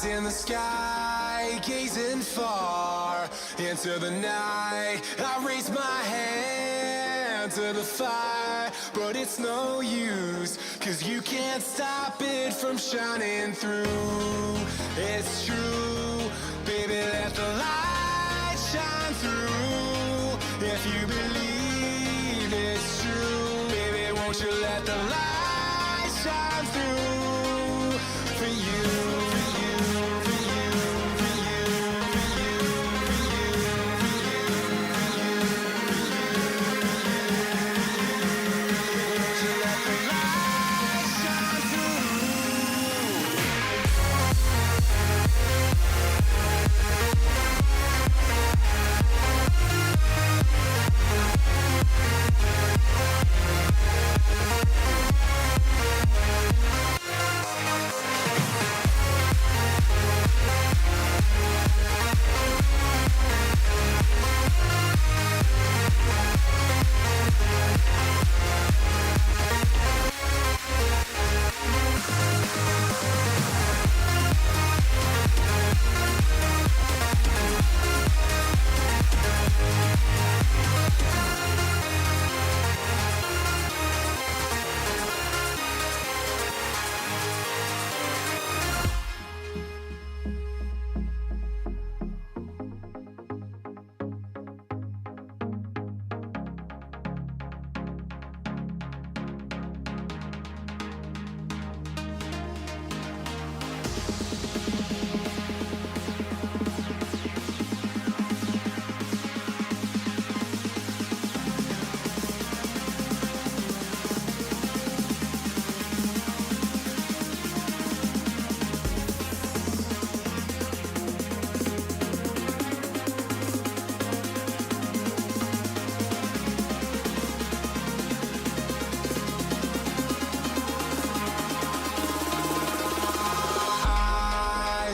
In the sky, gazing far into the night, I raise my hand to the fire, but it's no use, 'cause you can't stop it from shining through. It's true, baby, let the light shine through. If you believe it's true, baby, won't you let the light shine through for you.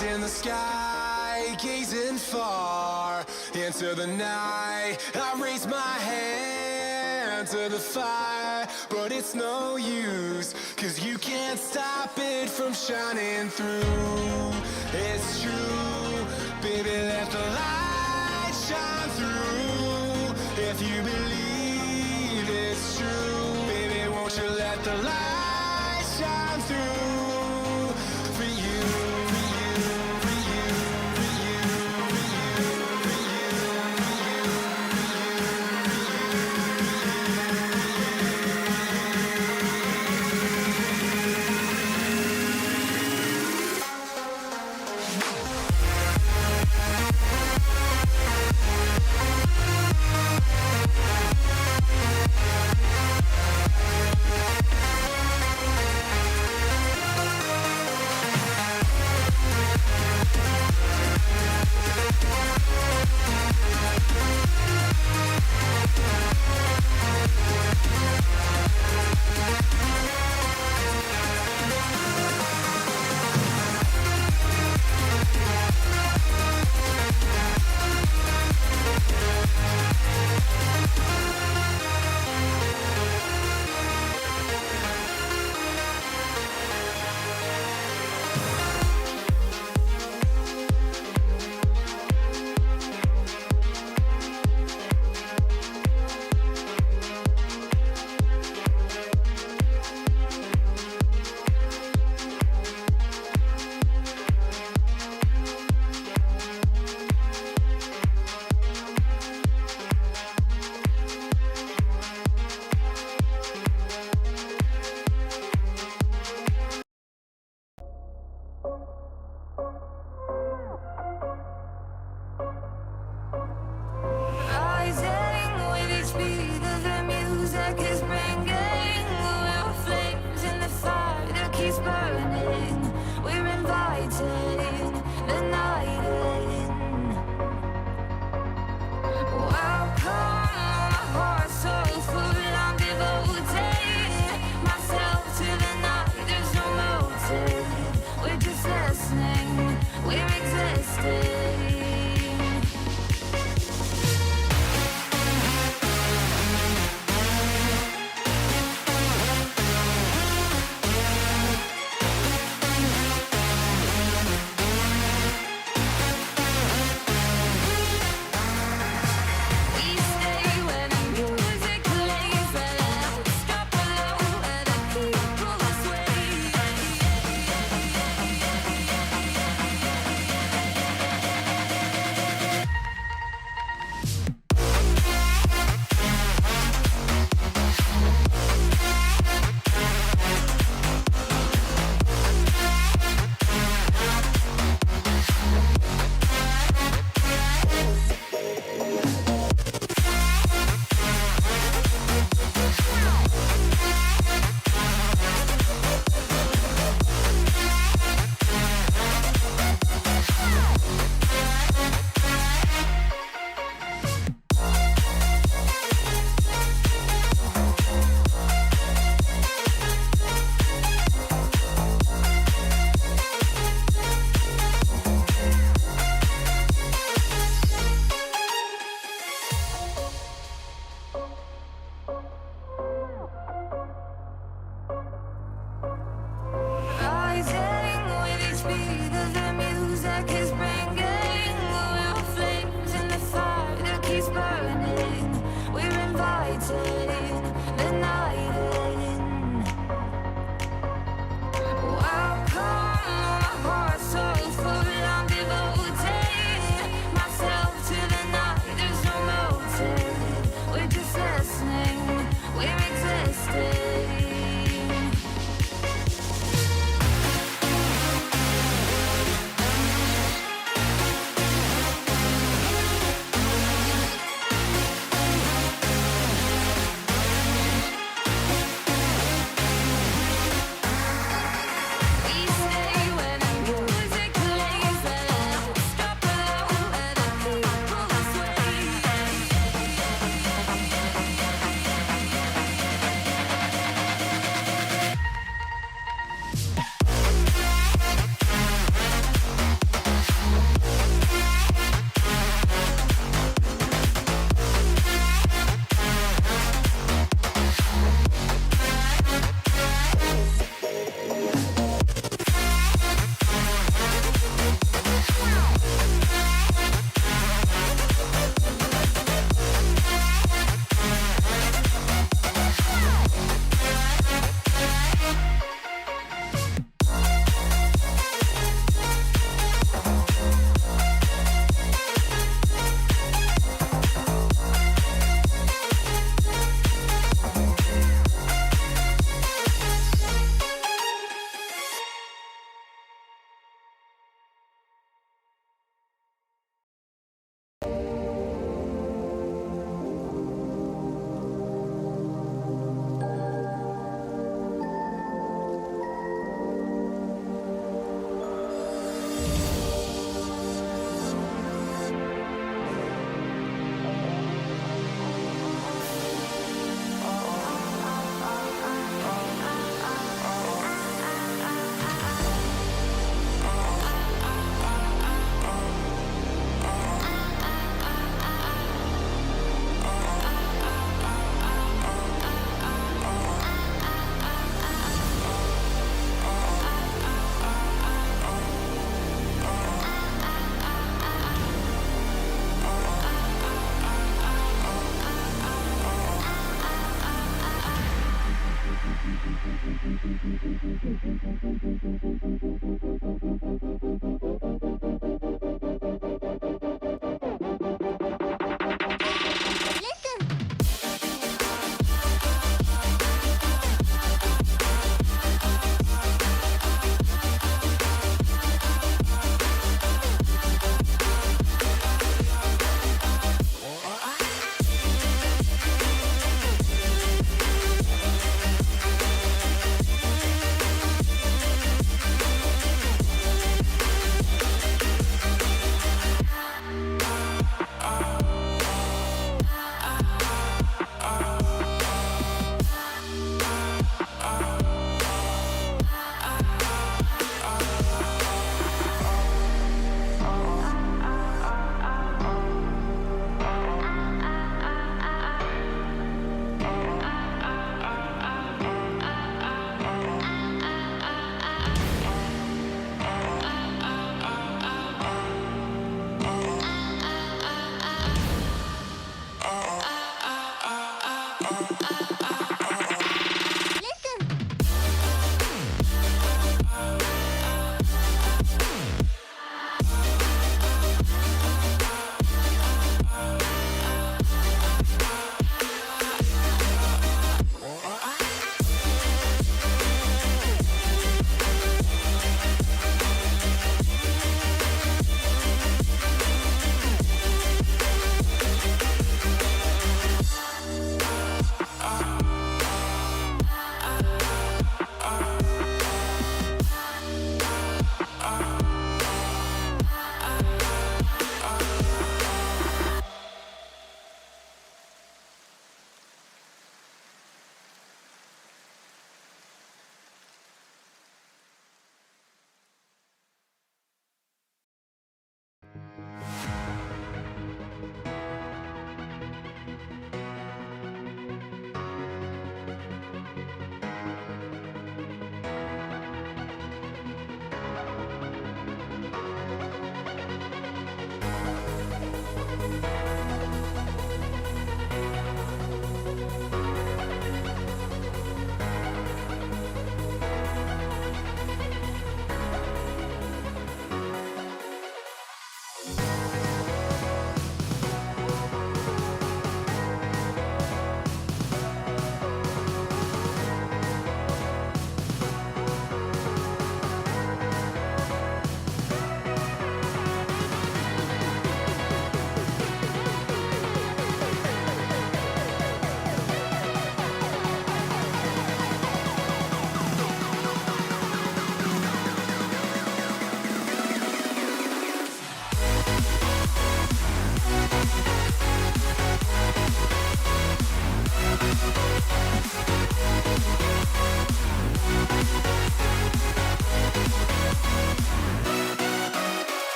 In the sky, gazing far into the night, I raise my hand to the fire, but it's no use, 'cause you can't stop it from shining through. It's true, baby, let the light shine through. If you believe it's true, baby, won't you let the light shine through for you.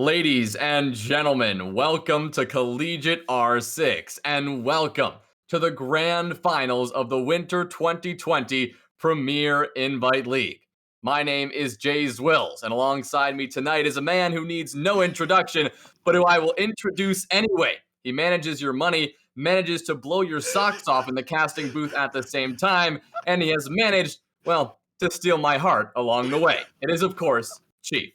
Ladies and gentlemen, welcome to Collegiate R6 and welcome to the grand finals of the Winter 2020 Premier Invite League. My name is Jays Wills, and alongside me tonight is a man who needs no introduction, but who I will introduce anyway. He manages your money, manages to blow your socks off in the casting booth at the same time, and he has managed, well, to steal my heart along the way. It is, of course, Chief.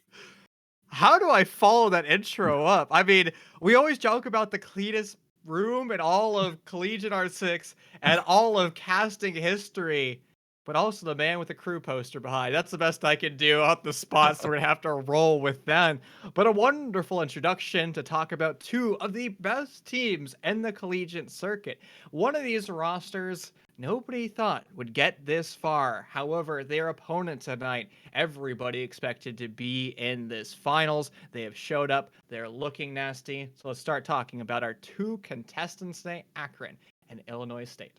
How do I follow that intro up? I mean, we always joke about the cleanest room in all of Collegiate R6 and all of casting history, but also the man with the crew poster behind. That's the best I can do on the spot, so we're gonna have to roll with that. But a wonderful introduction to talk about two of the best teams in the collegiate circuit. One of these rosters nobody thought would get this far. However, their opponent tonight, everybody expected to be in this finals. They have showed up. They're looking nasty. So let's start talking about our two contestants today, Akron and Illinois State.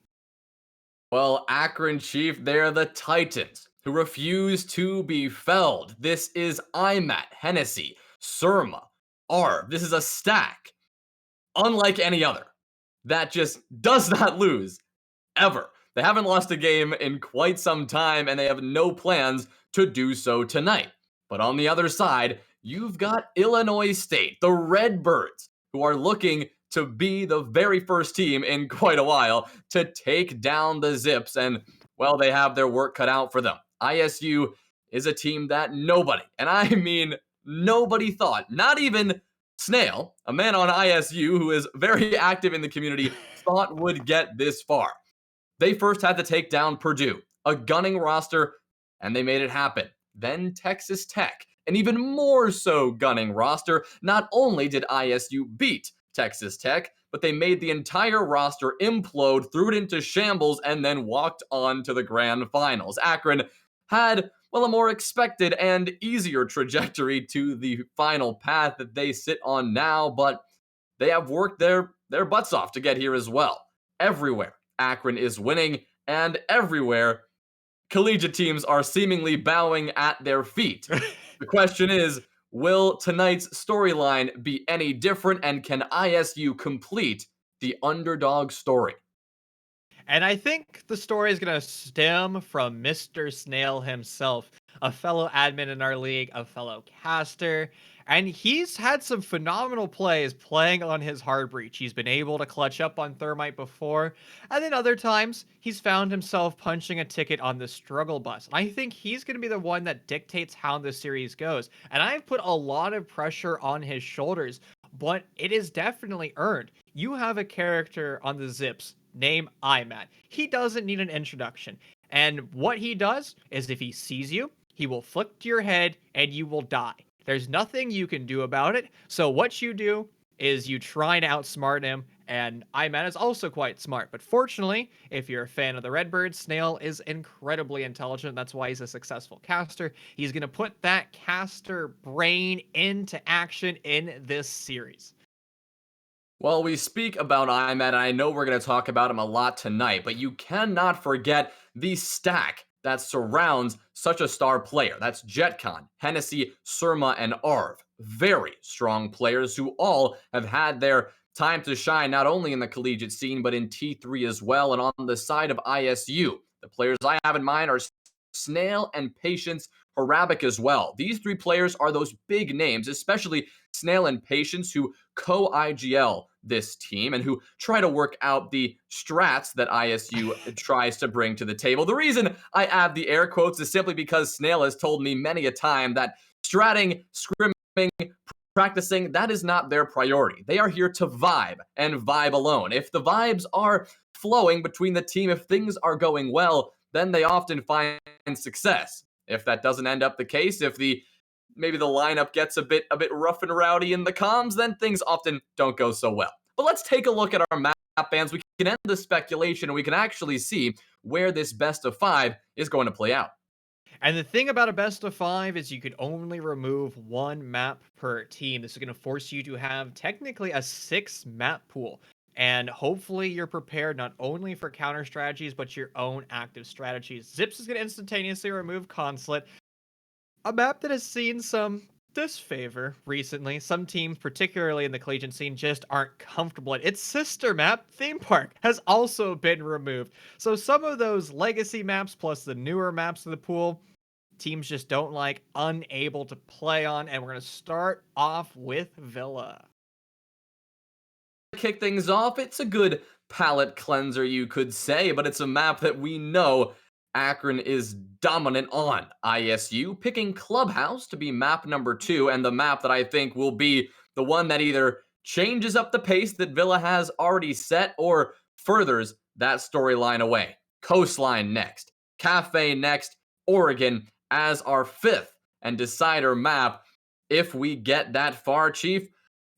Well, Akron Chief, they're the Titans who refuse to be felled. This is IMAT, Hennessy, Surma, Arv. This is a stack, unlike any other, that just does not lose ever. They haven't lost a game in quite some time, and they have no plans to do so tonight. But on the other side, you've got Illinois State, the Redbirds, who are looking to be the very first team in quite a while to take down the Zips, and, well, they have their work cut out for them. ISU is a team that nobody, and I mean nobody thought, not even Snail, a man on ISU who is very active in the community, thought would get this far. They first had to take down Purdue, a gunning roster, and they made it happen. Then Texas Tech, an even more so gunning roster. Not only did ISU beat Texas Tech, but they made the entire roster implode, threw it into shambles, and then walked on to the grand finals. Akron had, well, a more expected and easier trajectory to the final path that they sit on now, but they have worked their butts off to get here as well. Everywhere Akron is winning, and everywhere collegiate teams are seemingly bowing at their feet. The question is, will tonight's storyline be any different, and can ISU complete the underdog story? And I think the story is going to stem from Mr. Snail himself, a fellow admin in our league, a fellow caster. And he's had some phenomenal plays playing on his hard breach. He's been able to clutch up on Thermite before, and then other times he's found himself punching a ticket on the struggle bus. And I think he's going to be the one that dictates how the series goes. And I've put a lot of pressure on his shoulders, but it is definitely earned. You have a character on the Zips name IMAT. He doesn't need an introduction. And what he does is if he sees you, he will flick to your head and you will die. There's nothing you can do about it. So what you do is you try to outsmart him, and IMAT is also quite smart. But fortunately, if you're a fan of the Redbird, Snail is incredibly intelligent. That's why he's a successful caster. He's going to put that caster brain into action in this series. Well, we speak about IMAT, and I know we're going to talk about him a lot tonight, but you cannot forget the stack that surrounds such a star player. That's JetCon, Hennessy, Surma, and Arv. Very strong players who all have had their time to shine, not only in the collegiate scene, but in T3 as well. And on the side of ISU, the players I have in mind are Snail and Patience Harabic as well. These three players are those big names, especially Snail and Patience, who co-IGL this team and who try to work out the strats that ISU tries to bring to the table. The reason I add the air quotes is simply because Snail has told me many a time that stratting, scrimming, practicing, that is not their priority. They are here to vibe and vibe alone. If the vibes are flowing between the team, if things are going well, then they often find success. If that doesn't end up the case, if maybe the lineup gets a bit rough and rowdy in the comms, then things often don't go so well. But let's take a look at our map bands. We can end the speculation and we can actually see where this best of 5 is going to play out. And the thing about a best of 5 is you could only remove one map per team. This is going to force you to have technically a 6 map pool. And hopefully you're prepared not only for counter strategies, but your own active strategies. Zips is going to instantaneously remove Consulate, a map that has seen some disfavor recently. Some teams, particularly in the collegiate scene, just aren't comfortable. Its sister map, Theme Park, has also been removed. So some of those legacy maps plus the newer maps of the pool, teams just don't like, unable to play on. And we're going to start off with Villa. Kick things off, it's a good palate cleanser, you could say, but it's a map that we know Akron is dominant on. ISU picking Clubhouse to be map number 2, and the map that I think will be the one that either changes up the pace that Villa has already set or furthers that storyline away. Coastline next, Cafe next, Oregon as our 5th and decider map. If we get that far, Chief,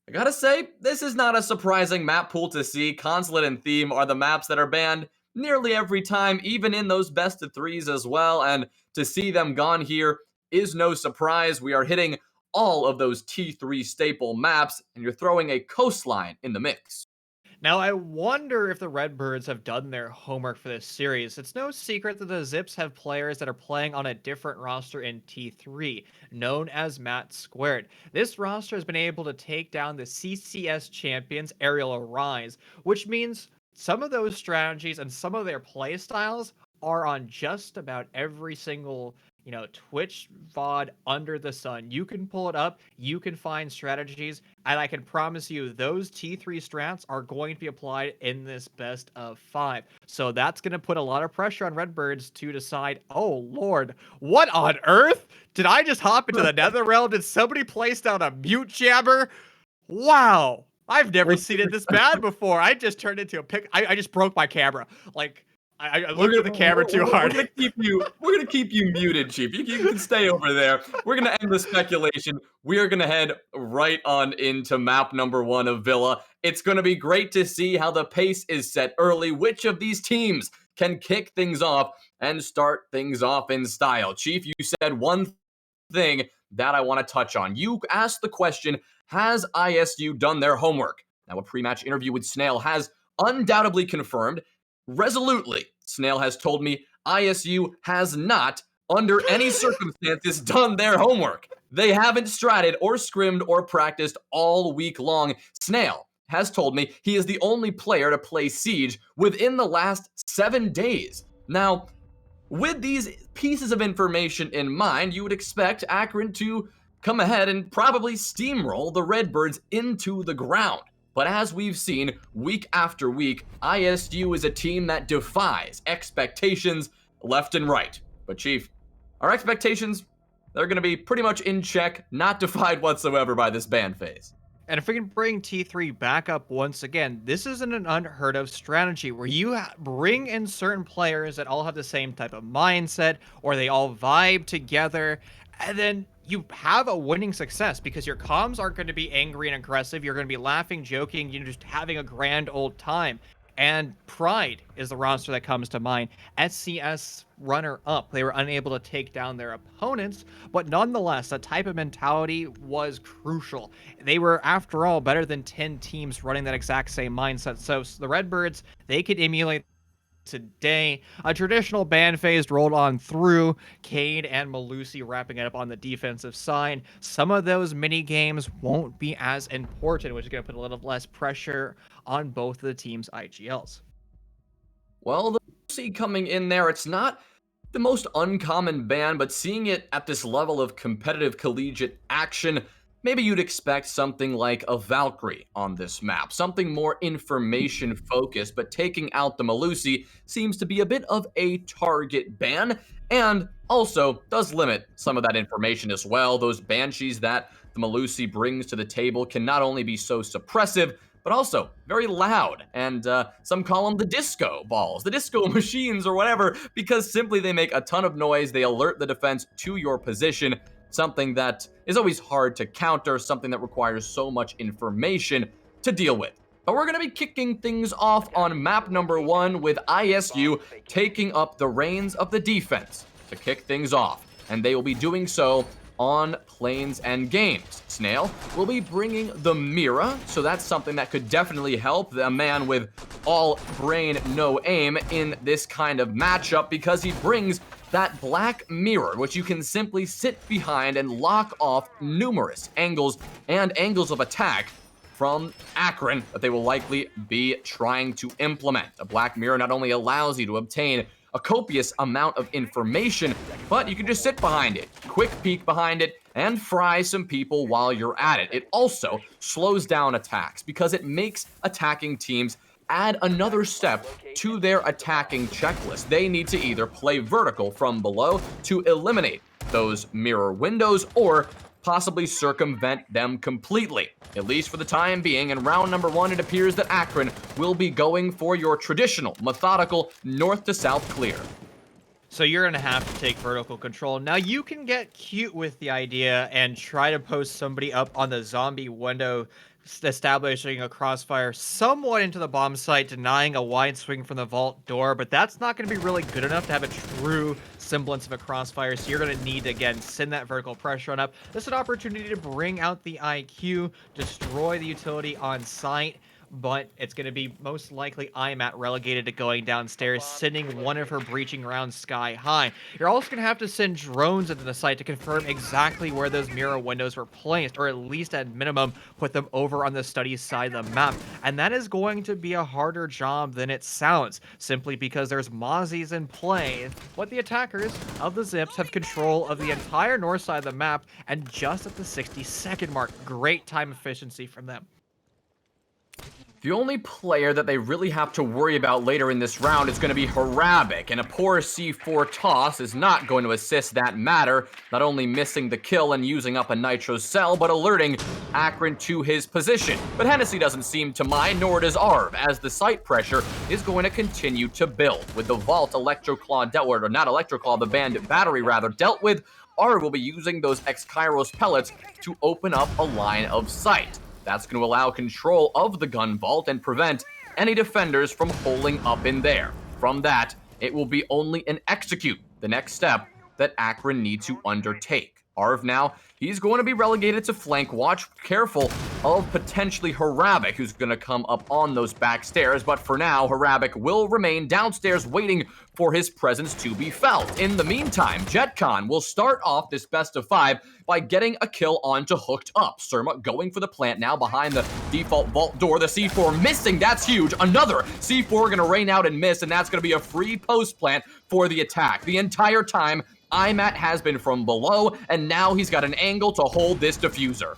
I gotta say, this is not a surprising map pool to see. Consulate and Theme are the maps that are banned nearly every time, even in those best of 3s as well, and to see them gone here is no surprise. We are hitting all of those T3 staple maps, and you're throwing a Coastline in the mix. Now, I wonder if the Redbirds have done their homework for this series. It's no secret that the Zips have players that are playing on a different roster in T3, known as Matt Squared. This roster has been able to take down the CCS champions Aerial Arise, which means some of those strategies and some of their play styles are on just about every single Twitch VOD under the sun. You can pull it up, you can find strategies, and I can promise you those T3 strats are going to be applied in this best of 5. So that's going to put a lot of pressure on Redbirds to decide, oh lord, what on earth? Did I just hop into the nether realm? Did somebody place down a mute jabber? Wow. I've never seen it this bad before. I just turned into a pic. I just broke my camera. Like, I looked at the camera too hard. We're gonna keep you muted, Chief. You can stay over there. We're gonna end the speculation. We are gonna head right on into map number 1 of Villa. It's gonna be great to see how the pace is set early. Which of these teams can kick things off and start things off in style? Chief, you said one thing that I want to touch on. You asked the question, has ISU done their homework? Now, a pre-match interview with Snail has undoubtedly confirmed resolutely. Snail has told me ISU has not, under any circumstances, done their homework. They haven't stratted or scrimmed or practiced all week long. Snail has told me he is the only player to play Siege within the last 7 days. Now, with these pieces of information in mind, you would expect Akron to come ahead and probably steamroll the Redbirds into the ground. But as we've seen week after week, ISU is a team that defies expectations left and right. But Chief, our expectations, they're going to be pretty much in check, not defied whatsoever by this ban phase. And if we can bring T3 back up once again, this isn't an unheard of strategy where you bring in certain players that all have the same type of mindset, or they all vibe together, and then you have a winning success because your comms aren't going to be angry and aggressive. You're going to be laughing, joking, you're just having a grand old time. And Pride is the roster that comes to mind. SCS runner-up. They were unable to take down their opponents, but nonetheless, that type of mentality was crucial. They were, after all, better than 10 teams running that exact same mindset. So the Redbirds, they could emulate today. A traditional ban phase rolled on through, Cade and Malusi wrapping it up on the defensive side. Some of those mini games won't be as important, which is going to put a little less pressure on both of the team's IGLs. Well, the Malusi coming in there, it's not the most uncommon ban, but seeing it at this level of competitive collegiate action, maybe you'd expect something like a Valkyrie on this map, something more information focused, but taking out the Malusi seems to be a bit of a target ban, and also does limit some of that information as well. Those Banshees that the Malusi brings to the table can not only be so suppressive, but also very loud, and some call them the disco balls, the disco machines or whatever, because simply they make a ton of noise, they alert the defense to your position, something that is always hard to counter, something that requires so much information to deal with. But we're going to be kicking things off on map number 1 with ISU taking up the reins of the defense to kick things off, and they will be doing so on Planes and Games. Snail will be bringing the Mira, so that's something that could definitely help the man with all brain, no aim in this kind of matchup, because he brings that black mirror, which you can simply sit behind and lock off numerous angles and angles of attack from Akron that they will likely be trying to implement. A black mirror not only allows you to obtain a copious amount of information, but you can just sit behind it, quick peek behind it, and fry some people while you're at it. It also slows down attacks because it makes attacking teams add another step to their attacking checklist. They need to either play vertical from below to eliminate those mirror windows or possibly circumvent them completely. At least for the time being, in round number 1, it appears that Akron will be going for your traditional, methodical, north to south clear. So you're going to have to take vertical control. Now you can get cute with the idea and try to post somebody up on the zombie window, establishing a crossfire somewhat into the bomb site, denying a wide swing from the vault door, but that's not going to be really good enough to have a true semblance of a crossfire, so you're going to need to, again, send that vertical pressure on up. This is an opportunity to bring out the IQ, destroy the utility on site, but it's going to be most likely IMAT relegated to going downstairs, sending one of her breaching rounds sky high. You're also going to have to send drones into the site to confirm exactly where those mirror windows were placed, or at least at minimum put them over on the study side of the map. And that is going to be a harder job than it sounds, simply because there's mozzies in play. But the attackers of the Zips have control of the entire north side of the map, and just at the 60-second mark, great time efficiency from them. The only player that they really have to worry about later in this round is going to be Harabic, and a poor C4 toss is not going to assist that matter, not only missing the kill and using up a nitro cell, but alerting Akron to his position. But Hennessy doesn't seem to mind, nor does Arv, as the site pressure is going to continue to build. With the Vault Electroclaw dealt with, or not Electroclaw, the Bandit Battery rather, dealt with, Arv will be using those X-Kairos pellets to open up a line of sight. That's going to allow control of the gun vault and prevent any defenders from holding up in there. From that, it will be only an execute, the next step that Akron needs to undertake. Arv now, he's going to be relegated to flank watch, careful of potentially Harabic, who's going to come up on those back stairs, but for now, Harabic will remain downstairs waiting for his presence to be felt. In the meantime, JetCon will start off this best of 5 by getting a kill onto Hooked Up. Surma going for the plant now behind the default vault door. The C4 missing, that's huge. Another C4 gonna rain out and miss, and that's gonna be a free post plant for the attack. The entire time, IMAT has been from below, and now he's got an angle to hold this diffuser.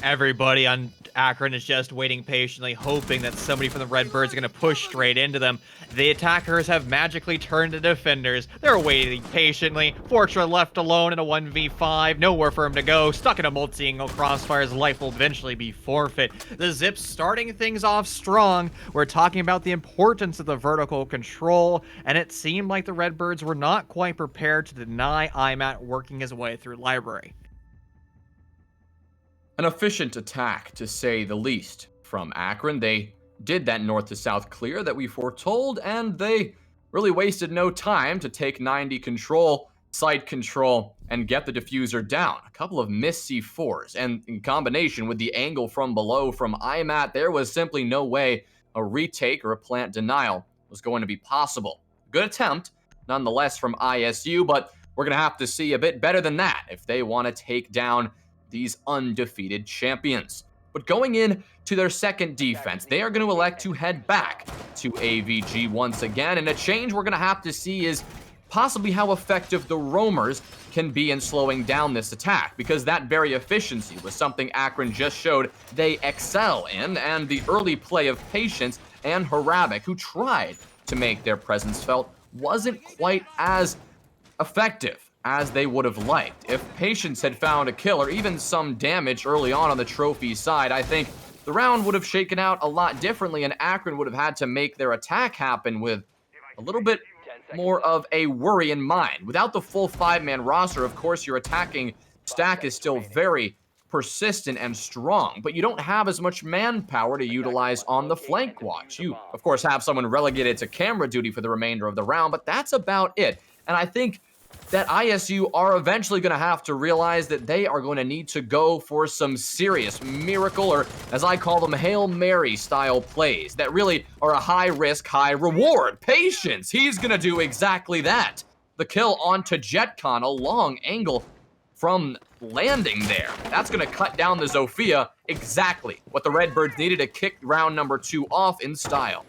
Everybody on Akron is just waiting patiently, hoping that somebody from the Redbirds is going to push straight into them. The attackers have magically turned to defenders. They're waiting patiently. Fortra left alone in a 1v5, nowhere for him to go. Stuck in a multi-angle crossfire, his life will eventually be forfeit. The Zips starting things off strong. We're talking about the importance of the vertical control, and it seemed like the Redbirds were not quite prepared to deny IMAT working his way through library. An efficient attack, to say the least, from Akron. They did that north to south clear that we foretold, and they really wasted no time to take 90 control, site control, and get the diffuser down. A couple of missed C4s, and in combination with the angle from below from IMAT, there was simply no way a retake or a plant denial was going to be possible. Good attempt, nonetheless, from ISU, but we're going to have to see a bit better than that if they want to take down these undefeated champions. But going in to their second defense, they are going to elect to head back to AVG once again, and a change we're going to have to see is possibly how effective the roamers can be in slowing down this attack, because that very efficiency was something Akron just showed they excel in, and the early play of Patience and Harabic, who tried to make their presence felt, wasn't quite as effective as they would have liked. If Patience had found a kill or even some damage early on the trophy side, I think the round would have shaken out a lot differently, and Akron would have had to make their attack happen with a little bit more of a worry in mind. Without the full 5-man roster, of course, your attacking stack is still very persistent and strong, but you don't have as much manpower to utilize on the flank watch. You, of course, have someone relegated to camera duty for the remainder of the round, but that's about it. And I think that ISU are eventually going to have to realize that they are going to need to go for some serious miracle, or as I call them, Hail Mary style plays that really are a high risk, high reward. Patience, he's going to do exactly that. the kill onto JetCon, a long angle from landing there. That's going to cut down the Zofia, exactly what the Redbirds needed to kick round number 2 off in style.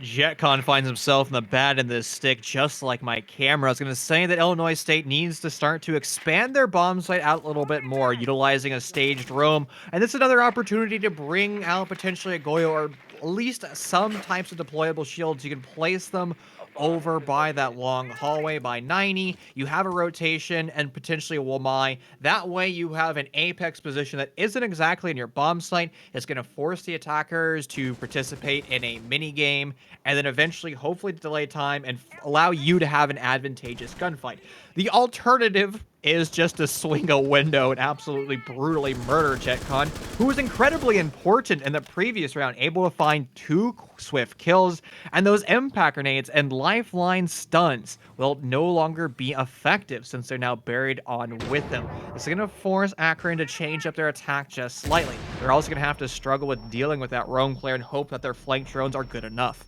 JetCon finds himself in the bad end of the stick, just like my camera. I was going to say that Illinois State needs to start to expand their bomb site out a little bit more, utilizing a staged roam. And this is another opportunity to bring out potentially a Goyo or at least some types of deployable shields. You can place them over by that long hallway by 90. You have a rotation and potentially a Womai. That way you have an apex position that isn't exactly in your bomb site. It's going to force the attackers to participate in a mini game and then eventually hopefully delay time and allow you to have an advantageous gunfight. The alternative is just to swing a window and absolutely brutally murder JetCon, who was incredibly important in the previous round, able to find 2 swift kills, and those impact grenades and lifeline stuns will no longer be effective since they're now buried on with them. This is going to force Akron to change up their attack just slightly. They're also going to have to struggle with dealing with that roam player and hope that their flank drones are good enough.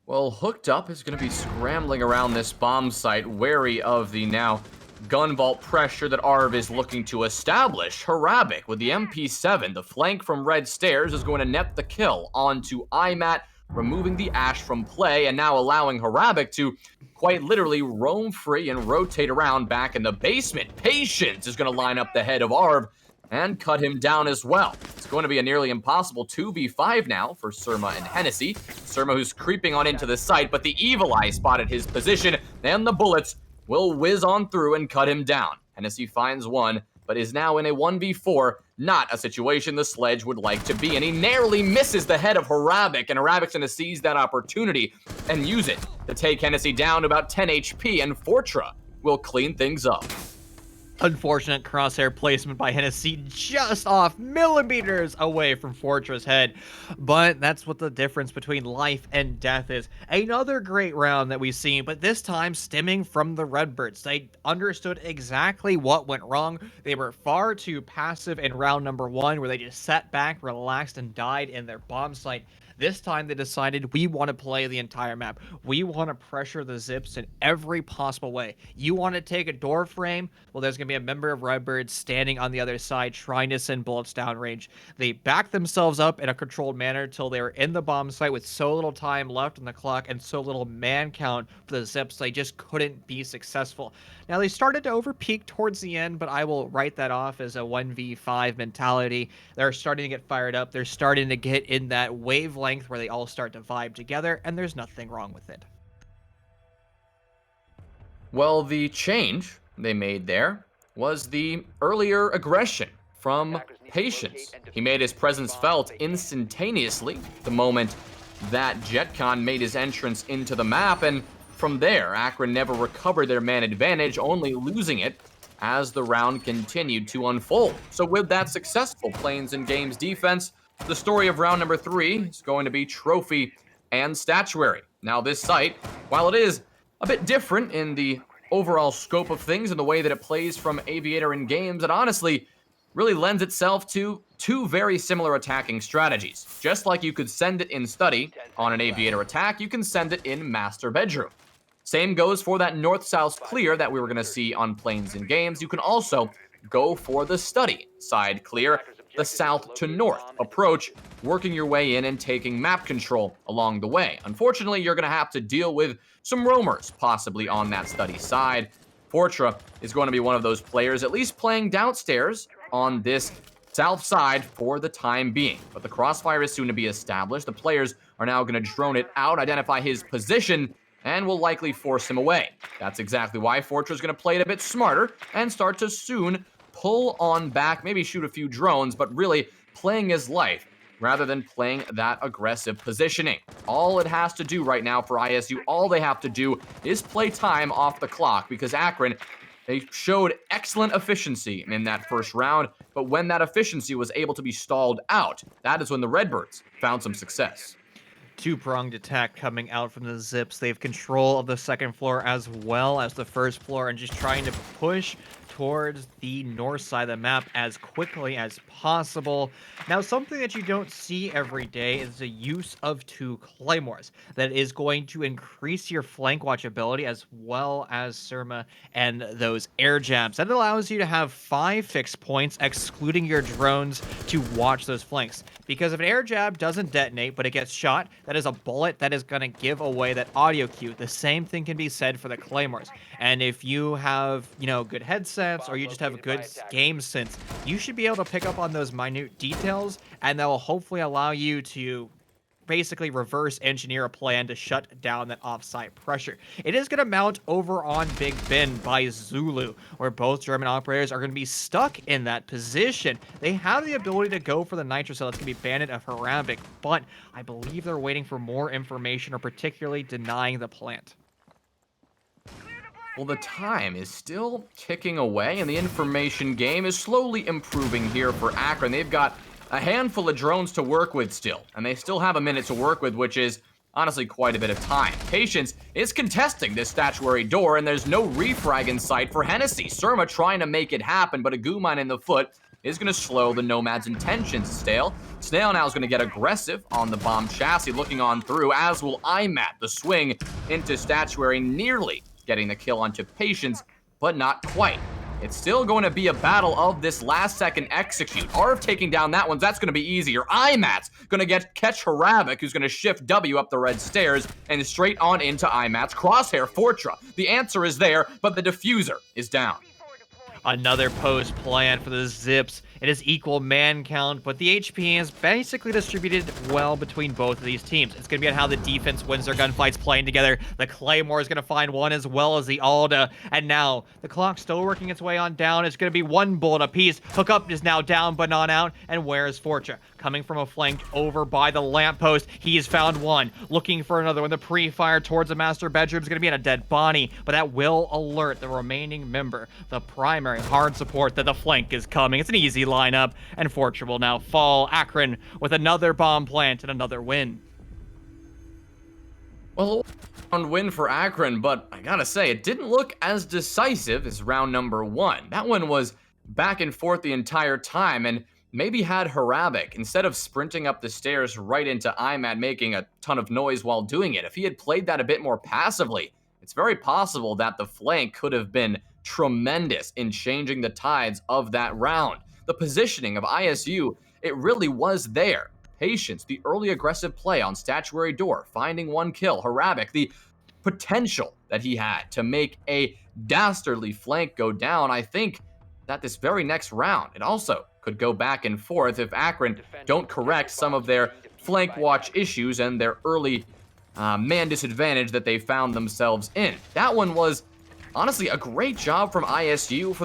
Well, Hooked Up is going to be scrambling around this bomb site, wary of the now gun vault pressure that Arv is looking to establish. Harabic with the MP7, the flank from Red Stairs, is going to net the kill onto IMAT, removing the Ash from play and now allowing Harabic to quite literally roam free and rotate around back in the basement. Patience is going to line up the head of Arv and cut him down as well. It's going to be a nearly impossible 2v5 now for Surma and Hennessy. Surma who's creeping on into the site, but the Evil Eye spotted his position, and the bullets will whiz on through and cut him down. Hennessy finds one, but is now in a 1v4, not a situation the Sledge would like to be, and he narrowly misses the head of Harabic, and Harabic's going to seize that opportunity and use it to take Hennessy down to about 10 HP, and Fortra will clean things up. Unfortunate crosshair placement by Hennessy, just off millimeters away from Fortra's head. But that's what the difference between life and death is. Another great round that we've seen, but this time stemming from the Redbirds. They understood exactly what went wrong. They were far too passive in round number 1, where they just sat back, relaxed, and died in their bomb site. This time they decided, we want to play the entire map. We want to pressure the Zips in every possible way. You want to take a door frame? Well, there's going to be a member of Redbirds standing on the other side trying to send bullets downrange. They backed themselves up in a controlled manner till they were in the bomb site with so little time left on the clock and so little man count for the Zips, they just couldn't be successful. Now, they started to overpeak towards the end, but I will write that off as a 1v5 mentality. They're starting to get fired up. They're starting to get in that wavelength where they all start to vibe together, and there's nothing wrong with it. Well, the change they made there was the earlier aggression from Patience. He made his presence felt instantaneously the moment that JetCon made his entrance into the map, and from there, Akron never recovered their man advantage, only losing it as the round continued to unfold. So with that successful Plains and Games defense, the story of round number 3 is going to be trophy and statuary. Now this site, while it is a bit different in the overall scope of things and the way that it plays from Aviator in Games, it honestly really lends itself to 2 very similar attacking strategies. Just like you could send it in Study on an Aviator attack, you can send it in Master Bedroom. Same goes for that north-south clear that we were going to see on Plains and Games. You can also go for the Study side clear, the south to north approach, working your way in and taking map control along the way. Unfortunately, you're going to have to deal with some roamers possibly on that Study side. Fortra is going to be one of those players, at least playing downstairs on this south side for the time being. But the crossfire is soon to be established. The players are now going to drone it out, identify his position, and will likely force him away. That's exactly why Fortra is going to play it a bit smarter and start to soon pull on back, maybe shoot a few drones, but really playing his life rather than playing that aggressive positioning. All it has to do right now for ISU, all they have to do is play time off the clock, because Akron, they showed excellent efficiency in that first round, but when that efficiency was able to be stalled out, that is when the Redbirds found some success. Two-pronged attack coming out from the Zips. They have control of the second floor as well as the first floor and just trying to push towards the north side of the map as quickly as possible. Now, something that you don't see every day is the use of 2 claymores. That is going to increase your flank watch ability as well as Surma and those air jabs. That allows you to have 5 fixed points, excluding your drones, to watch those flanks. Because if an air jab doesn't detonate, but it gets shot, that is a bullet that is going to give away that audio cue. The same thing can be said for the claymores. And if you have, good headsets or you just have a good game sense, you should be able to pick up on those minute details, and that will hopefully allow you to basically reverse engineer a plan to shut down that offsite pressure. It is going to mount over on Big Ben by Zulu, where both German operators are going to be stuck in that position. They have the ability to go for the nitro cell. It's going to be Bandit of Harambic, but I believe they're waiting for more information or particularly denying the plant. Well, the time is still ticking away, and the information game is slowly improving here for Akron. They've got a handful of drones to work with still, and they still have a minute to work with, which is honestly quite a bit of time. Patience is contesting this statuary door, and there's no refrag in sight for Hennessy. Surma trying to make it happen, but a goo mine in the foot is going to slow the Nomad's intentions. Snail now is going to get aggressive on the bomb chassis, looking on through, as will IMAT. The swing into statuary, nearly getting the kill onto Patience, but not quite. It's still going to be a battle of this last second execute. Arv taking down that one, that's going to be easier. IMAT's going to catch Haravik, who's going to shift W up the red stairs and straight on into IMAT's crosshair. Fortra, the answer is there, but the diffuser is down. Another post plan for the Zips. It is equal man count, but the HP is basically distributed well between both of these teams. It's going to be on how the defense wins their gunfights playing together. The Claymore is going to find one as well as the Alda. And now, the clock's still working its way on down. It's going to be 1 bullet apiece. Hookup is now down but not out. And where is Fortra? Coming from a flank over by the lamppost. He has found one. Looking for another one. The pre-fire towards the master bedroom is going to be on a dead Bonnie, but that will alert the remaining member, the primary hard support, that the flank is coming. It's an easy lineup, and Fortune will now fall. Akron with another bomb plant and another win. Well, round win for Akron, but I gotta say, it didn't look as decisive as round number 1. That one was back and forth the entire time, and maybe had Haravik, instead of sprinting up the stairs right into IMAT, making a ton of noise while doing it. If he had played that a bit more passively, it's very possible that the flank could have been tremendous in changing the tides of that round. The positioning of ISU, it really was there. Patience, the early aggressive play on statuary door, finding 1 kill. Haravik, the potential that he had to make a dastardly flank go down. I think that this very next round, it also could go back and forth if Akron don't correct some of their flank watch issues and their early man disadvantage that they found themselves in. That one was honestly a great job from ISU for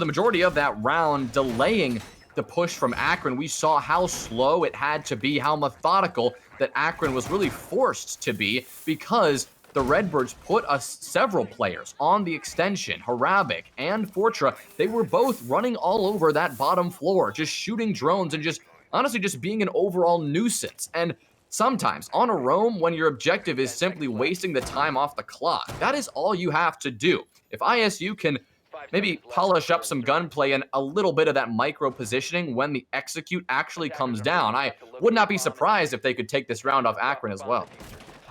the majority of that round, delaying the push from Akron. We saw how slow it had to be, how methodical that Akron was really forced to be, because the Redbirds put several players on the extension. Haravik and Fortra, they were both running all over that bottom floor, just shooting drones and just honestly just being an overall nuisance. And sometimes on a roam, when your objective is simply wasting the time off the clock, that is all you have to do. If ISU can maybe polish up some gunplay and a little bit of that micro positioning when the execute actually comes down, I would not be surprised if they could take this round off Akron as well.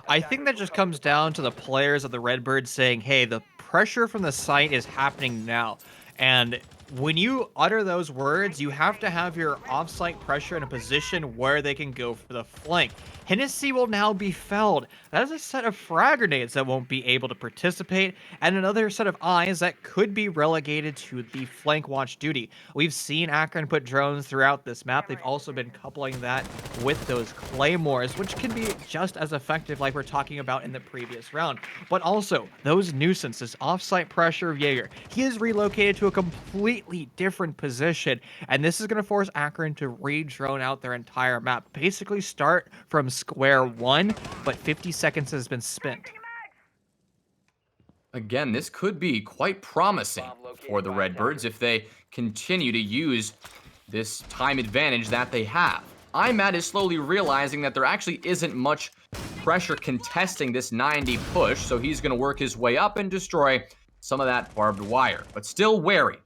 I think that just comes down to the players of the Redbirds saying, hey, the pressure from the site is happening now. And when you utter those words, you have to have your off-site pressure in a position where they can go for the flank. Hennessy will now be felled. That is a set of frag grenades that won't be able to participate, and another set of eyes that could be relegated to the flank watch duty. We've seen Akron put drones throughout this map. They've also been coupling that with those claymores, which can be just as effective like we're talking about in the previous round. But also, those nuisances, off-site pressure of Jaeger. He is relocated to a completely different position, and this is going to force Akron to re-drone out their entire map. Basically start from square one, but 50 seconds has been spent. Again, this could be quite promising for the Redbirds if they continue to use this time advantage that they have. IMAT is slowly realizing that there actually isn't much pressure contesting this 90 push, so he's going to work his way up and destroy some of that barbed wire, but still wary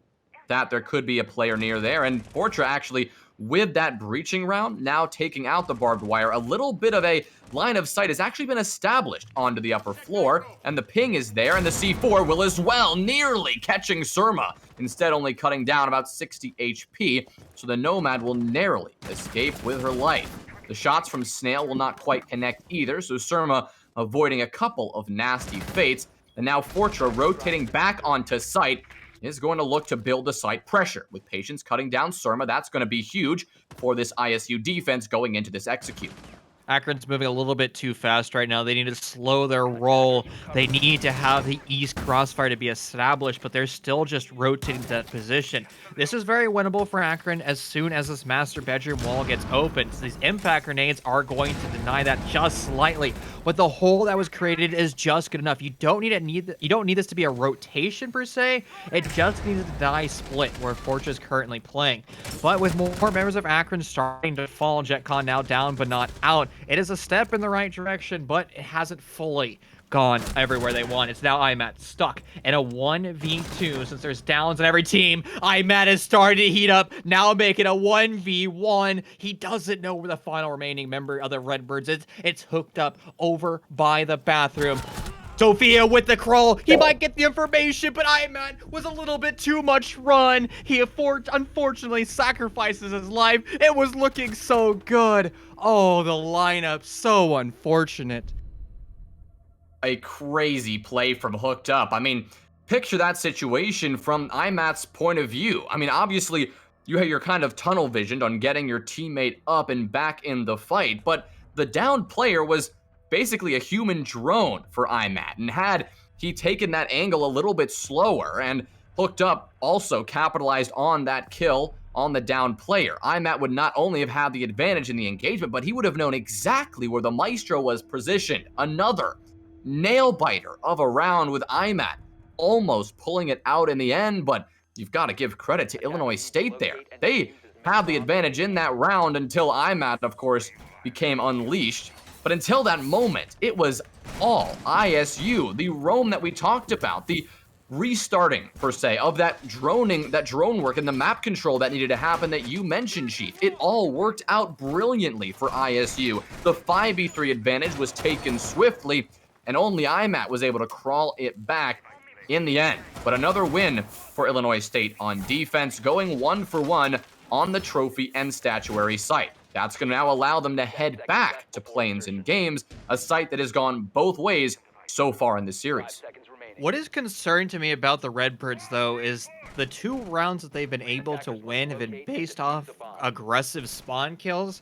that there could be a player near there. And Fortra actually, with that breaching round, now taking out the barbed wire, a little bit of a line of sight has actually been established onto the upper floor, and the ping is there, and the C4 will as well, nearly catching Surma, instead only cutting down about 60 HP, so the Nomad will narrowly escape with her life. The shots from Snail will not quite connect either, so Surma avoiding a couple of nasty fates, and now Fortra rotating back onto site is going to look to build the site pressure. With Patience cutting down Surma, that's going to be huge for this ISU defense going into this execute. Akron's moving a little bit too fast right now. They need to slow their roll. They need to have the East crossfire to be established, but they're still just rotating to that position. This is very winnable for Akron as soon as this master bedroom wall gets opened. So these impact grenades are going to deny that just slightly, but the hole that was created is just good enough. You don't need this to be a rotation per se. It just needs to deny split where Fortra is currently playing. But with more members of Akron starting to fall, JetCon now down but not out, it is a step in the right direction, but it hasn't fully gone everywhere they want. It's now IMAT stuck in a 1v2 since there's downs on every team. IMAT is starting to heat up, now making a 1v1. He doesn't know where the final remaining member of the Redbirds is. It's hooked up over by the bathroom. Sophia with the crawl. He might get the information, but IMAT was a little bit too much run. He unfortunately sacrifices his life. It was looking so good. Oh, the lineup, so unfortunate. A crazy play from Hooked Up. I mean, picture that situation from IMAT's point of view. I mean, obviously, you're kind of tunnel visioned on getting your teammate up and back in the fight, but the downed player was basically a human drone for IMAT, and had he taken that angle a little bit slower, and Hooked Up also capitalized on that kill on the down player, IMAT would not only have had the advantage in the engagement, but he would have known exactly where the Maestro was positioned. Another nail-biter of a round with IMAT, almost pulling it out in the end, but you've got to give credit to Illinois State there. They had the advantage in that round until IMAT, of course, became unleashed. But until that moment, it was all ISU. The roam that we talked about, the restarting, per se, of that drone work and the map control that needed to happen that you mentioned, Chief. It all worked out brilliantly for ISU. The 5v3 advantage was taken swiftly, and only IMAT was able to crawl it back in the end. But another win for Illinois State on defense, going 1-for-1 on the trophy and statuary site. That's going to now allow them to head back to Plains and Games, a site that has gone both ways so far in the series. What is concerning to me about the Redbirds, though, is the 2 rounds that they've been able to win have been based off aggressive spawn kills,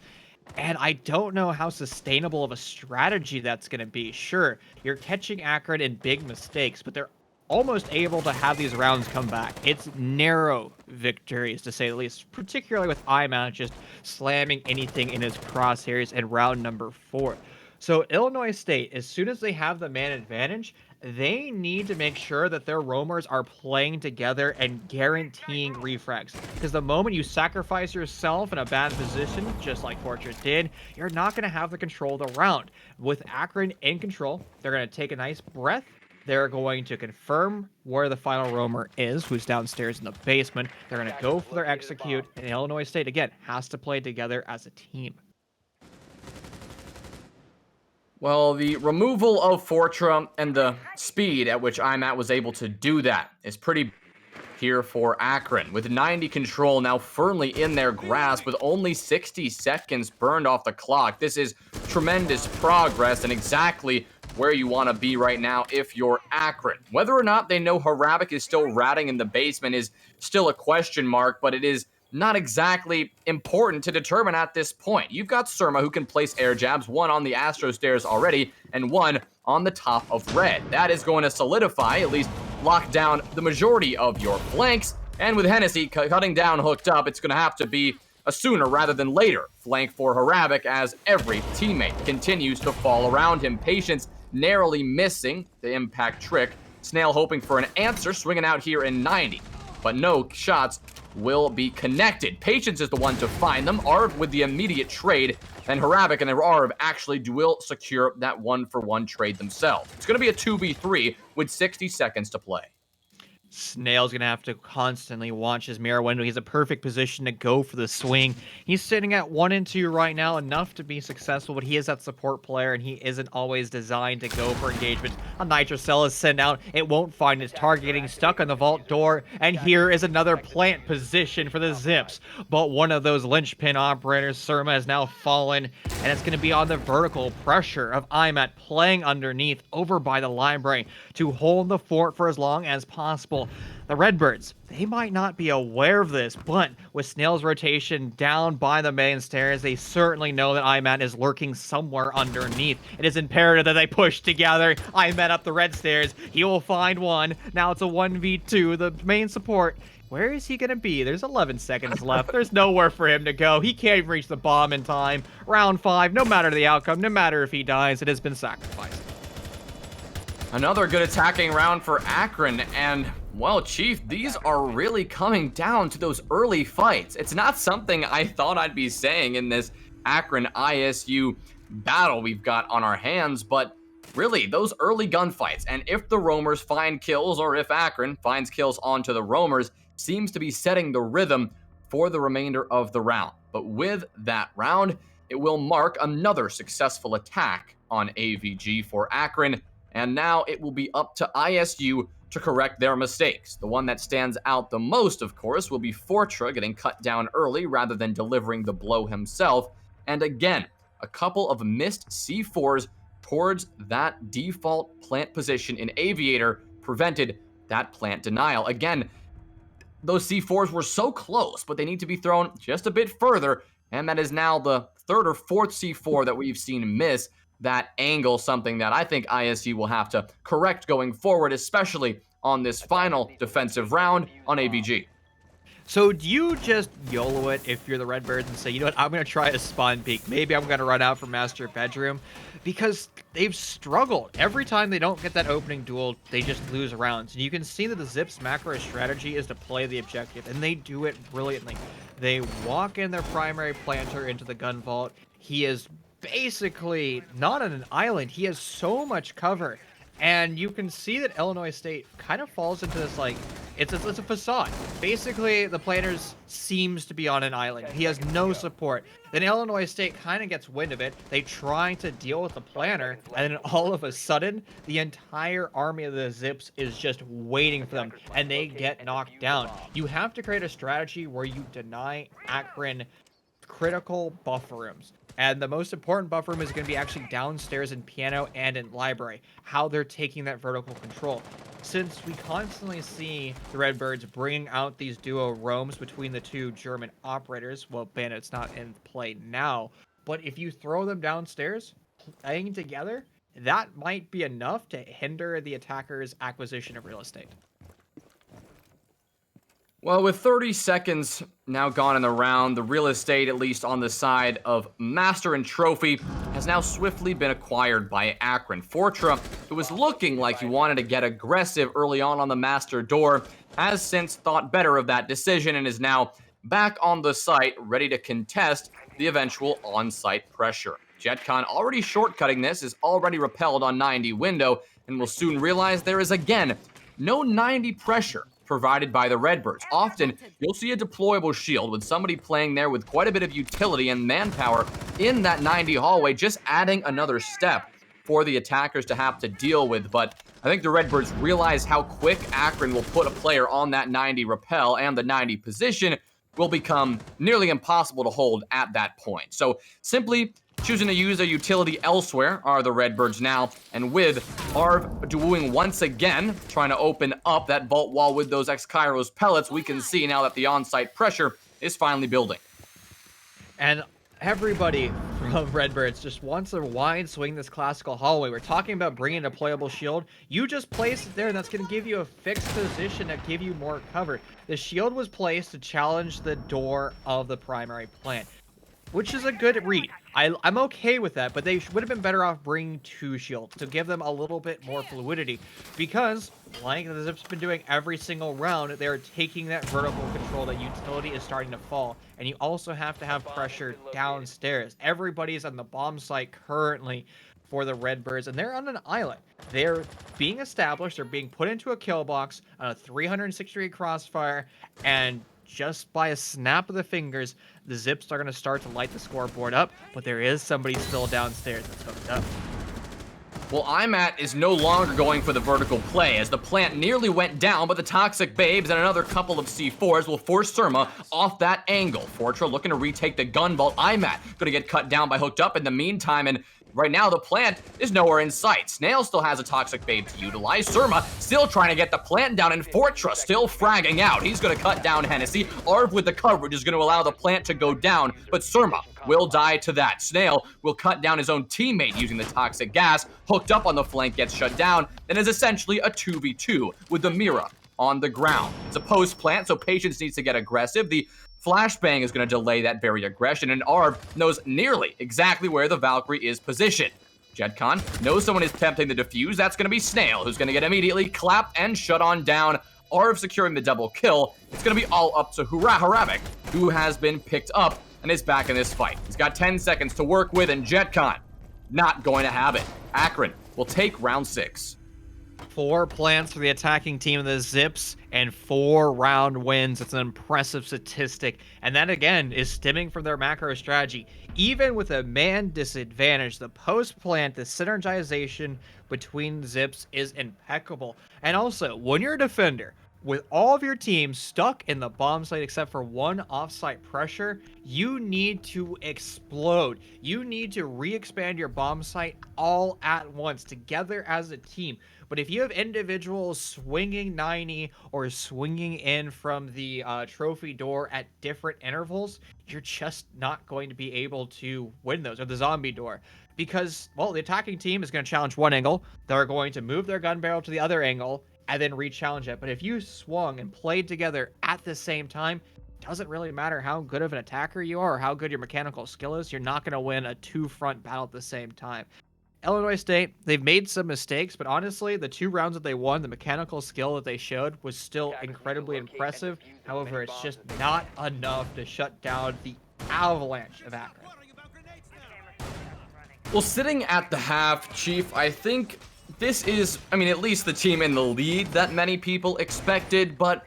and I don't know how sustainable of a strategy that's going to be. Sure, you're catching Akron in big mistakes, but they're almost able to have these rounds come back. It's narrow victories, to say the least, particularly with IMAT just slamming anything in his crosshairs in round number 4. So Illinois State, as soon as they have the man advantage, they need to make sure that their roamers are playing together and guaranteeing refrags. Because the moment you sacrifice yourself in a bad position, just like Fortress did, you're not going to have the control of the round. With Akron in control, they're going to take a nice breath. They're going to confirm where the final roamer is, who's downstairs in the basement. They're going to go for their execute, and Illinois State, again, has to play together as a team. Well, the removal of Fortra and the speed at which IMAT was able to do that is pretty here for Akron. With 90 control now firmly in their grasp, with only 60 seconds burned off the clock. This is tremendous progress and exactly where you want to be right now if you're Akron. Whether or not they know Harabik is still ratting in the basement is still a question mark, but it is not exactly important to determine at this point. You've got Surma, who can place air jabs, 1 on the Astro stairs already, and 1 on the top of red. That is going to solidify, at least lock down the majority of your flanks. And with Hennessy cutting down Hooked Up, it's going to have to be a sooner rather than later flank for Harabik as every teammate continues to fall around him. Patience narrowly missing the impact trick. Snail hoping for an answer, swinging out here in 90. But no shots will be connected. Patience is the one to find them. Arv with the immediate trade, and Harabik and Arv actually will secure that 1-for-1 trade themselves. It's going to be a 2v3 with 60 seconds to play. Snail's gonna have to constantly watch his mirror window. He's a perfect position to go for the swing. He's sitting at 1 and 2 right now, enough to be successful, but he is that support player, and he isn't always designed to go for engagement. A Nitro Cell is sent out. It won't find its target, getting stuck on the vault door, and here is another plant position for the Zips. But one of those linchpin operators, Surma, has now fallen, and it's going to be on the vertical pressure of IMAT playing underneath over by the library to hold the fort for as long as possible. The Redbirds, they might not be aware of this, but with Snail's rotation down by the main stairs, they certainly know that IMAT is lurking somewhere underneath. It is imperative that they push together. IMAT up the red stairs. He will find one. Now it's a 1v2. The main support, where is he going to be? There's 11 seconds left. There's nowhere for him to go. He can't even reach the bomb in time. Round 5, no matter the outcome, no matter if he dies, it has been sacrificed. Another good attacking round for Akron, and, well, Chief, these are really coming down to those early fights. It's not something I thought I'd be saying in this Akron ISU battle we've got on our hands, but really, those early gunfights, and if the roamers find kills, or if Akron finds kills onto the roamers, seems to be setting the rhythm for the remainder of the round. But with that round, it will mark another successful attack on AVG for Akron, and now it will be up to ISU to correct their mistakes. The one that stands out the most, of course, will be Fortra getting cut down early rather than delivering the blow himself. And again, a couple of missed C4s towards that default plant position in Aviator prevented that plant denial. Again, those C4s were so close, but they need to be thrown just a bit further, and that is now the third or fourth C4 that we've seen miss that angle, something that I think ISU will have to correct going forward, especially on this final defensive round on AVG. So do you just YOLO it if you're the Redbirds and say, you know what, I'm going to try a spawn peek. Maybe I'm going to run out for master bedroom, because they've struggled. Every time they don't get that opening duel, they just lose rounds. And you can see that the Zips macro strategy is to play the objective, and they do it brilliantly. They walk in their primary planter into the gun vault. He is basically not on an island. He has so much cover. And you can see that Illinois State kind of falls into this, like, it's a facade. Basically, the planners seems to be on an island. He has no support. Then Illinois State kind of gets wind of it. They try to deal with the planner, and then all of a sudden, the entire army of the Zips is just waiting for them, and they get knocked down. You have to create a strategy where you deny Akron critical buffer rooms. And the most important buffer room is going to be actually downstairs in piano and in library, how they're taking that vertical control. Since we constantly see the Redbirds bringing out these duo roams between the two German operators, well, Bandit's not in play now, but if you throw them downstairs, playing together, that might be enough to hinder the attacker's acquisition of real estate. Well, with 30 seconds now gone in the round, the real estate, at least on the side of Master and Trophy, has now swiftly been acquired by Akron. Fortra, who was looking like he wanted to get aggressive early on the Master door, has since thought better of that decision and is now back on the site, ready to contest the eventual on-site pressure. JetCon, already shortcutting this, is already repelled on 90 window, and will soon realize there is again no 90 pressure provided by the Redbirds. Often, you'll see a deployable shield with somebody playing there with quite a bit of utility and manpower in that 90 hallway, just adding another step for the attackers to have to deal with. But I think the Redbirds realize how quick Akron will put a player on that 90 rappel, and the 90 position will become nearly impossible to hold at that point. So simply choosing to use a utility elsewhere are the Redbirds now, and with Arv dueling once again, trying to open up that vault wall with those X-Kairos pellets, we can see now that the on-site pressure is finally building. And everybody from Redbirds just wants a wide swing this classical hallway. We're talking about bringing a deployable shield. You just place it there, and that's going to give you a fixed position to give you more cover. The shield was placed to challenge the door of the primary plant. which is a good read. I'm okay with that, but they would have been better off bringing 2 shields to give them a little bit more fluidity, because like the Zip's been doing every single round, they're taking that vertical control. That utility is starting to fall, and you also have to have pressure downstairs. Everybody's on the bomb site currently for the Redbirds, and they're on an island. They're being established, they're being put into a kill box on a 360-degree crossfire, and just by a snap of the fingers, the Zips are going to start to light the scoreboard up, but there is somebody still downstairs that's hooked up. Well, IMAT is no longer going for the vertical play, as the plant nearly went down, but the Toxic Babes and another couple of C4s will force Surma off that angle. Fortra looking to retake the gun vault. IMAT gonna get cut down by Hooked Up in the meantime, and right now the plant is nowhere in sight. Snail still has a Toxic Babe to utilize. Surma still trying to get the plant down, and Fortra still fragging out. He's gonna cut down Hennessy. Arv with the coverage is gonna allow the plant to go down, but Surma will die to that. Snail will cut down his own teammate using the toxic gas. Hooked Up on the flank gets shut down, and is essentially a 2v2 with the Mira on the ground. It's a post plant, so Patience needs to get aggressive. The flashbang is going to delay that very aggression, and Arv knows nearly exactly where the Valkyrie is positioned. Jetcon knows someone is tempting the defuse. That's going to be Snail, who's going to get immediately clapped and shut on down. Arv securing the double kill. It's going to be all up to Haravik, who has been picked up and is back in this fight. He's got 10 seconds to work with, and Jetcon not going to have it. Akron will take round 6. 4 plants for the attacking team of the Zips and 4 round wins. It's an impressive statistic, and that again is stemming from their macro strategy. Even with a man disadvantage, the post plant, the synergization between Zips is impeccable. And also, when you're a defender with all of your teams stuck in the bomb site except for one offsite pressure, you need to explode. You need to re-expand your bomb site all at once, together as a team. But if you have individuals swinging 90 or swinging in from the trophy door at different intervals, you're just not going to be able to win those, or the zombie door. Because, well, the attacking team is going to challenge one angle, they're going to move their gun barrel to the other angle, and then re-challenge it. But if you swung and played together at the same time, doesn't really matter how good of an attacker you are or how good your mechanical skill is, you're not going to win a 2-front battle at the same time. Illinois State, they've made some mistakes, but honestly, the 2 rounds that they won, the mechanical skill that they showed was still incredibly impressive. However, it's just not enough to shut down the avalanche of Akron. Well, sitting at the half, Chief, I think this is, at least the team in the lead that many people expected, but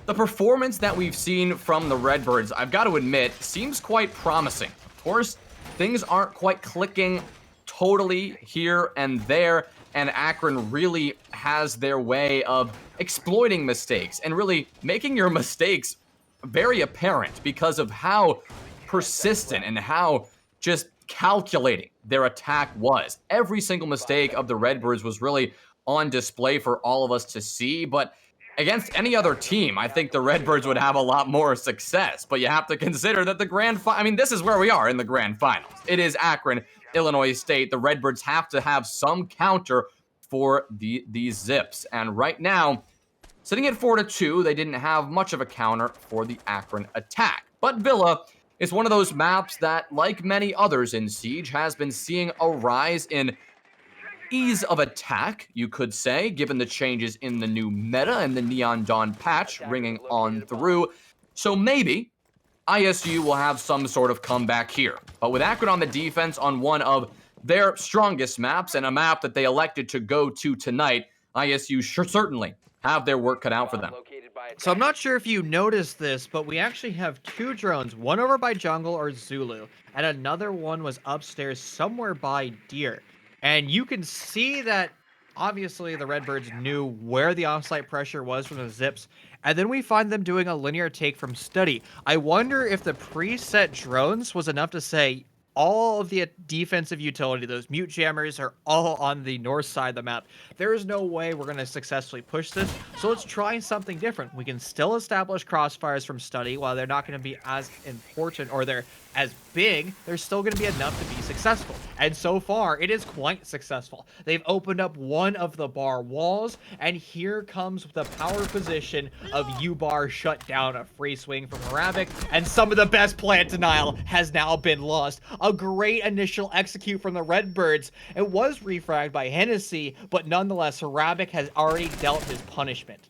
the performance that we've seen from the Redbirds, I've got to admit, seems quite promising. Of course, things aren't quite clicking totally here and there, and Akron really has their way of exploiting mistakes and really making your mistakes very apparent because of how persistent and how just calculating their attack was. Every single mistake of the Redbirds was really on display for all of us to see, but against any other team, I think the Redbirds would have a lot more success. But you have to consider that the grand final, this is where we are in the grand finals. It is Akron, Illinois State. The Redbirds have to have some counter for these Zips. And right now, sitting at 4-2, they didn't have much of a counter for the Akron attack. But Villa is one of those maps that, like many others in Siege, has been seeing a rise in ease of attack, you could say, given the changes in the new meta and the Neon Dawn patch ringing on through. So maybe ISU will have some sort of comeback here. But with Akron on the defense on one of their strongest maps, and a map that they elected to go to tonight, ISU certainly have their work cut out for them. So I'm not sure if you noticed this, but we actually have 2 drones, one over by Jungle or Zulu, and another one was upstairs somewhere by Deer. And you can see that obviously the Redbirds knew where the offsite pressure was from the Zips, and then we find them doing a linear take from Study. I wonder if the preset drones was enough to say, all of the defensive utility, those mute jammers, are all on the north side of the map. There is no way we're going to successfully push this, so let's try something different. We can still establish crossfires from Study while they're not going to be as important, or they're as big, there's still going to be enough to be successful. And so far, it is quite successful. They've opened up one of the bar walls, and here comes the power position of U-bar shut down, a free swing from Arabic, and some of the best plant denial has now been lost. A great initial execute from the Redbirds. It was refragged by Hennessy, but nonetheless, Arabic has already dealt his punishment.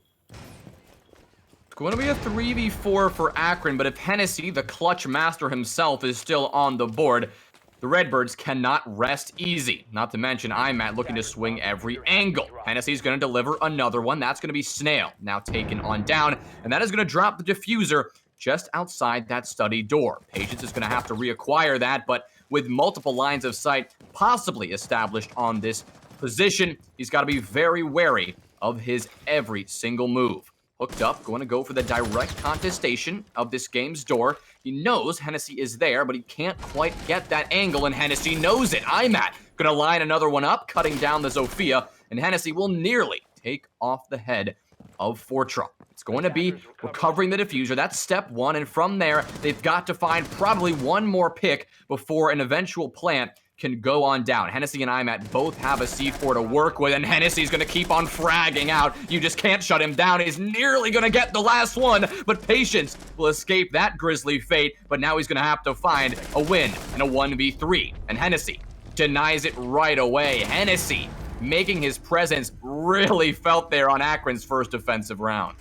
It's going to be a 3v4 for Akron, but if Hennessy, the clutch master himself, is still on the board, the Redbirds cannot rest easy. Not to mention, IMAT looking to swing every angle. Hennessy's going to deliver another one. That's going to be Snail, now taken on down, and that is going to drop the diffuser just outside that study door. Patience is going to have to reacquire that, but with multiple lines of sight possibly established on this position, he's got to be very wary of his every single move. Hooked up, going to go for the direct contestation of this game's door. He knows Hennessy is there, but he can't quite get that angle, and Hennessy knows it. IMAT gonna line another one up, cutting down the Zofia, and Hennessy will nearly take off the head of Fortra. It's going to be recovering the diffuser. That's step one, and from there, they've got to find probably one more pick before an eventual plant can go on down. Hennessy and IMAT both have a C4 to work with, and Hennessy's gonna keep on fragging out. You just can't shut him down. He's nearly gonna get the last one, but Patience will escape that grisly fate, but now he's gonna have to find a win in a 1v3, and Hennessy denies it right away. Hennessy making his presence really felt there on Akron's first defensive round.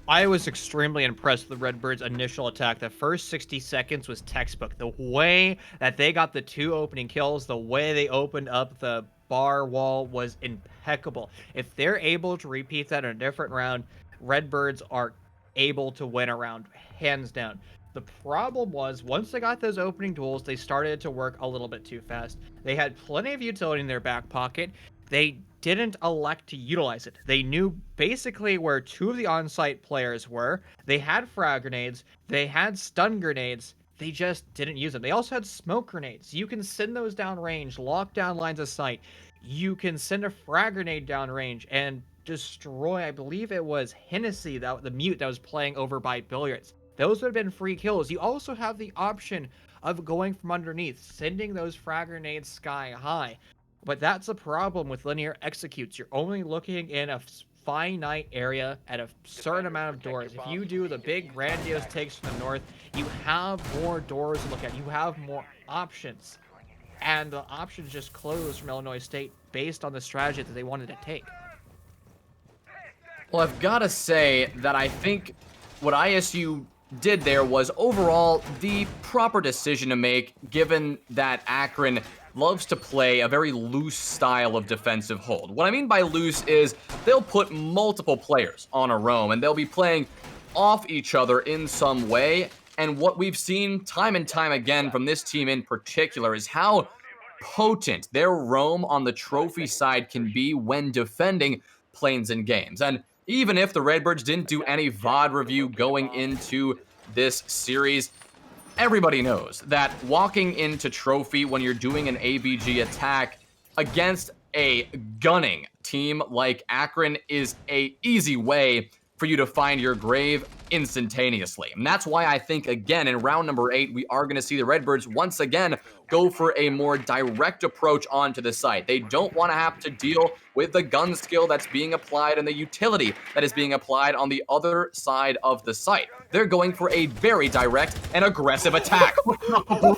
I was extremely impressed with the Redbirds' initial attack. The first 60 seconds was textbook. The way that they got the 2 opening kills, the way they opened up the bar wall was impeccable. If they're able to repeat that in a different round, Redbirds are able to win a round, hands down. The problem was, once they got those opening duels, they started to work a little bit too fast. They had plenty of utility in their back pocket. They didn't elect to utilize it. They knew basically where 2 of the on-site players were. They had frag grenades. They had stun grenades. They just didn't use them. They also had smoke grenades. You can send those down range, lock down lines of sight. You can send a frag grenade down range and destroy, I believe it was Hennessy, the mute that was playing over by Billiards. Those would have been free kills. You also have the option of going from underneath, sending those frag grenades sky high. But that's a problem with linear executes. You're only looking in a finite area at a certain amount of doors. If you do the big grandiose takes from the north, you have more doors to look at. You have more options. And the options just closed from Illinois State based on the strategy that they wanted to take. Well, I've got to say that I think what ISU did there was overall the proper decision to make, given that Akron loves to play a very loose style of defensive hold. What I mean by loose is they'll put multiple players on a roam, and they'll be playing off each other in some way. And what we've seen time and time again from this team in particular is how potent their roam on the trophy side can be when defending planes and games. And even if the Redbirds didn't do any VOD review going into this series, everybody knows that walking into trophy when you're doing an ABG attack against a gunning team like Akron is an easy way for you to find your grave instantaneously. And that's why I think, again, in round number 8, we are going to see the Redbirds once again go for a more direct approach onto the site. They don't want to have to deal with the gun skill that's being applied and the utility that is being applied on the other side of the site. They're going for a very direct and aggressive attack.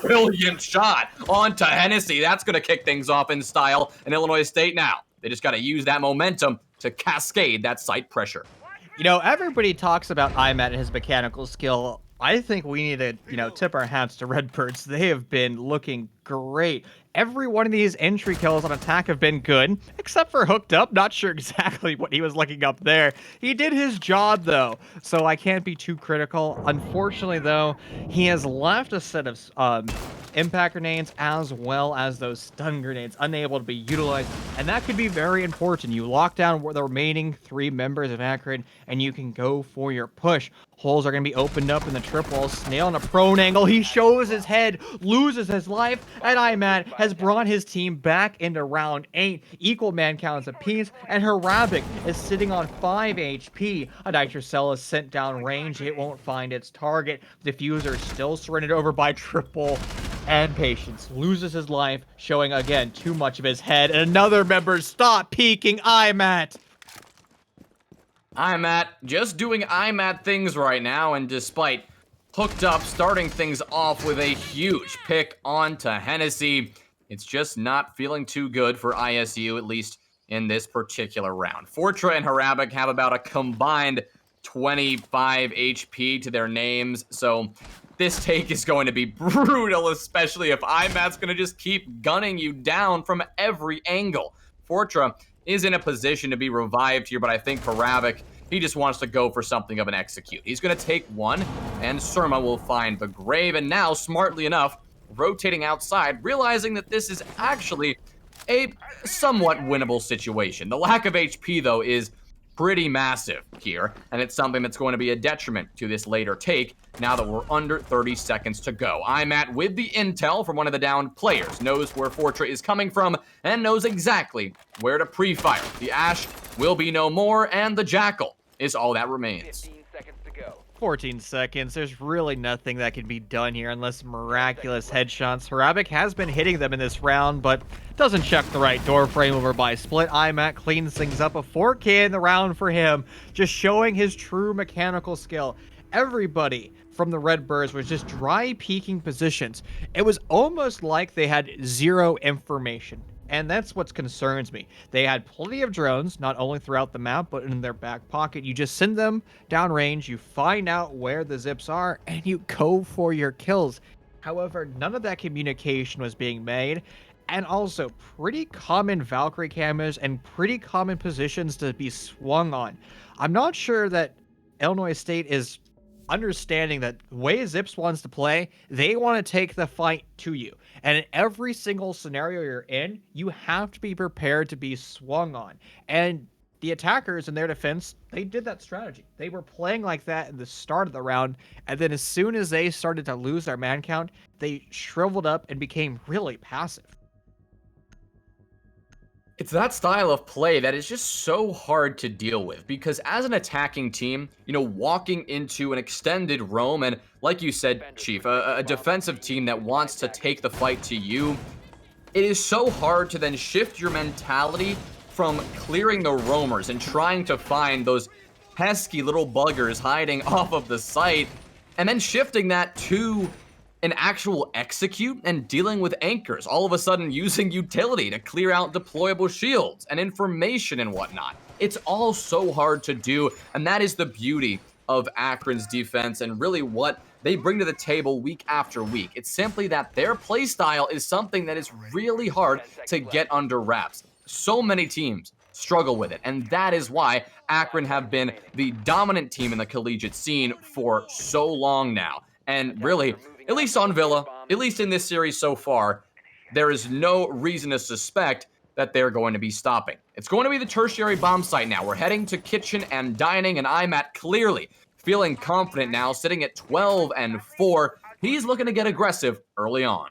Brilliant shot onto Hennessy. That's going to kick things off in style in Illinois State now. They just got to use that momentum to cascade that site pressure. You know, everybody talks about IMAT and his mechanical skill. I think we need to, tip our hats to Redbirds. They have been looking great. Every one of these entry kills on attack have been good, except for Hooked Up. Not sure exactly what he was looking up there. He did his job, though, so I can't be too critical. Unfortunately, though, he has left a set of impact grenades as well as those stun grenades unable to be utilized, and that could be very important. You lock down the remaining 3 members of Akron, and you can go for your push. Holes are going to be opened up in the trip wall. Snail in a prone angle. He shows his head, loses his life, and IMAT has brought his team back into round 8, equal man counts apiece, and Harabic is sitting on 5 HP. A Nitrocell is sent down range, it won't find its target. Diffuser still surrendered over by Triple, and Patience loses his life, showing again too much of his head, and another member stop peeking IMAT! IMAT just doing IMAT things right now, and despite hooked up, starting things off with a huge pick onto Hennessy, it's just not feeling too good for ISU, at least in this particular round. Fortra and Harabic have about a combined 25 HP to their names, so this take is going to be brutal, especially if IMAT's going to just keep gunning you down from every angle. Fortra is in a position to be revived here, but I think Harabic, he just wants to go for something of an execute. He's going to take one, and Surma will find the grave, and now, smartly enough, rotating outside, realizing that this is actually a somewhat winnable situation. The lack of HP, though, is pretty massive here, and it's something that's going to be a detriment to this later take now that we're under 30 seconds to go. IMAT, with the intel from one of the downed players, knows where Fortra is coming from and knows exactly where to pre-fire. The Ash will be no more, and the Jackal is all that remains. 15 seconds to go. 14 seconds. There's really nothing that can be done here unless miraculous headshots. Harabic has been hitting them in this round, but doesn't check the right door frame over by Split. IMAT cleans things up. A 4K in the round for him, just showing his true mechanical skill. Everybody from the Redbirds was just dry peeking positions. It was almost like they had zero information. And that's what concerns me. They had plenty of drones, not only throughout the map, but in their back pocket. You just send them downrange, you find out where the zips are, and you go for your kills. However, none of that communication was being made. And also, pretty common Valkyrie cameras and pretty common positions to be swung on. I'm not sure that Illinois State is understanding that the way Zips wants to play, they want to take the fight to you. And in every single scenario you're in, you have to be prepared to be swung on. And the attackers, in their defense, they did that strategy. They were playing like that in the start of the round, and then as soon as they started to lose their man count, they shriveled up and became really passive. It's that style of play that is just so hard to deal with, because as an attacking team, walking into an extended roam, and like you said, Chief, a defensive team that wants to take the fight to you, it is so hard to then shift your mentality from clearing the roamers and trying to find those pesky little buggers hiding off of the site, and then shifting that to an actual execute and dealing with anchors, all of a sudden using utility to clear out deployable shields and information and whatnot. It's all so hard to do, and that is the beauty of Akron's defense and really what they bring to the table week after week. It's simply that their playstyle is something that is really hard to get under wraps. So many teams struggle with it, and that is why Akron have been the dominant team in the collegiate scene for so long now. And really, at least on Villa, at least in this series so far, there is no reason to suspect that they're going to be stopping. It's going to be the tertiary bomb site now. We're heading to kitchen and dining, and IMAT clearly feeling confident now, sitting at 12-4. He's looking to get aggressive early on.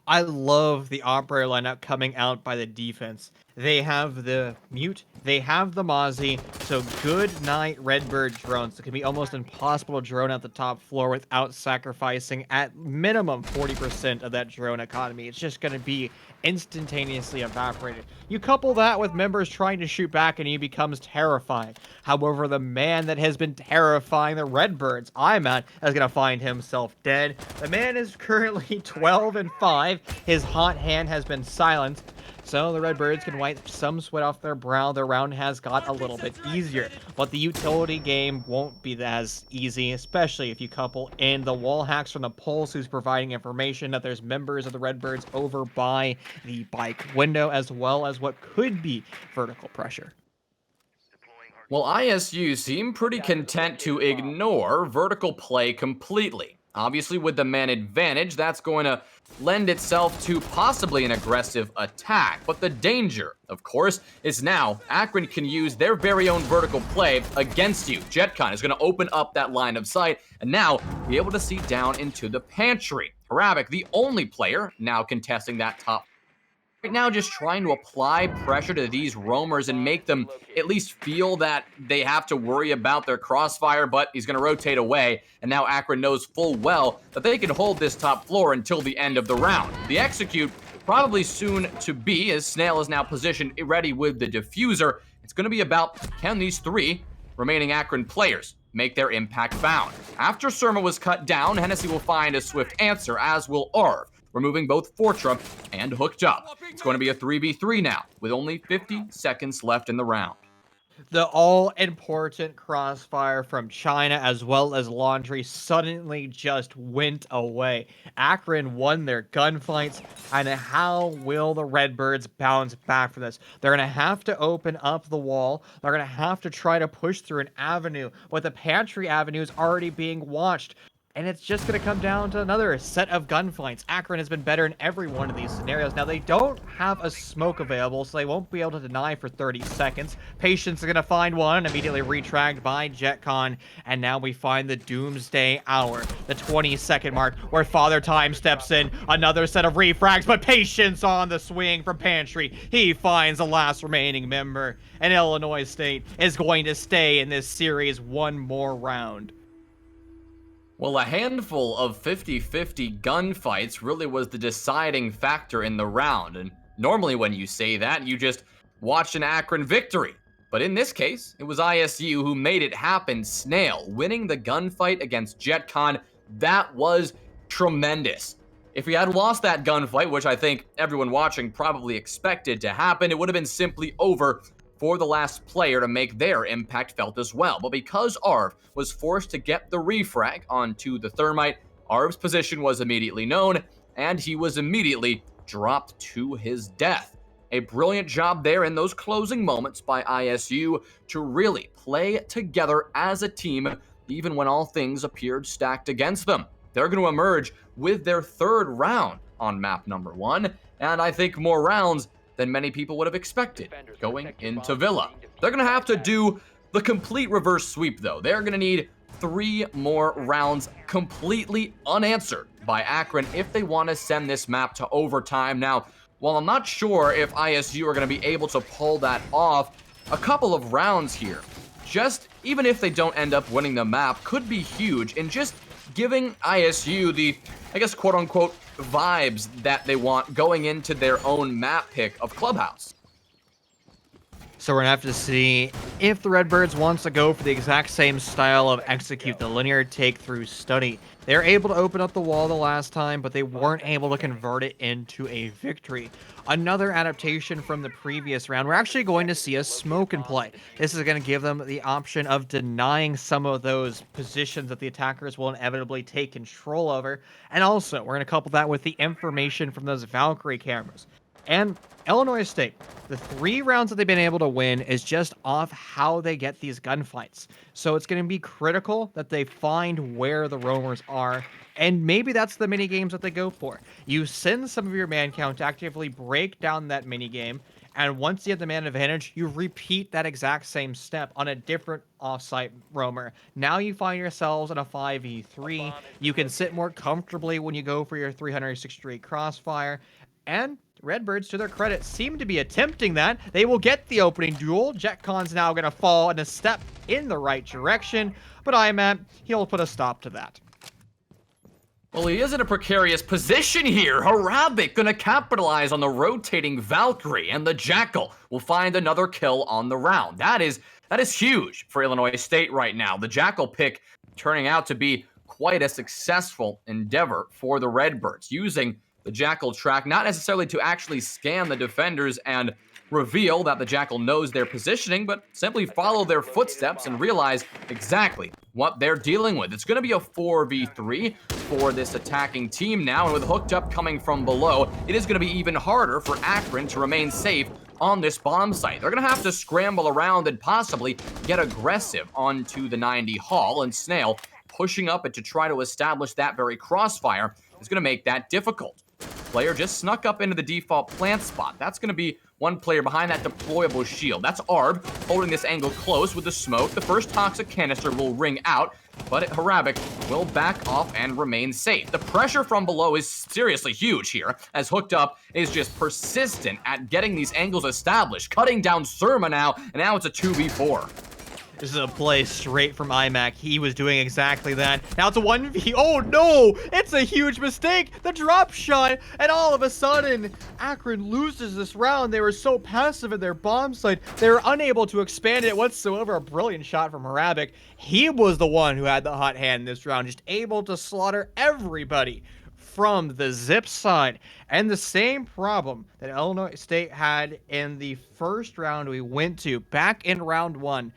I love the operator lineup coming out by the defense. They have the Mute, they have the Mozzie, so good night Redbird drones. It can be almost impossible to drone out the top floor without sacrificing at minimum 40% of that drone economy. It's just going to be instantaneously evaporated. You couple that with members trying to shoot back and he becomes terrifying. However, the man that has been terrifying the Redbirds, IMAT, is going to find himself dead. The man is currently 12-5. His hot hand has been silenced. So the Redbirds can wipe some sweat off their brow. Their round has got a little bit easier. But the utility game won't be as easy, especially if you couple in the wall hacks from the Pulse, who's providing information that there's members of the Redbirds over by the bike window, as well as what could be vertical pressure. Well, ISU seem pretty content to ignore vertical play completely. Obviously, with the man advantage, that's going to lend itself to possibly an aggressive attack. But the danger, of course, is now Akron can use their very own vertical play against you. JetCon is going to open up that line of sight and now be able to see down into the pantry. Harabic, the only player now contesting that top. Right now, just trying to apply pressure to these roamers and make them at least feel that they have to worry about their crossfire, but he's going to rotate away, and now Akron knows full well that they can hold this top floor until the end of the round. The execute probably soon to be, as Snail is now positioned ready with the diffuser. It's going to be about, can these three remaining Akron players make their impact found? After Surma was cut down, Hennessy will find a swift answer, as will Arv, removing both Fortra and Hooked Up. It's going to be a 3v3 now, with only 50 seconds left in the round. The all-important crossfire from China as well as Laundry suddenly just went away. Akron won their gunfights, and how will the Redbirds bounce back from this? They're going to have to open up the wall. They're going to have to try to push through an avenue, but the pantry avenue is already being watched. And it's just going to come down to another set of gunfights. Akron has been better in every one of these scenarios. Now, they don't have a smoke available, so they won't be able to deny for 30 seconds. Patience is going to find one, immediately retracked by JetCon. And now we find the Doomsday Hour, the 20-second mark, where Father Time steps in. Another set of refrags, but Patience on the swing from Pantry. He finds the last remaining member. And Illinois State is going to stay in this series one more round. Well, a handful of 50-50 gunfights really was the deciding factor in the round, and normally when you say that, you just watch an Akron victory. But in this case, it was ISU who made it happen. Snail winning the gunfight against JetCon. That was tremendous. If we had lost that gunfight, which I think everyone watching probably expected to happen, it would have been simply over for the last player to make their impact felt as well. But because Arv was forced to get the refrag onto the Thermite, Arv's position was immediately known, and he was immediately dropped to his death. A brilliant job there in those closing moments by ISU to really play together as a team, even when all things appeared stacked against them. They're going to emerge with their third round on map number 1, and I think more rounds than many people would have expected going into Villa. They're going to have to do the complete reverse sweep, though. They're going to need 3 more rounds completely unanswered by Akron if they want to send this map to overtime. Now, while I'm not sure if ISU are going to be able to pull that off, a couple of rounds here, just even if they don't end up winning the map, could be huge in just giving ISU the, I guess, quote-unquote, vibes that they want going into their own map pick of Clubhouse. So we're going to have to see if the Redbirds wants to go for the exact same style of execute, the linear take through study. They were able to open up the wall the last time, but they weren't able to convert it into a victory. Another adaptation from the previous round, we're actually going to see a smoke in play. This is going to give them the option of denying some of those positions that the attackers will inevitably take control over. And also, we're going to couple that with the information from those Valkyrie cameras. And Illinois State, the 3 rounds that they've been able to win is just off how they get these gunfights. So it's going to be critical that they find where the roamers are, and maybe that's the mini games that they go for. You send some of your man count to actively break down that mini game, and once you have the man advantage, you repeat that exact same step on a different offsite roamer. Now you find yourselves in a 5v3. You can sit more comfortably when you go for your 360-degree crossfire, and Redbirds, to their credit, seem to be attempting that. They will get the opening duel. JetCon's now going to fall in a step in the right direction, but IMAT, he'll put a stop to that. Well, he is in a precarious position here. Harabic gonna capitalize on the rotating Valkyrie, and the Jackal will find another kill on the round. That is huge for Illinois State right now. The Jackal pick turning out to be quite a successful endeavor for the Redbirds, using the Jackal track, not necessarily to actually scan the defenders and reveal that the Jackal knows their positioning, but simply follow their footsteps and realize exactly what they're dealing with. It's going to be a 4v3 for this attacking team now, and with Hooked Up coming from below, it is going to be even harder for Akron to remain safe on this bomb site. They're going to have to scramble around and possibly get aggressive onto the 90 Hall, and Snail pushing up it to try to establish that very crossfire is going to make that difficult. player just snuck up into the default plant spot. That's going to be one player behind that deployable shield. That's Arb holding this angle close with the smoke. The first toxic canister will ring out, but Harabic will back off and remain safe. The pressure from below is seriously huge here, as Hooked Up is just persistent at getting these angles established, cutting down Surma now, and now it's a 2v4. This is a play straight from iMac. He was doing exactly that. Now it's a 1v. Oh no! It's a huge mistake! The drop shot! And all of a sudden, Akron loses this round. They were so passive in their bomb site, they were unable to expand it whatsoever. A brilliant shot from Harabic. He was the one who had the hot hand in this round, just able to slaughter everybody from the zip side. And the same problem that Illinois State had in the first round we went to, back in round 1,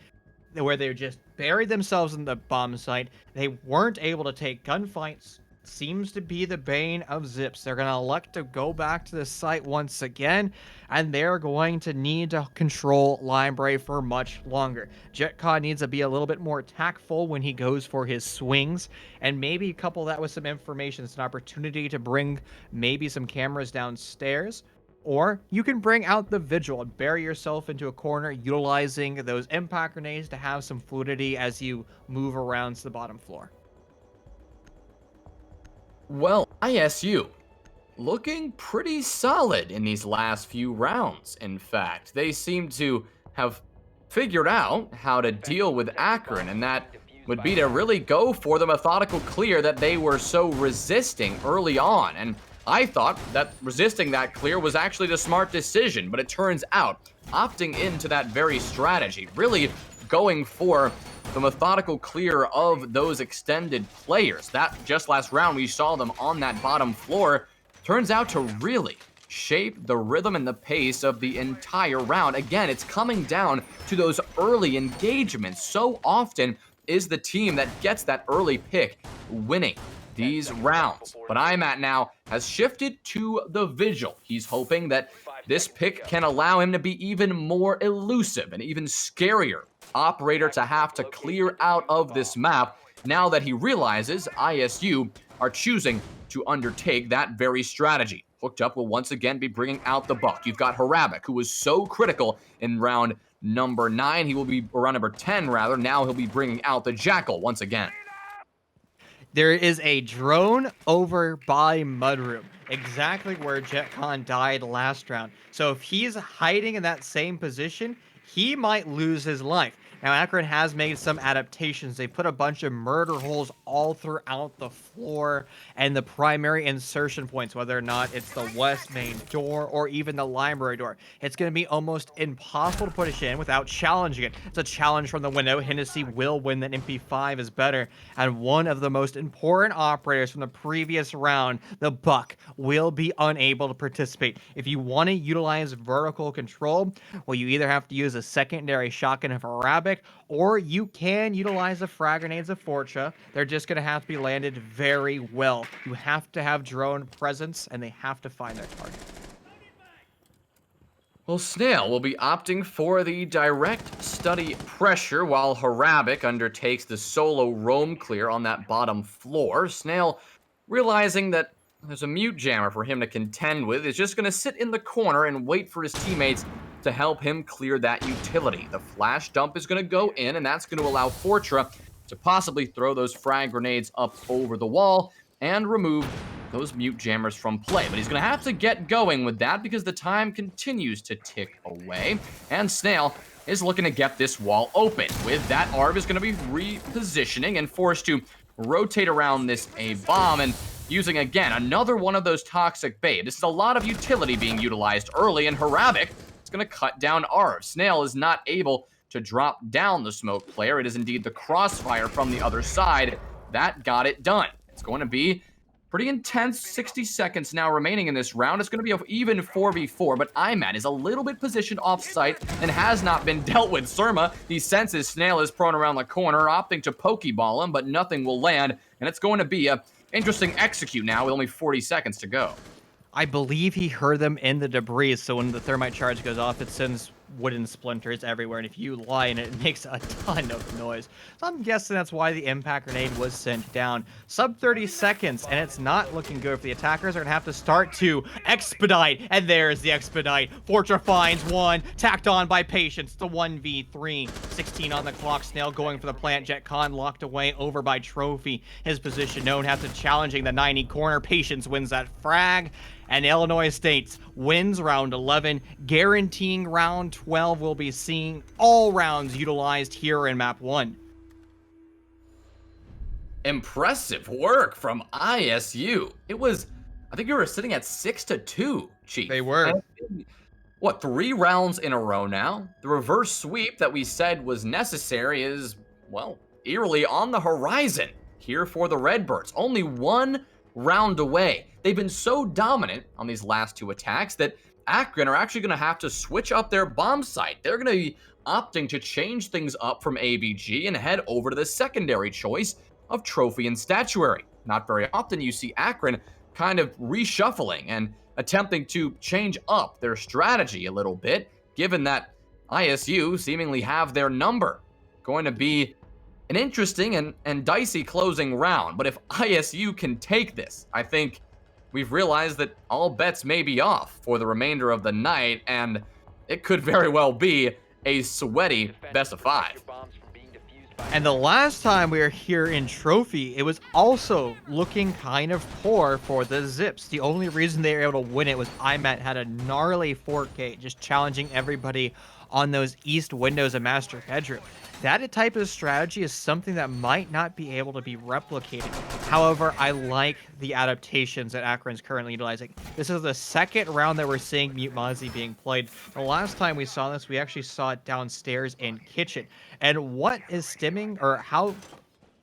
where they just buried themselves in the bomb site. They weren't able to take gunfights. Seems to be the bane of Zips. They're going to elect to go back to the site once again, and they're going to need to control Library for much longer. JetCon needs to be a little bit more tactful when he goes for his swings, and maybe couple that with some information. It's an opportunity to bring maybe some cameras downstairs. Or you can bring out the Vigil and bury yourself into a corner, utilizing those impact grenades to have some fluidity as you move around to the bottom floor. Well, ISU looking pretty solid in these last few rounds, in fact. They seem to have figured out how to deal with Akron, and that would be to really go for the methodical clear that they were so resisting early on. And I thought that resisting that clear was actually the smart decision, but it turns out opting into that very strategy, really going for the methodical clear of those extended players. That just last round we saw them on that bottom floor, turns out to really shape the rhythm and the pace of the entire round. Again, it's coming down to those early engagements. So often is the team that gets that early pick winning these rounds. But IMAT now has shifted to the Vigil. He's hoping that this pick can allow him to be even more elusive and even scarier operator to have to clear out of this map now that he realizes ISU are choosing to undertake that very strategy. Hooked Up will once again be bringing out the Buck. You've got Harabic, who was so critical in round number 9. He will be, or round number 10 rather. Now he'll be bringing out the Jackal once again. There is a drone over by Mudroom, exactly where JetCon died last round. So if he's hiding in that same position, he might lose his life. Now, Akron has made some adaptations. They put a bunch of murder holes all throughout the floor and the primary insertion points, whether or not it's the west main door or even the library door. It's going to be almost impossible to push in without challenging it. It's a challenge from the window. Hennessy will win that MP5 is better. And one of the most important operators from the previous round, the Buck, will be unable to participate. If you want to utilize vertical control, well, you either have to use a secondary shotgun of Arabic, or you can utilize the frag grenades of Fortra. They're just going to have to be landed very well. You have to have drone presence, and they have to find their target. Well, Snail will be opting for the direct study pressure while Harabic undertakes the solo roam clear on that bottom floor. Snail, realizing that there's a mute jammer for him to contend with, is just going to sit in the corner and wait for his teammates to help him clear that utility. The flash dump is going to go in, and that's going to allow Fortra to possibly throw those frag grenades up over the wall and remove those mute jammers from play. But he's going to have to get going with that because the time continues to tick away, and Snail is looking to get this wall open. With that, Arv is going to be repositioning and forced to rotate around this A-bomb and using, again, another one of those toxic bait. This is a lot of utility being utilized early, and Harabic is going to cut down Arv. Snail is not able to drop down the smoke player. It is indeed the crossfire from the other side that got it done. It's going to be pretty intense. 60 seconds now remaining in this round. It's going to be an even 4v4, but IMAT is a little bit positioned off-site and has not been dealt with. Surma, he senses Snail is prone around the corner, opting to pokeball him, but nothing will land, and it's going to be a interesting execute now with only 40 seconds to go. I believe he heard them in the debris, so when the thermite charge goes off, it sends wooden splinters everywhere, and if you lie in it, it makes a ton of noise. So I'm guessing that's why the impact grenade was sent down. Sub 30 seconds, and it's not looking good for the attackers. Are gonna have to start to expedite, and there's the expedite. Fortra finds one, tacked on by Patience. The 1v3, 16 on the clock. Snail going for the plant. Jetcon locked away over by Trophy. His position known after challenging the 90 corner. Patience wins that frag. And Illinois State wins round 11, guaranteeing round 12 will be seeing all rounds utilized here in map 1. Impressive work from ISU. It was, I think you were sitting at 6-2, Chief. They were. What, 3 rounds in a row now? The reverse sweep that we said was necessary is, well, eerily on the horizon here for the Redbirds. Only 1 round away. They've been so dominant on these last 2 attacks that Akron are actually going to have to switch up their bomb site. They're going to be opting to change things up from ABG and head over to the secondary choice of Trophy and Statuary. Not very often you see Akron kind of reshuffling and attempting to change up their strategy a little bit, given that ISU seemingly have their number. Going to be an interesting and dicey closing round, but if ISU can take this, I think we've realized that all bets may be off for the remainder of the night, and it could very well be a sweaty best of 5. And the last time we were here in Trophy, it was also looking kind of poor for the Zips. The only reason they were able to win it was IMAT had a gnarly 4K, just challenging everybody on those east windows of Master Bedroom. That type of strategy is something that might not be able to be replicated. However, I like the adaptations that Akron's currently utilizing. This is the second round that we're seeing Mute Mozzie being played. The last time we saw this, we actually saw it downstairs in Kitchen. And what is stimming, or how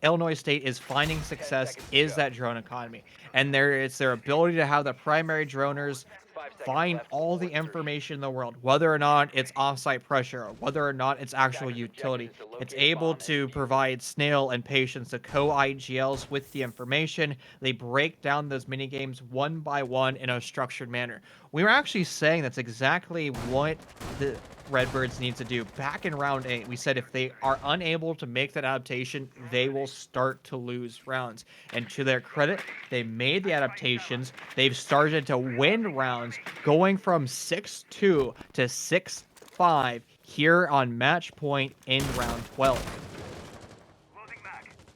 Illinois State is finding success, is that drone economy. And it's their ability to have the primary droners find all the information in the world, whether or not it's offsite pressure, or whether or not it's actual utility. It's able to provide Snail and Patience the co-IGLs with the information. They break down those mini games one by one in a structured manner. We were actually saying that's exactly what the Redbirds need to do. Back in round 8, we said if they are unable to make that adaptation, they will start to lose rounds. And to their credit, they made the adaptations. They've started to win rounds, going from 6-2 to 6-5 here on match point in round 12.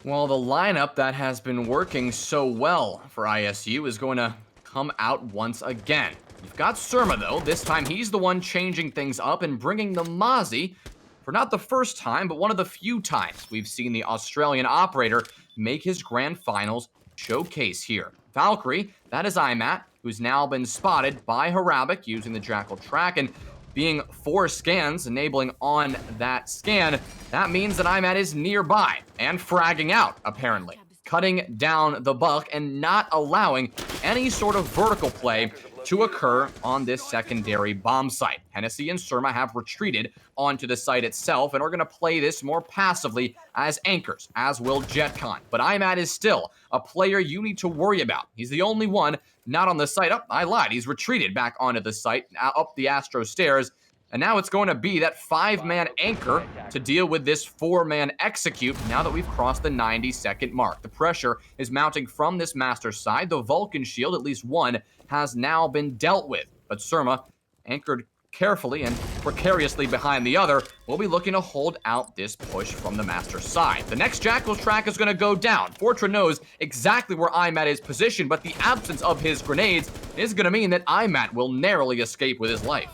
Well, the lineup that has been working so well for ISU is going to come out once again. You've got Surma, though. This time he's the one changing things up and bringing the Mozzie for not the first time, but one of the few times we've seen the Australian operator make his grand finals showcase here. Valkyrie, that is IMAT, who's now been spotted by Harabic using the Jackal track, and being 4 scans enabling on that scan, that means that IMAT is nearby and fragging out, apparently, cutting down the buck and not allowing any sort of vertical play to occur on this secondary bomb site. Hennessy and Surma have retreated onto the site itself and are going to play this more passively as anchors, as will Jetcon. But IMAT is still a player you need to worry about. He's the only one not on the site. Oh, I lied. He's retreated back onto the site, up the Astro stairs. And now it's going to be that 5-man anchor to deal with this 4-man execute now that we've crossed the 90-second mark. The pressure is mounting from this master side. The Vulcan shield, at least one, has now been dealt with. But Surma, anchored carefully and precariously behind the other, will be looking to hold out this push from the master side. The next Jackal track is going to go down. Fortra knows exactly where IMAT is positioned, but the absence of his grenades is going to mean that IMAT will narrowly escape with his life.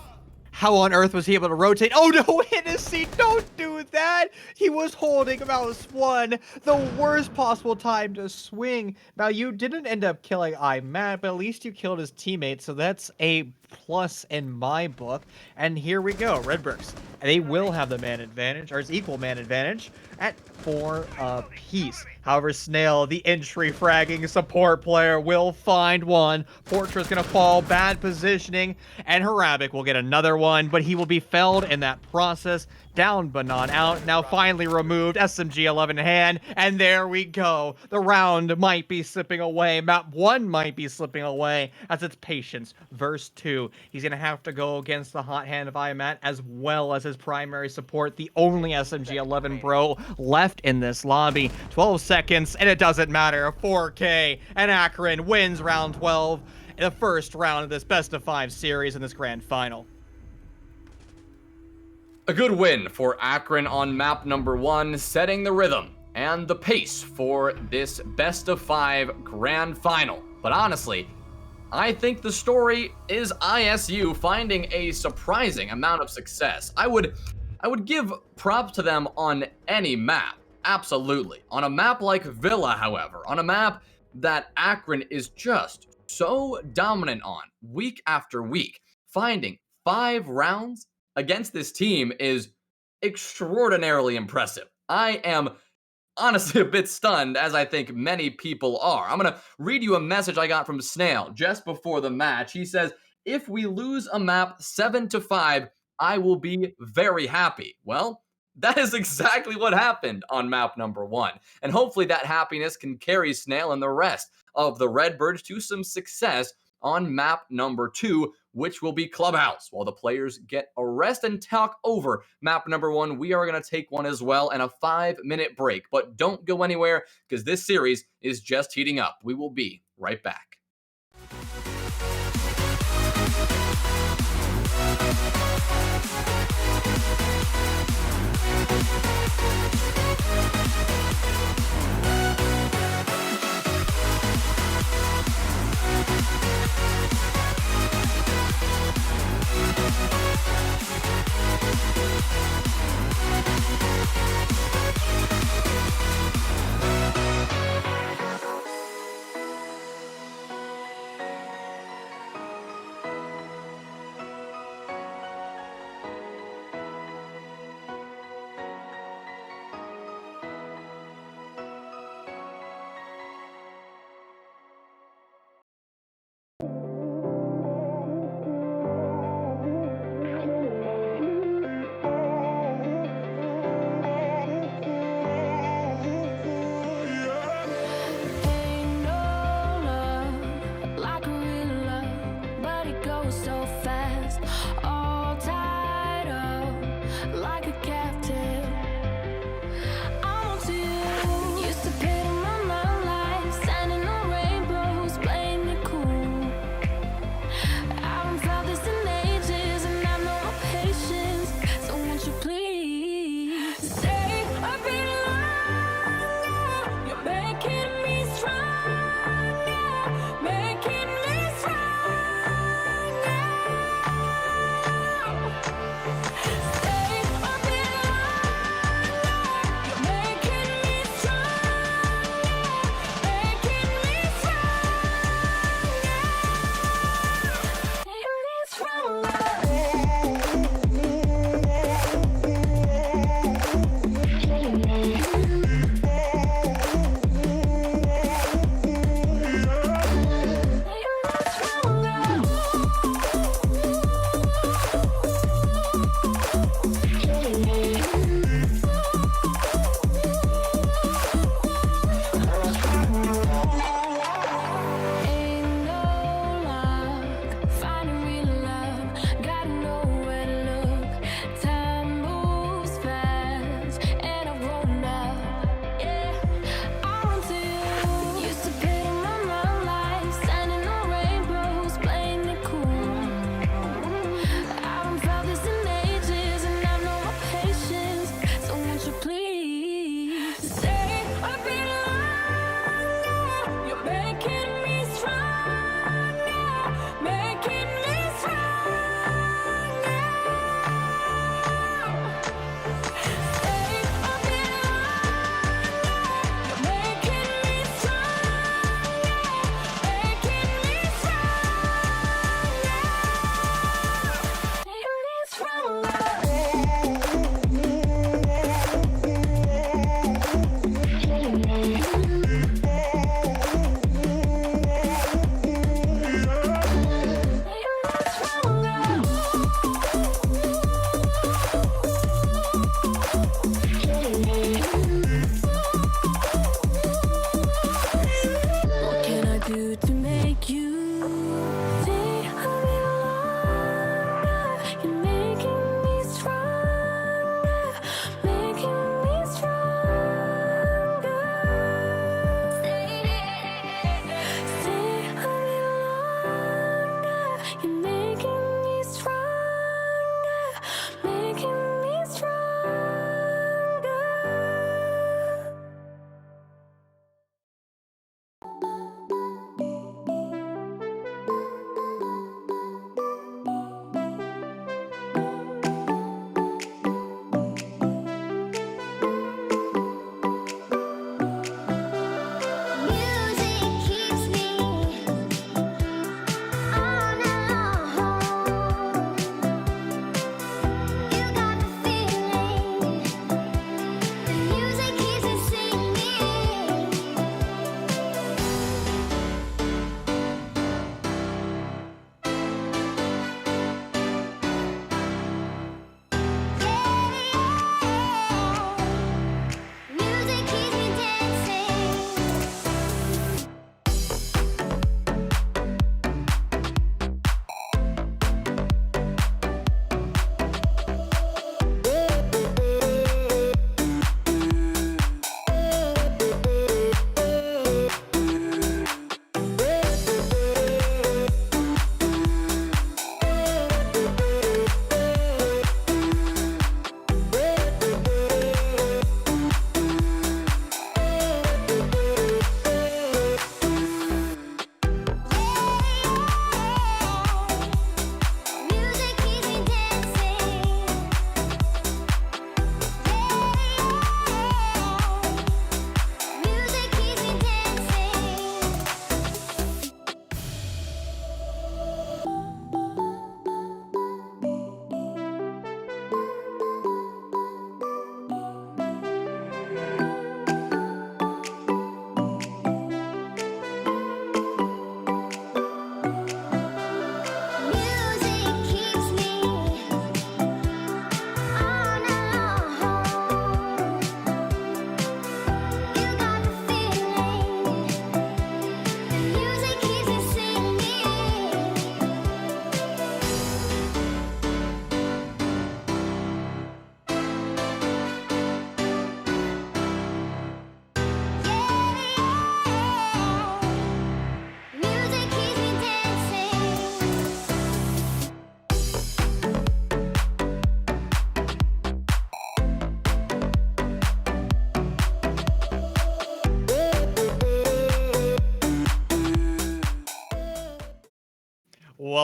How on earth was he able to rotate? Oh no, Hennessy, don't do that! He was holding mouse 1, the worst possible time to swing. Now, you didn't end up killing IMAT, but at least you killed his teammate, so that's a plus in my book. And here we go, Redbirds. They will have the man advantage, or its equal man advantage, at 4 apiece. However, Snail, the entry fragging support player, will find one. Fortra's gonna fall, bad positioning, and Harabic will get another one, but he will be felled in that process. down but not out. Now finally removed, SMG-11 in hand, and there we go. The round might be slipping away. Map 1 might be slipping away as it's Patience verse 2. He's gonna have to go against the hot hand of IMAT as well as his primary support, the only SMG-11 bro left in this lobby. 12 seconds, and it doesn't matter. 4K, and Akron wins round 12, the first round of this best of 5 series in this grand final. A good win for Akron on map number 1, setting the rhythm and the pace for this best of 5 grand final. But honestly, I think the story is ISU finding a surprising amount of success. I would give props to them on any map, absolutely. On a map like Villa, however, on a map that Akron is just so dominant on week after week, finding 5 rounds against this team is extraordinarily impressive. I am honestly a bit stunned, as I think many people are. I'm gonna read you a message I got from Snail just before the match. He says, "If we lose a map 7-5, I will be very happy." Well, that is exactly what happened on map number 1. And hopefully that happiness can carry Snail and the rest of the Redbirds to some success on map number 2, which will be Clubhouse. While the players get a rest and talk over map number 1, we are going to take one as well and a 5-minute break. But don't go anywhere because this series is just heating up. We will be right back.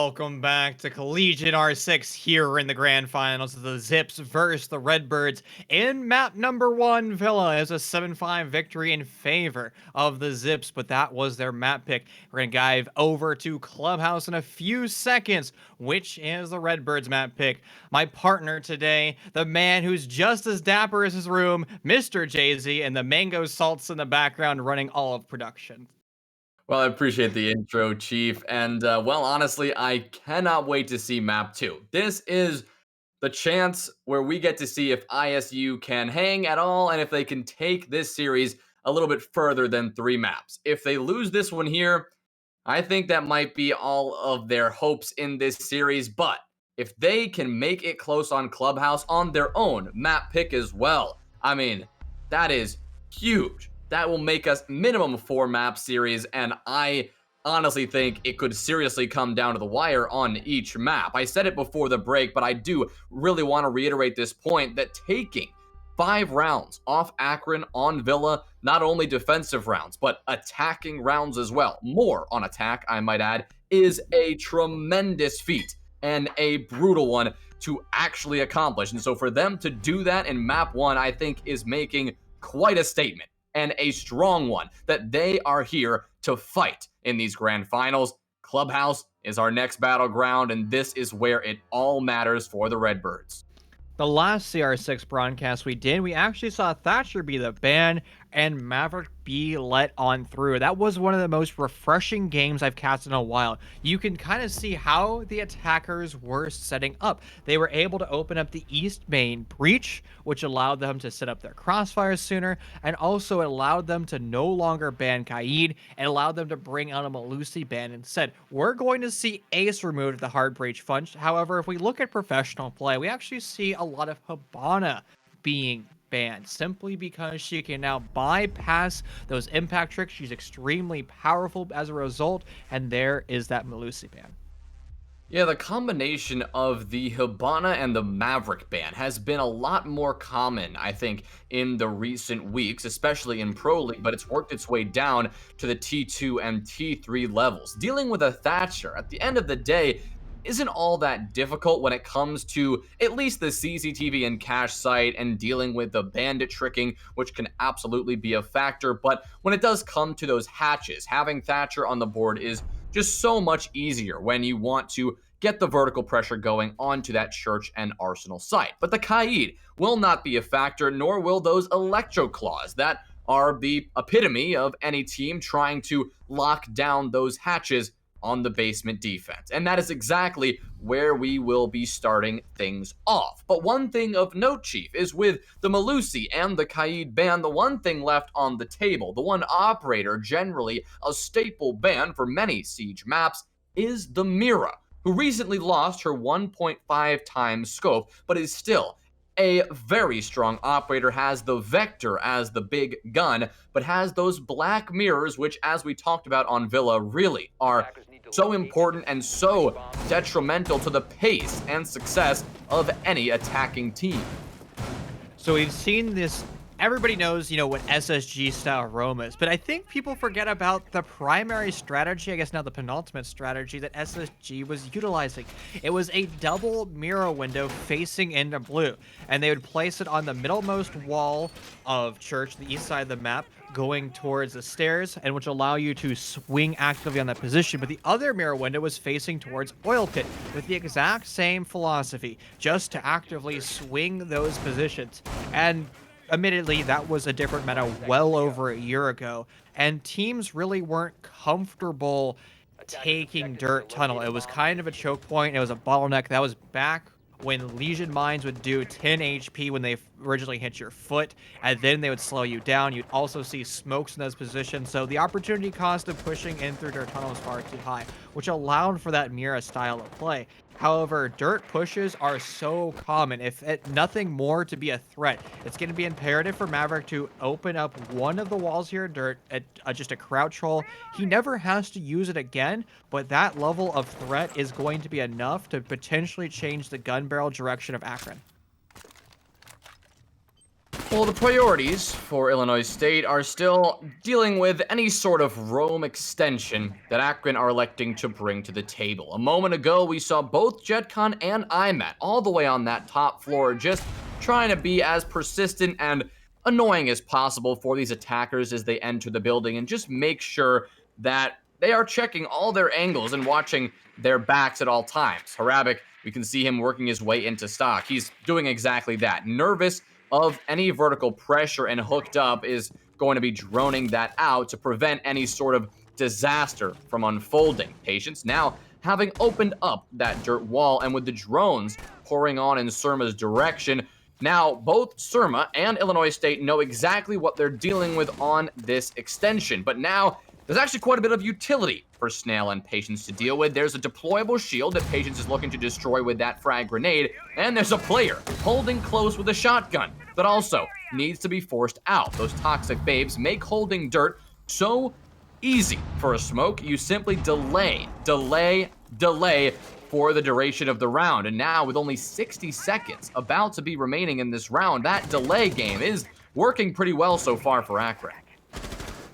welcome back to Collegiate R6 here in the grand finals of the Zips versus the Redbirds in map number 1. Villa is a 7-5 victory in favor of the Zips, but that was their map pick. We're going to dive over to Clubhouse in a few seconds, which is the Redbirds map pick. My partner today, the man who's just as dapper as his room, Mr. Jay-Z, and the mango salts in the background running all of production. Well, I appreciate the intro, Chief. And, well, honestly, I cannot wait to see map 2. This is the chance where we get to see if ISU can hang at all and if they can take this series a little bit further than 3 maps. If they lose this one here, I think that might be all of their hopes in this series. But if they can make it close on Clubhouse on their own map pick as well, I mean, that is huge. That will make us minimum 4 map series, and I honestly think it could seriously come down to the wire on each map. I said it before the break, but I do really want to reiterate this point that taking 5 rounds off Akron on Villa, not only defensive rounds, but attacking rounds as well, more on attack, I might add, is a tremendous feat and a brutal one to actually accomplish. And so for them to do that in map 1, I think is making quite a statement, and a strong one, that they are here to fight in these grand finals. Clubhouse is our next battleground, and this is where it all matters for the Redbirds. The last CR6 broadcast we did, we actually saw Thatcher be the ban and Maverick be let on through. That was one of the most refreshing games I've cast in a while. You can kind of see how the attackers were setting up. They were able to open up the east main breach, which allowed them to set up their crossfires sooner, and also it allowed them to no longer ban Kaid and allowed them to bring out a Malusi ban instead. We're going to see Ace removed at the hard breach funch. However, if we look at professional play, we actually see a lot of Hibana being banned simply because she can now bypass those impact tricks. She's extremely powerful as a result, and there is that Malusi ban. Yeah, the combination of the Hibana and the Maverick ban has been a lot more common, I think, in the recent weeks, especially in Pro League, but it's worked its way down to the T2 and T3 levels. Dealing with a Thatcher, at the end of the day, isn't all that difficult when it comes to at least the CCTV and cache site and dealing with the bandit tricking, which can absolutely be a factor. But when it does come to those hatches, having Thatcher on the board is just so much easier when you want to get the vertical pressure going onto that church and arsenal site. But the Kaid will not be a factor, nor will those electro claws that are the epitome of any team trying to lock down those hatches on the basement defense. And that is exactly where we will be starting things off. But one thing of note, Chief, is with the Malusi and the Kaid ban, the one thing left on the table, the one operator, generally a staple ban for many Siege maps, is the Mira, who recently lost her 1.5 times scope, but is still a very strong operator, has the Vector as the big gun, but has those black mirrors, which, as we talked about on Villa, really are so important and so detrimental to the pace and success of any attacking team. So we've seen this. Everybody knows, what SSG style roam is, but I think people forget about the primary strategy, I guess now the penultimate strategy that SSG was utilizing. It was a double mirror window facing into blue, and they would place it on the middlemost wall of church, the east side of the map, going towards the stairs, and which allow you to swing actively on that position. But the other mirror window was facing towards oil pit with the exact same philosophy, just to actively swing those positions. And admittedly, that was a different meta well over a year ago, and teams really weren't comfortable taking Dirt Tunnel. It was kind of a choke point. It was a bottleneck. That was back when Legion Mines would do 10 HP when they originally hit your foot, and then they would slow you down. You'd also see smokes in those positions, so the opportunity cost of pushing in through Dirt Tunnel was far too high, which allowed for that Mira style of play. However, dirt pushes are so common. If nothing more to be a threat, it's going to be imperative for Maverick to open up one of the walls here in dirt at just a crouch hole. He never has to use it again, but that level of threat is going to be enough to potentially change the gun barrel direction of Akron. Well, the priorities for Illinois State are still dealing with any sort of Rome extension that Akron are electing to bring to the table. A moment ago, we saw both JetCon and IMAT all the way on that top floor, just trying to be as persistent and annoying as possible for these attackers as they enter the building and just make sure that they are checking all their angles and watching their backs at all times. Harabic, we can see him working his way into stock. He's doing exactly that. Nervous of any vertical pressure and hooked up is going to be droning that out to prevent any sort of disaster from unfolding. Patience now having opened up that dirt wall, and with the drones pouring on in Surma's direction, now both Surma and Illinois State know exactly what they're dealing with on this extension. But now there's actually quite a bit of utility for Snail and Patience to deal with. There's a deployable shield that Patience is looking to destroy with that frag grenade, and there's a player holding close with a shotgun that also needs to be forced out. Those toxic babes make holding dirt so easy for a smoke. You simply delay for the duration of the round. And now with only 60 seconds about to be remaining in this round, that delay game is working pretty well so far for Akron.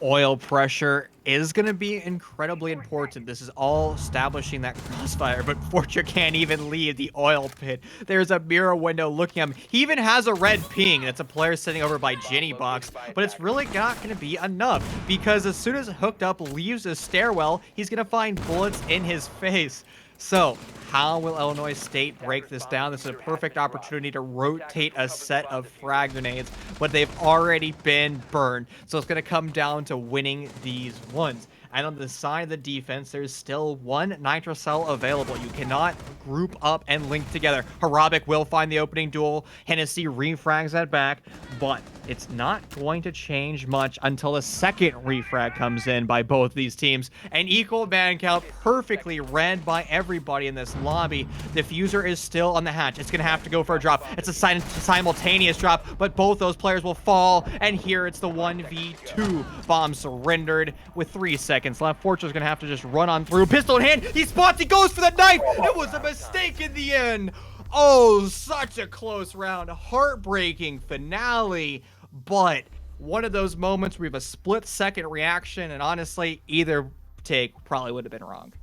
Oil pressure is going to be incredibly important. This is all establishing that crossfire, but Forger can't even leave the oil pit. There's a mirror window looking at him. He even has a red ping. That's a player sitting over by Ginny Box, but it's really not going to be enough because as soon as Hooked Up leaves the stairwell, he's going to find bullets in his face. So, how will Illinois State break this down? This is a perfect opportunity to rotate a set of frag grenades, but they've already been burned. So it's going to come down to winning these ones. And on the side of the defense, there's still one nitrocell available. You cannot group up and link together. Harabic will find the opening duel. Hennessy refrags that back, but it's not going to change much until the second refrag comes in by both these teams. An equal man count, perfectly read by everybody in this lobby. Diffuser is still on the hatch. It's going to have to go for a drop. It's a simultaneous drop, but both those players will fall. And here it's the 1v2. Bomb surrendered with 3 seconds left. Fortune's going to have to just run on through. Pistol in hand. He spots. He goes for the knife. It was a mistake in the end. Oh, such a close round. Heartbreaking finale. But one of those moments where we have a split-second reaction, and honestly, either take probably would have been wrong.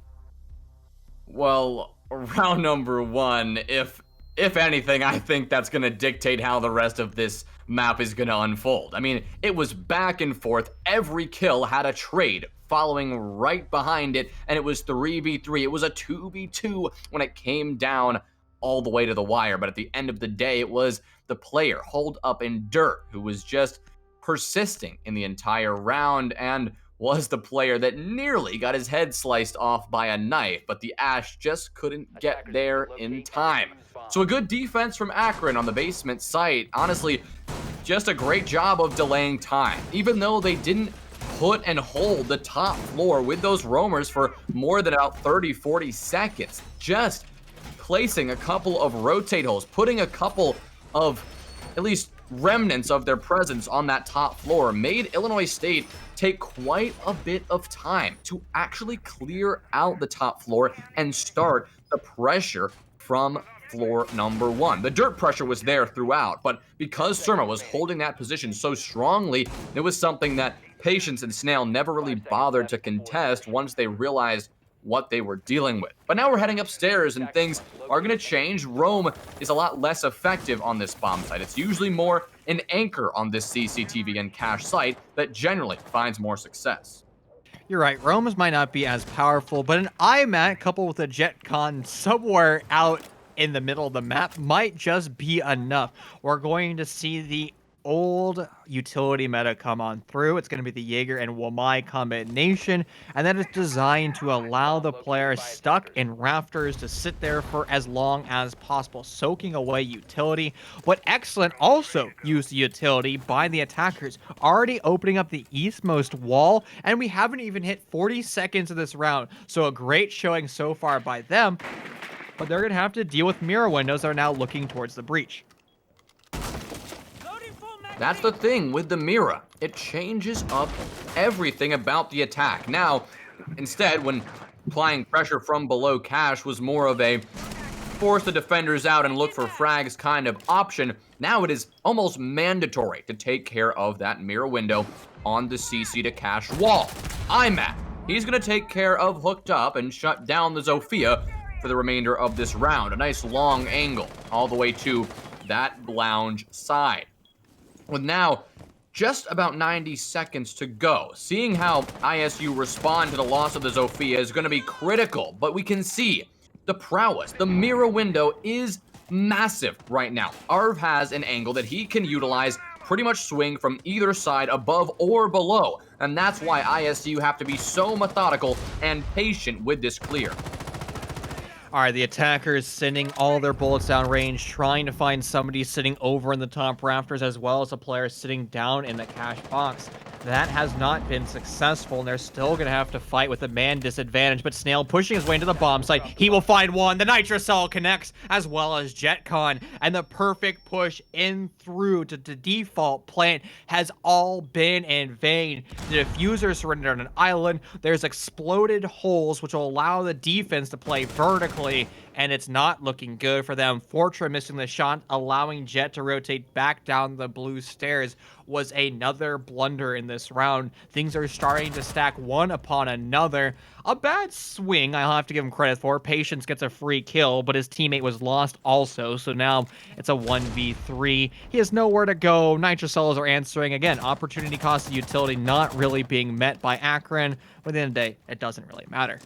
Well, round number one, if anything, I think that's going to dictate how the rest of this map is going to unfold. I mean, it was back and forth. Every kill had a trade following right behind it, and it was 3v3. It was a 2v2 when it came down all the way to the wire. But at the end of the day, it was the player holed up in dirt who was just persisting in the entire round and was the player that nearly got his head sliced off by a knife, but the Ash just couldn't get there in time. So a good defense from Akron on the basement site. Honestly, just a great job of delaying time. Even though they didn't put and hold the top floor with those roamers for more than about 30-40 seconds, just placing a couple of rotate holes, putting a couple of at least remnants of their presence on that top floor made Illinois State take quite a bit of time to actually clear out the top floor and start the pressure from floor number one. The dirt pressure was there throughout, but because Surma was holding that position so strongly, it was something that Patience and Snail never really bothered to contest once they realized what they were dealing with. But now we're heading upstairs and things are going to change. Rome is a lot less effective on this bomb site. It's usually more an anchor on this CCTV and cache site that generally finds more success. You're right, Rome's might not be as powerful, but an IMAT coupled with a JetCon somewhere out in the middle of the map might just be enough. We're going to see the old utility meta come on through. It's going to be the Jaeger and Wamai combination, and that is designed to allow the player stuck in rafters to sit there for as long as possible, soaking away utility. But Excellent also used the utility by the attackers, already opening up the eastmost wall, and we haven't even hit 40 seconds of this round, so a great showing so far by them, but they're going to have to deal with mirror windows that are now looking towards the breach. That's the thing with the Mira. It changes up everything about the attack. Now, instead, when applying pressure from below cache was more of a force the defenders out and look for frags kind of option, now it is almost mandatory to take care of that mirror window on the CC to cash wall. IMAT, he's going to take care of hooked up and shut down the Zofia for the remainder of this round. A nice long angle all the way to that lounge side. With now just about 90 seconds to go, seeing how ISU respond to the loss of the Zofia is going to be critical, but we can see the prowess. The mirror window is massive right now. Arv has an angle that he can utilize, pretty much swing from either side, above or below, and that's why ISU have to be so methodical and patient with this clear. All right, the attackers sending all their bullets down range, trying to find somebody sitting over in the top rafters, as well as a player sitting down in the cash box. That has not been successful, and they're still going to have to fight with a man disadvantage. But Snail pushing his way into the bomb site. He will find one. The Nitrocell connects, as well as JetCon. And the perfect push in through to the default plant has all been in vain. The diffuser surrendered on an island. There's exploded holes, which will allow the defense to play vertically, and it's not looking good for them. Fortra missing the shot, allowing Jet to rotate back down the blue stairs, was another blunder in this round. Things are starting to stack one upon another. A bad swing, I'll have to give him credit for. Patience gets a free kill, but his teammate was lost also, so now it's a 1v3. He has nowhere to go. Nitrocells are answering. Again, opportunity cost of utility not really being met by Akron. But at the end of the day, it doesn't really matter.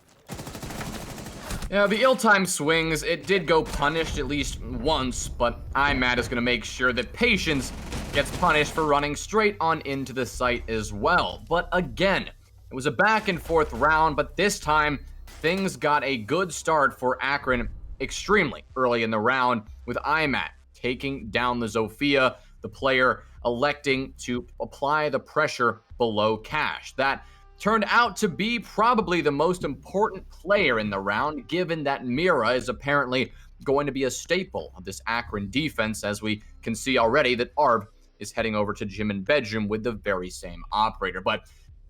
Yeah, the ill-timed swings, it did go punished at least once, but IMAT is going to make sure that Patience gets punished for running straight on into the site as well. But again, it was a back and forth round, but this time things got a good start for Akron extremely early in the round, with IMAT taking down the Zofia, the player electing to apply the pressure below cash. That turned out to be probably the most important player in the round, given that Mira is apparently going to be a staple of this Akron defense, as we can see already that Arb is heading over to gym and bedroom with the very same operator. But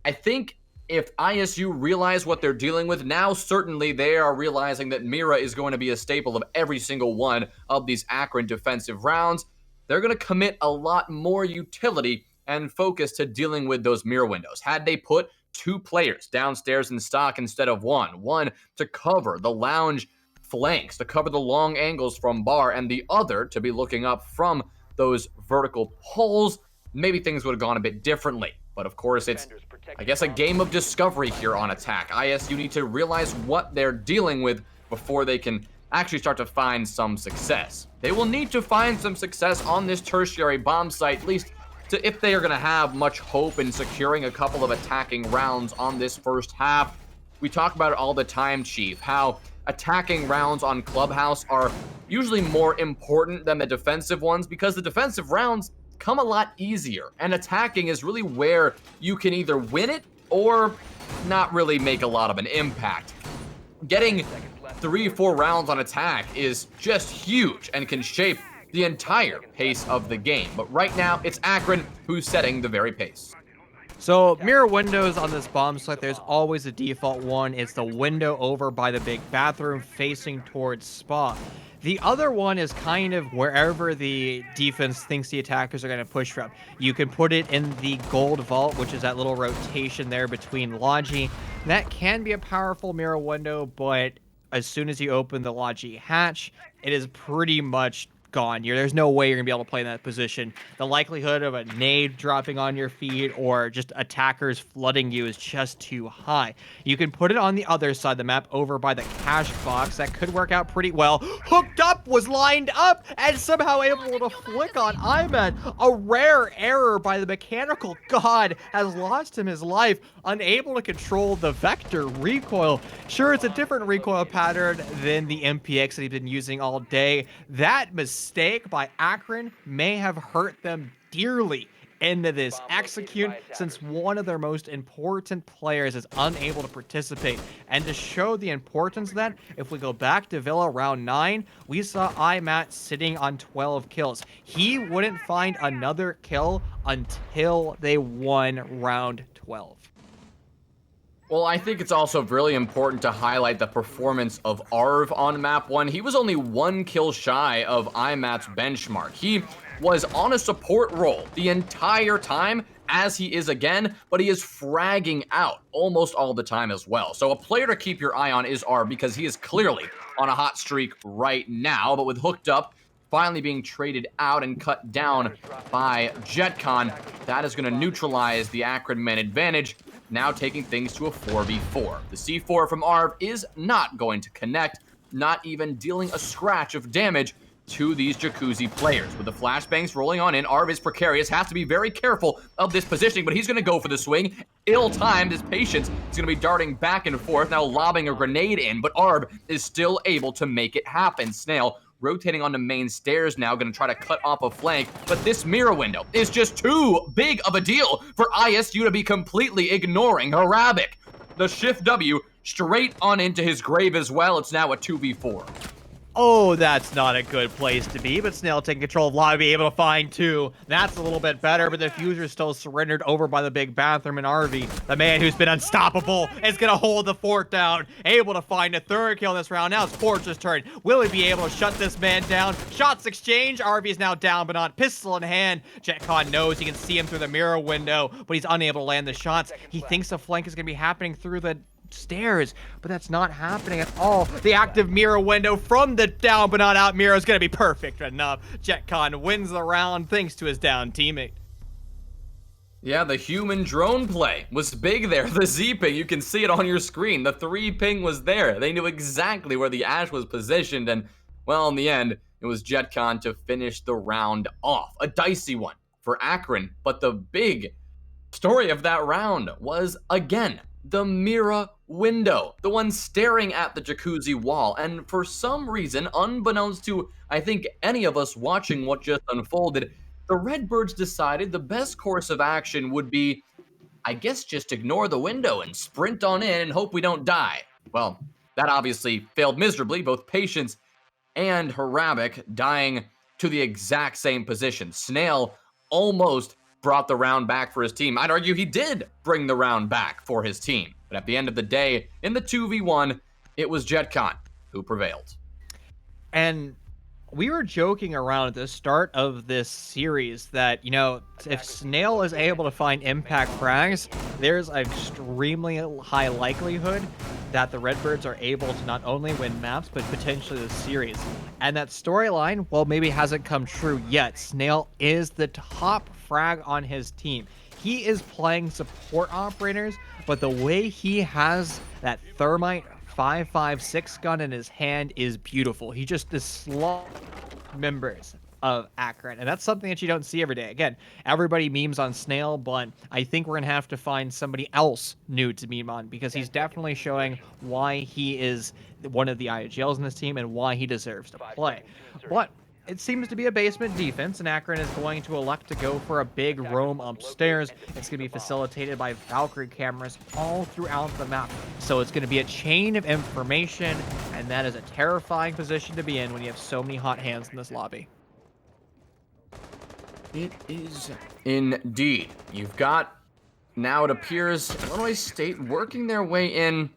I think if ISU realize what they're dealing with now, certainly they are realizing that Mira is going to be a staple of every single one of these Akron defensive rounds. They're going to commit a lot more utility and focus to dealing with those mirror windows. Had they put two players downstairs in stock instead of one to cover the lounge flanks, to cover the long angles from bar, and the other to be looking up from those vertical poles, maybe things would have gone a bit differently. But of course, it's, I guess, a game of discovery here on attack. ISU need to realize what they're dealing with before they can actually start to find some success. They will need to find some success on this tertiary bomb site, at least if they are going to have much hope in securing a couple of attacking rounds on this first half. We talk about it all the time, Chief, how attacking rounds on Clubhouse are usually more important than the defensive ones, because the defensive rounds come a lot easier, and attacking is really where you can either win it or not really make a lot of an impact. Getting 3-4 rounds on attack is just huge and can shape the entire pace of the game. But right now, it's Akron who's setting the very pace. So mirror windows on this bomb site, there's always a default one. It's the window over by the big bathroom facing towards Spa. The other one is kind of wherever the defense thinks the attackers are going to push from. You can put it in the gold vault, which is that little rotation there between Logi. That can be a powerful mirror window, but as soon as you open the Logi hatch, it is pretty much gone. There's no way you're gonna be able to play in that position. The likelihood of a nade dropping on your feet or just attackers flooding you is just too high. You can put it on the other side of the map over by the cash box. That could work out pretty well. Hooked up was lined up and somehow able to flick on Iman. A rare error by the mechanical god has lost him his life, unable to control the vector recoil. Sure, it's a different recoil pattern than the MPX that he's been using all day. That mistake by Akron may have hurt them dearly into this execute, since one of their most important players is unable to participate. And to show the importance of that, if we go back to Villa round 9, we saw IMAT sitting on 12 kills. He wouldn't find another kill until they won round 12. Well, I think it's also really important to highlight the performance of Arv on map 1. He was only 1 kill shy of IMAT's benchmark. He was on a support role the entire time, as he is again, but he is fragging out almost all the time as well. So a player to keep your eye on is Arv, because he is clearly on a hot streak right now, but with Hooked Up finally being traded out and cut down by JetCon, that is going to neutralize the Akron man advantage, now taking things to a 4v4. The C4 from Arv is not going to connect, not even dealing a scratch of damage to these Jacuzzi players. With the flashbangs rolling on in, Arv is precarious, has to be very careful of this positioning, but he's going to go for the swing. Ill-timed, his patience is going to be darting back and forth, now lobbing a grenade in, but Arv is still able to make it happen. Snail rotating onto main stairs now, going to try to cut off a flank, but this mirror window is just too big of a deal for ISU to be completely ignoring Harabic. The Shift W straight on into his grave as well. It's now a 2v4. Oh, that's not a good place to be, but Snail taking control of lobby, able to find 2. That's a little bit better, but the Fuser's still surrendered over by the big bathroom in RV. The man who's been unstoppable is going to hold the fort down, able to find a 3rd kill this round. Now it's Forge's turn. Will he be able to shut this man down? Shots exchange. RV is now down, but not. Pistol in hand. JetCon knows he can see him through the mirror window, but he's unable to land the shots. He thinks the flank is going to be happening through the stairs, but that's not happening at all. The active mirror window from the down but not out mirror is going to be perfect enough. JetCon wins the round thanks to his down teammate. Yeah, the human drone play was big there. The Z ping, you can see it on your screen. The 3 ping was there. They knew exactly where the Ash was positioned, and well, in the end, it was JetCon to finish the round off. A dicey one for Akron, but the big story of that round was, again, the mirror window, the one staring at the Jacuzzi wall. And for some reason, unbeknownst to, I think, any of us watching what just unfolded, the Redbirds decided the best course of action would be, I guess, just ignore the window and sprint on in and hope we don't die. Well, that obviously failed miserably, both Patience and Harabic dying to the exact same position. Snail almost brought the round back for his team. I'd argue he did bring the round back for his team. But at the end of the day, in the 2v1, it was JetCon who prevailed. And we were joking around at the start of this series that, you know, if Snail is able to find impact frags, there's an extremely high likelihood that the Redbirds are able to not only win maps, but potentially the series. And that storyline, well, maybe hasn't come true yet. Snail is the top frag on his team. He is playing support operators, but the way he has that thermite 5.56 gun in his hand is beautiful. He just is members of Akron, and that's something that you don't see every day. Again, everybody memes on Snail, but I think we're gonna have to find somebody else new to meme on, because he's definitely showing why he is one of the IGLs in this team and why he deserves to play. But it seems to be a basement defense, and Akron is going to elect to go for a big roam upstairs. It's going to be facilitated by Valkyrie cameras all throughout the map. So it's going to be a chain of information, and that is a terrifying position to be in when you have so many hot hands in this lobby. It is indeed. You've got, now it appears, Illinois State working their way in.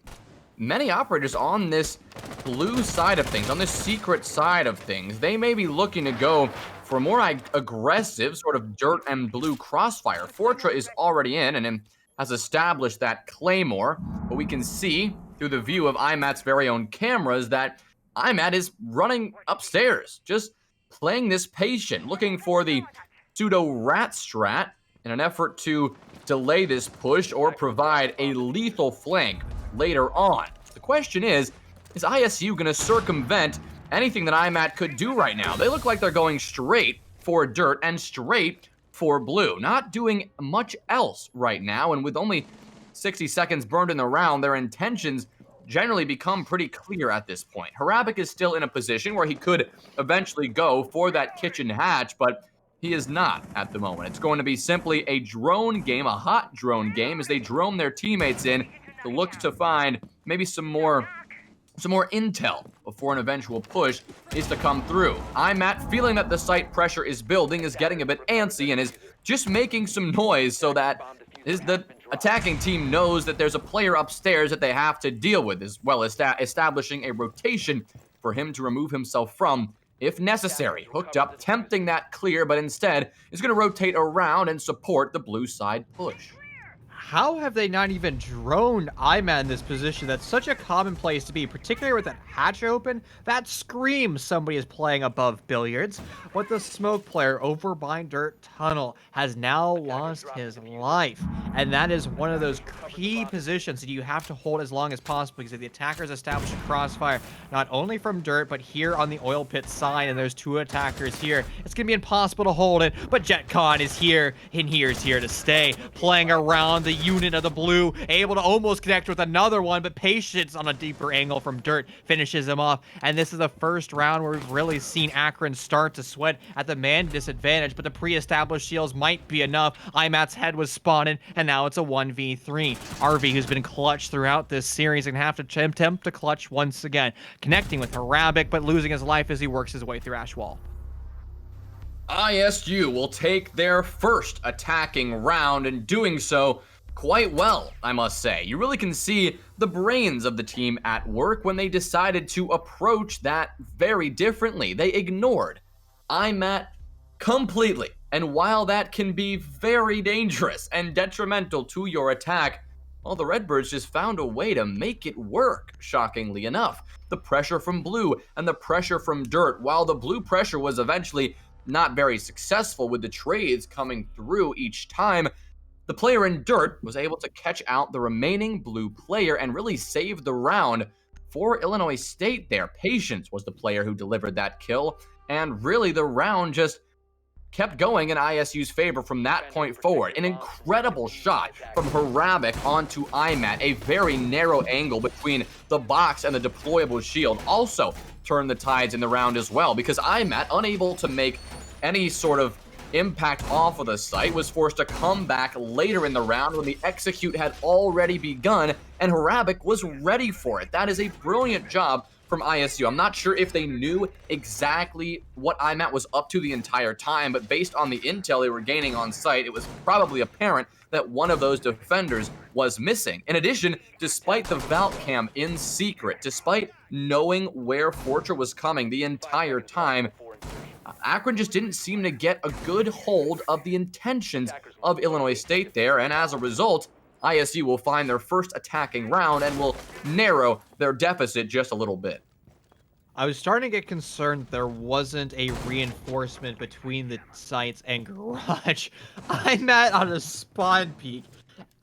Many operators on this blue side of things, on the secret side of things, they may be looking to go for a more aggressive sort of dirt and blue crossfire. Fortra is already in and has established that Claymore, but we can see through the view of IMAT's very own cameras that IMAT is running upstairs, just playing this patient, looking for the pseudo rat strat in an effort to delay this push or provide a lethal flank later on. The question is ISU going to circumvent anything that IMAT could do right now? They look like they're going straight for dirt and straight for blue, not doing much else right now, and with only 60 seconds burned in the round, their intentions generally become pretty clear at this point. Harabic is still in a position where he could eventually go for that kitchen hatch, but he is not at the moment. It's going to be simply a drone game, a hot drone game, as they drone their teammates in to look to find maybe some more intel before an eventual push is to come through. IMAT, feeling that the site pressure is building, is getting a bit antsy and is just making some noise so that the attacking team knows that there's a player upstairs that they have to deal with, as well as establishing a rotation for him to remove himself from if necessary. Hooked up, tempting that clear, but instead is going to rotate around and support the blue side push. How have they not even droned Iman in this position? That's such a common place to be, particularly with that hatch open. That screams somebody is playing above billiards. But the smoke player over by Dirt Tunnel has now lost his life. And that is one of those key positions that you have to hold as long as possible, because if the attackers establish a crossfire, not only from Dirt, but here on the oil pit side, and there's 2 attackers here, it's going to be impossible to hold it. But JetCon is here, and here's here to stay, playing around the unit of the blue, able to almost connect with another one, but Patience on a deeper angle from Dirt finishes him off. And this is the first round where we've really seen Akron start to sweat at the man disadvantage, but the pre-established shields might be enough. IMAT's head was spotted, and now it's a 1v3. RV, who's been clutch throughout this series, and have to attempt to clutch once again, connecting with Harabic, but losing his life as he works his way through Ashwall. ISU will take their first attacking round, and doing so quite well, I must say. You really can see the brains of the team at work when they decided to approach that very differently. They ignored IMAT completely. And while that can be very dangerous and detrimental to your attack, well, the Redbirds just found a way to make it work, shockingly enough. The pressure from blue and the pressure from Dirt, while the blue pressure was eventually not very successful with the trades coming through each time, the player in Dirt was able to catch out the remaining blue player and really save the round for Illinois State there. Patience was the player who delivered that kill, and really the round just kept going in ISU's favor from that point forward. An incredible shot from Harabic onto IMAT, a very narrow angle between the box and the deployable shield, also turned the tides in the round as well, because IMAT, unable to make any sort of impact off of the site, was forced to come back later in the round when the execute had already begun, and Harabic was ready for it. That is a brilliant job from ISU. I'm not sure if they knew exactly what IMAT was up to the entire time, but based on the intel they were gaining on site, it was probably apparent that one of those defenders was missing. In addition, despite the Valk cam in secret, despite knowing where Fortra was coming the entire time, Akron just didn't seem to get a good hold of the intentions of Illinois State there, and as a result, ISU will find their first attacking round and will narrow their deficit just a little bit. I was starting to get concerned there wasn't a reinforcement between the sites and garage. I'm on a spawn peak.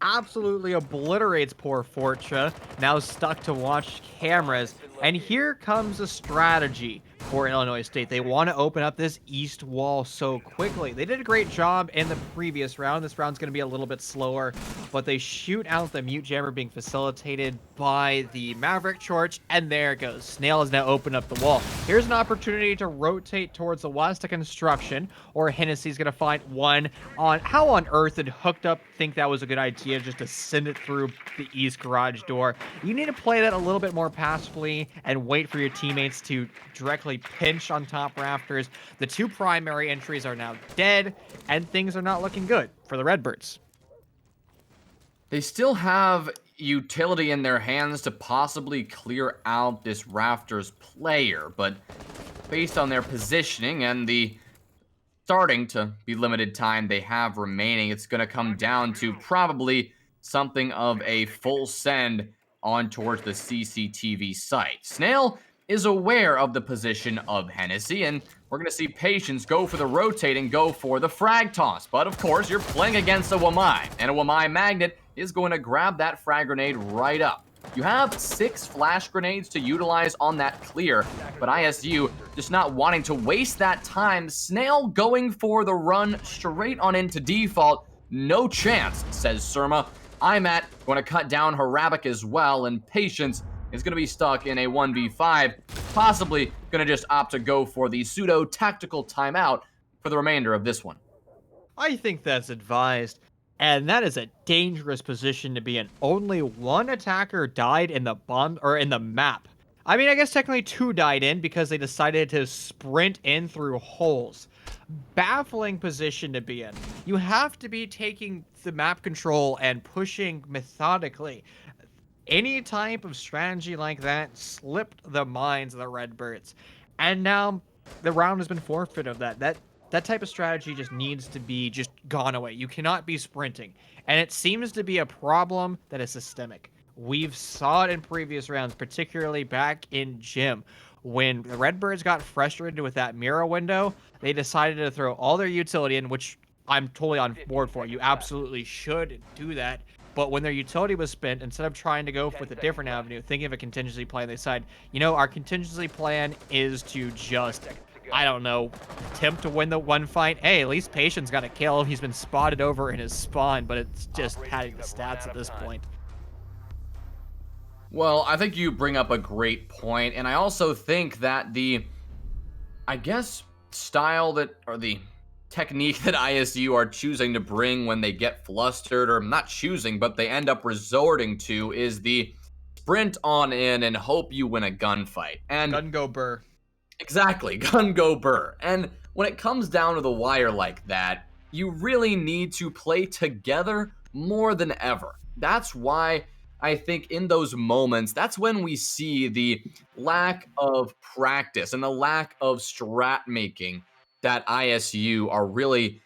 Absolutely obliterates poor Fortra, now stuck to watch cameras. And here comes a strategy for Illinois State. They want to open up this east wall so quickly. They did a great job in the previous round. This round's going to be a little bit slower, but they shoot out the mute jammer being facilitated by the Maverick Chorch, and there it goes. Snail has now opened up the wall. Here's an opportunity to rotate towards the west to construction, or Hennessy's going to find one on how on earth did Hooked Up think that was a good idea just to send it through the east garage door. You need to play that a little bit more passively and wait for your teammates to directly pinch on top rafters. The 2 primary entries are now dead, and things are not looking good for the Redbirds. They still have utility in their hands to possibly clear out this rafters player, but based on their positioning and the starting to be limited time they have remaining, it's going to come down to probably something of a full send on towards the CCTV site. Snail is aware of the position of Hennessy, and we're going to see Patience go for the rotate and go for the frag toss. But of course, you're playing against a Wamai, and a Wamai magnet is going to grab that frag grenade right up. You have 6 flash grenades to utilize on that clear, but ISU just not wanting to waste that time. Snail going for the run straight on into default. No chance, says Surma. IMAT going to cut down Harabic as well, and Patience is going to be stuck in a 1v5, possibly going to just opt to go for the pseudo-tactical timeout for the remainder of this one. I think that's advised, and that is a dangerous position to be in. Only 1 attacker died in the bomb or in the map. I mean, I guess technically 2 died in because they decided to sprint in through holes. Baffling position to be in. You have to be taking the map control and pushing methodically. Any type of strategy like that slipped the minds of the Redbirds. And now the round has been forfeit of that. That type of strategy just needs to be just gone away. You cannot be sprinting. And it seems to be a problem that is systemic. We've saw it in previous rounds, particularly back in gym. When the Redbirds got frustrated with that mirror window, they decided to throw all their utility in, which I'm totally on board for. You absolutely should do that. But when their utility was spent, instead of trying to go with a different avenue, thinking of a contingency plan, they decided, our contingency plan is to just, I don't know, attempt to win the one fight. Hey, at least Patience got a kill. He's been spotted over in his spawn, but it's just padding the stats at this point. Well, I think you bring up a great point, and I also think that I guess, style or the technique that ISU are choosing to bring when they get flustered, or not choosing, but they end up resorting to, is the sprint on in and hope you win a gunfight. And Gun go burr. Exactly, gun go burr. And when it comes down to the wire like that, you really need to play together more than ever. That's why I think in those moments, that's when we see the lack of practice and the lack of strat making that ISU are really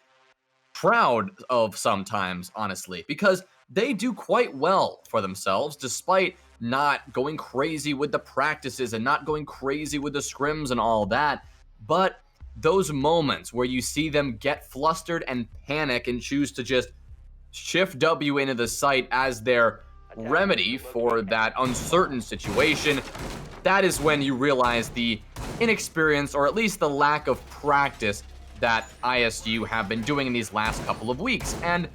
proud of sometimes, honestly, because they do quite well for themselves despite not going crazy with the practices and not going crazy with the scrims and all that. But those moments where you see them get flustered and panic and choose to just shift W into the site as their remedy for that uncertain situation, that is when you realize the inexperience, or at least the lack of practice, that ISU have been doing in these last couple of weeks. And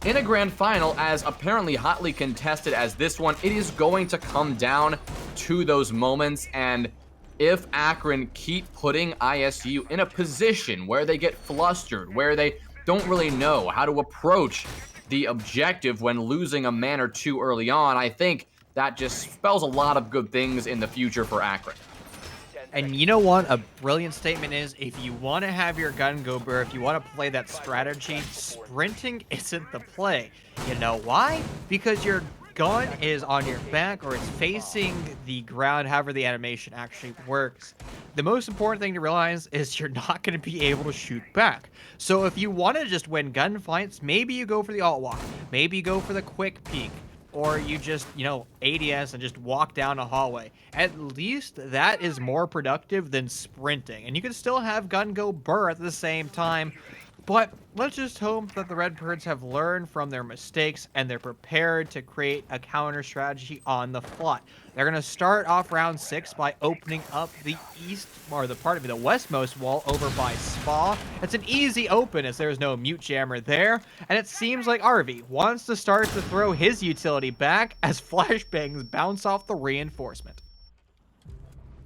in a grand final, as apparently hotly contested as this one, it is going to come down to those moments. And if Akron keep putting ISU in a position where they get flustered, where they don't really know how to approach the objective when losing a man or two early on, I think that just spells a lot of good things in the future for Akron. And you know what a brilliant statement is? If you want to have your gun go burr, if you want to play that strategy, sprinting isn't the play. You know why? Because your gun is on your back or it's facing the ground, however the animation actually works. The most important thing to realize is you're not going to be able to shoot back. So if you want to just win gunfights, maybe you go for the alt walk. Maybe you go for the quick peek. Or you just, ADS and just walk down a hallway. At least that is more productive than sprinting. And you can still have gun go burr at the same time. But let's just hope that the Redbirds have learned from their mistakes and they're prepared to create a counter strategy on the fly. They're going to start off round 6 by opening up the the westmost wall over by Spa. It's an easy open as there's no mute jammer there. And it seems like RV wants to start to throw his utility back as flashbangs bounce off the reinforcement.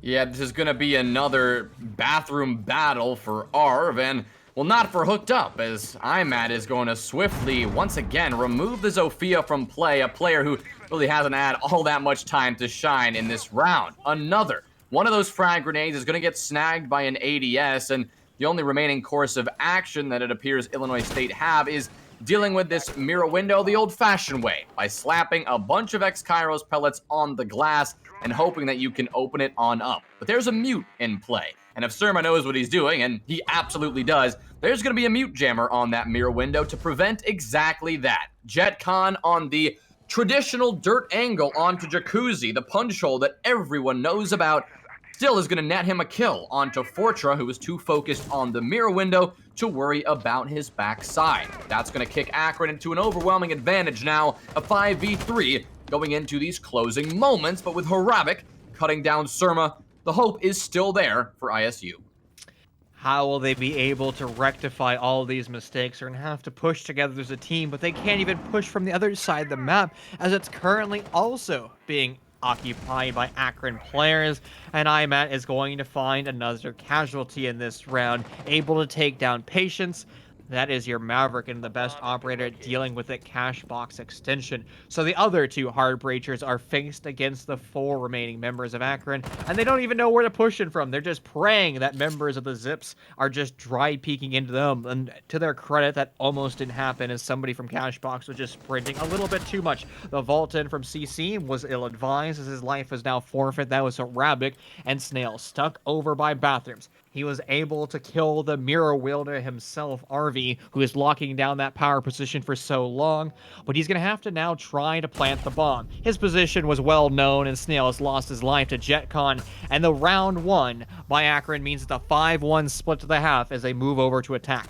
Yeah, this is going to be another bathroom battle for Arv, and well, not for Hooked Up, as IMAT is going to swiftly, once again, remove the Zofia from play, a player who really hasn't had all that much time to shine in this round. Another one of those frag grenades is going to get snagged by an ADS, and the only remaining course of action that it appears Illinois State have is dealing with this mirror window the old-fashioned way, by slapping a bunch of X-Kairos pellets on the glass and hoping that you can open it on up. But there's a mute in play, and if Surma knows what he's doing, and he absolutely does, there's going to be a mute jammer on that mirror window to prevent exactly that. JetCon on the traditional dirt angle onto Jacuzzi, the punch hole that everyone knows about, still is going to net him a kill onto Fortra, who is too focused on the mirror window to worry about his backside. That's going to kick Akron into an overwhelming advantage now, a 5v3 going into these closing moments, but with Horavik cutting down Surma, the hope is still there for ISU. How will they be able to rectify all of these mistakes? They're going to have to push together as a team, but they can't even push from the other side of the map, as it's currently also being occupied by Akron players, and IMAT is going to find another casualty in this round, able to take down Patience. That is your Maverick and the best operator at dealing with it, cash box extension. So the other two hard breachers are faced against the 4 remaining members of Akron, and they don't even know where to push it from. They're just praying that members of the Zips are just dry peeking into them. And to their credit, that almost didn't happen, as somebody from cash box was just sprinting a little bit too much. The vault in from CC was ill-advised, as his life is now forfeit. That was Arabic, and Snail stuck over by bathrooms. He was able to kill the mirror wielder himself, RV, who is locking down that power position for so long, but he's going to have to now try to plant the bomb. His position was well known, and Snail has lost his life to JetCon, and the round 1 by Akron means it's a 5-1 split to the half as they move over to attack.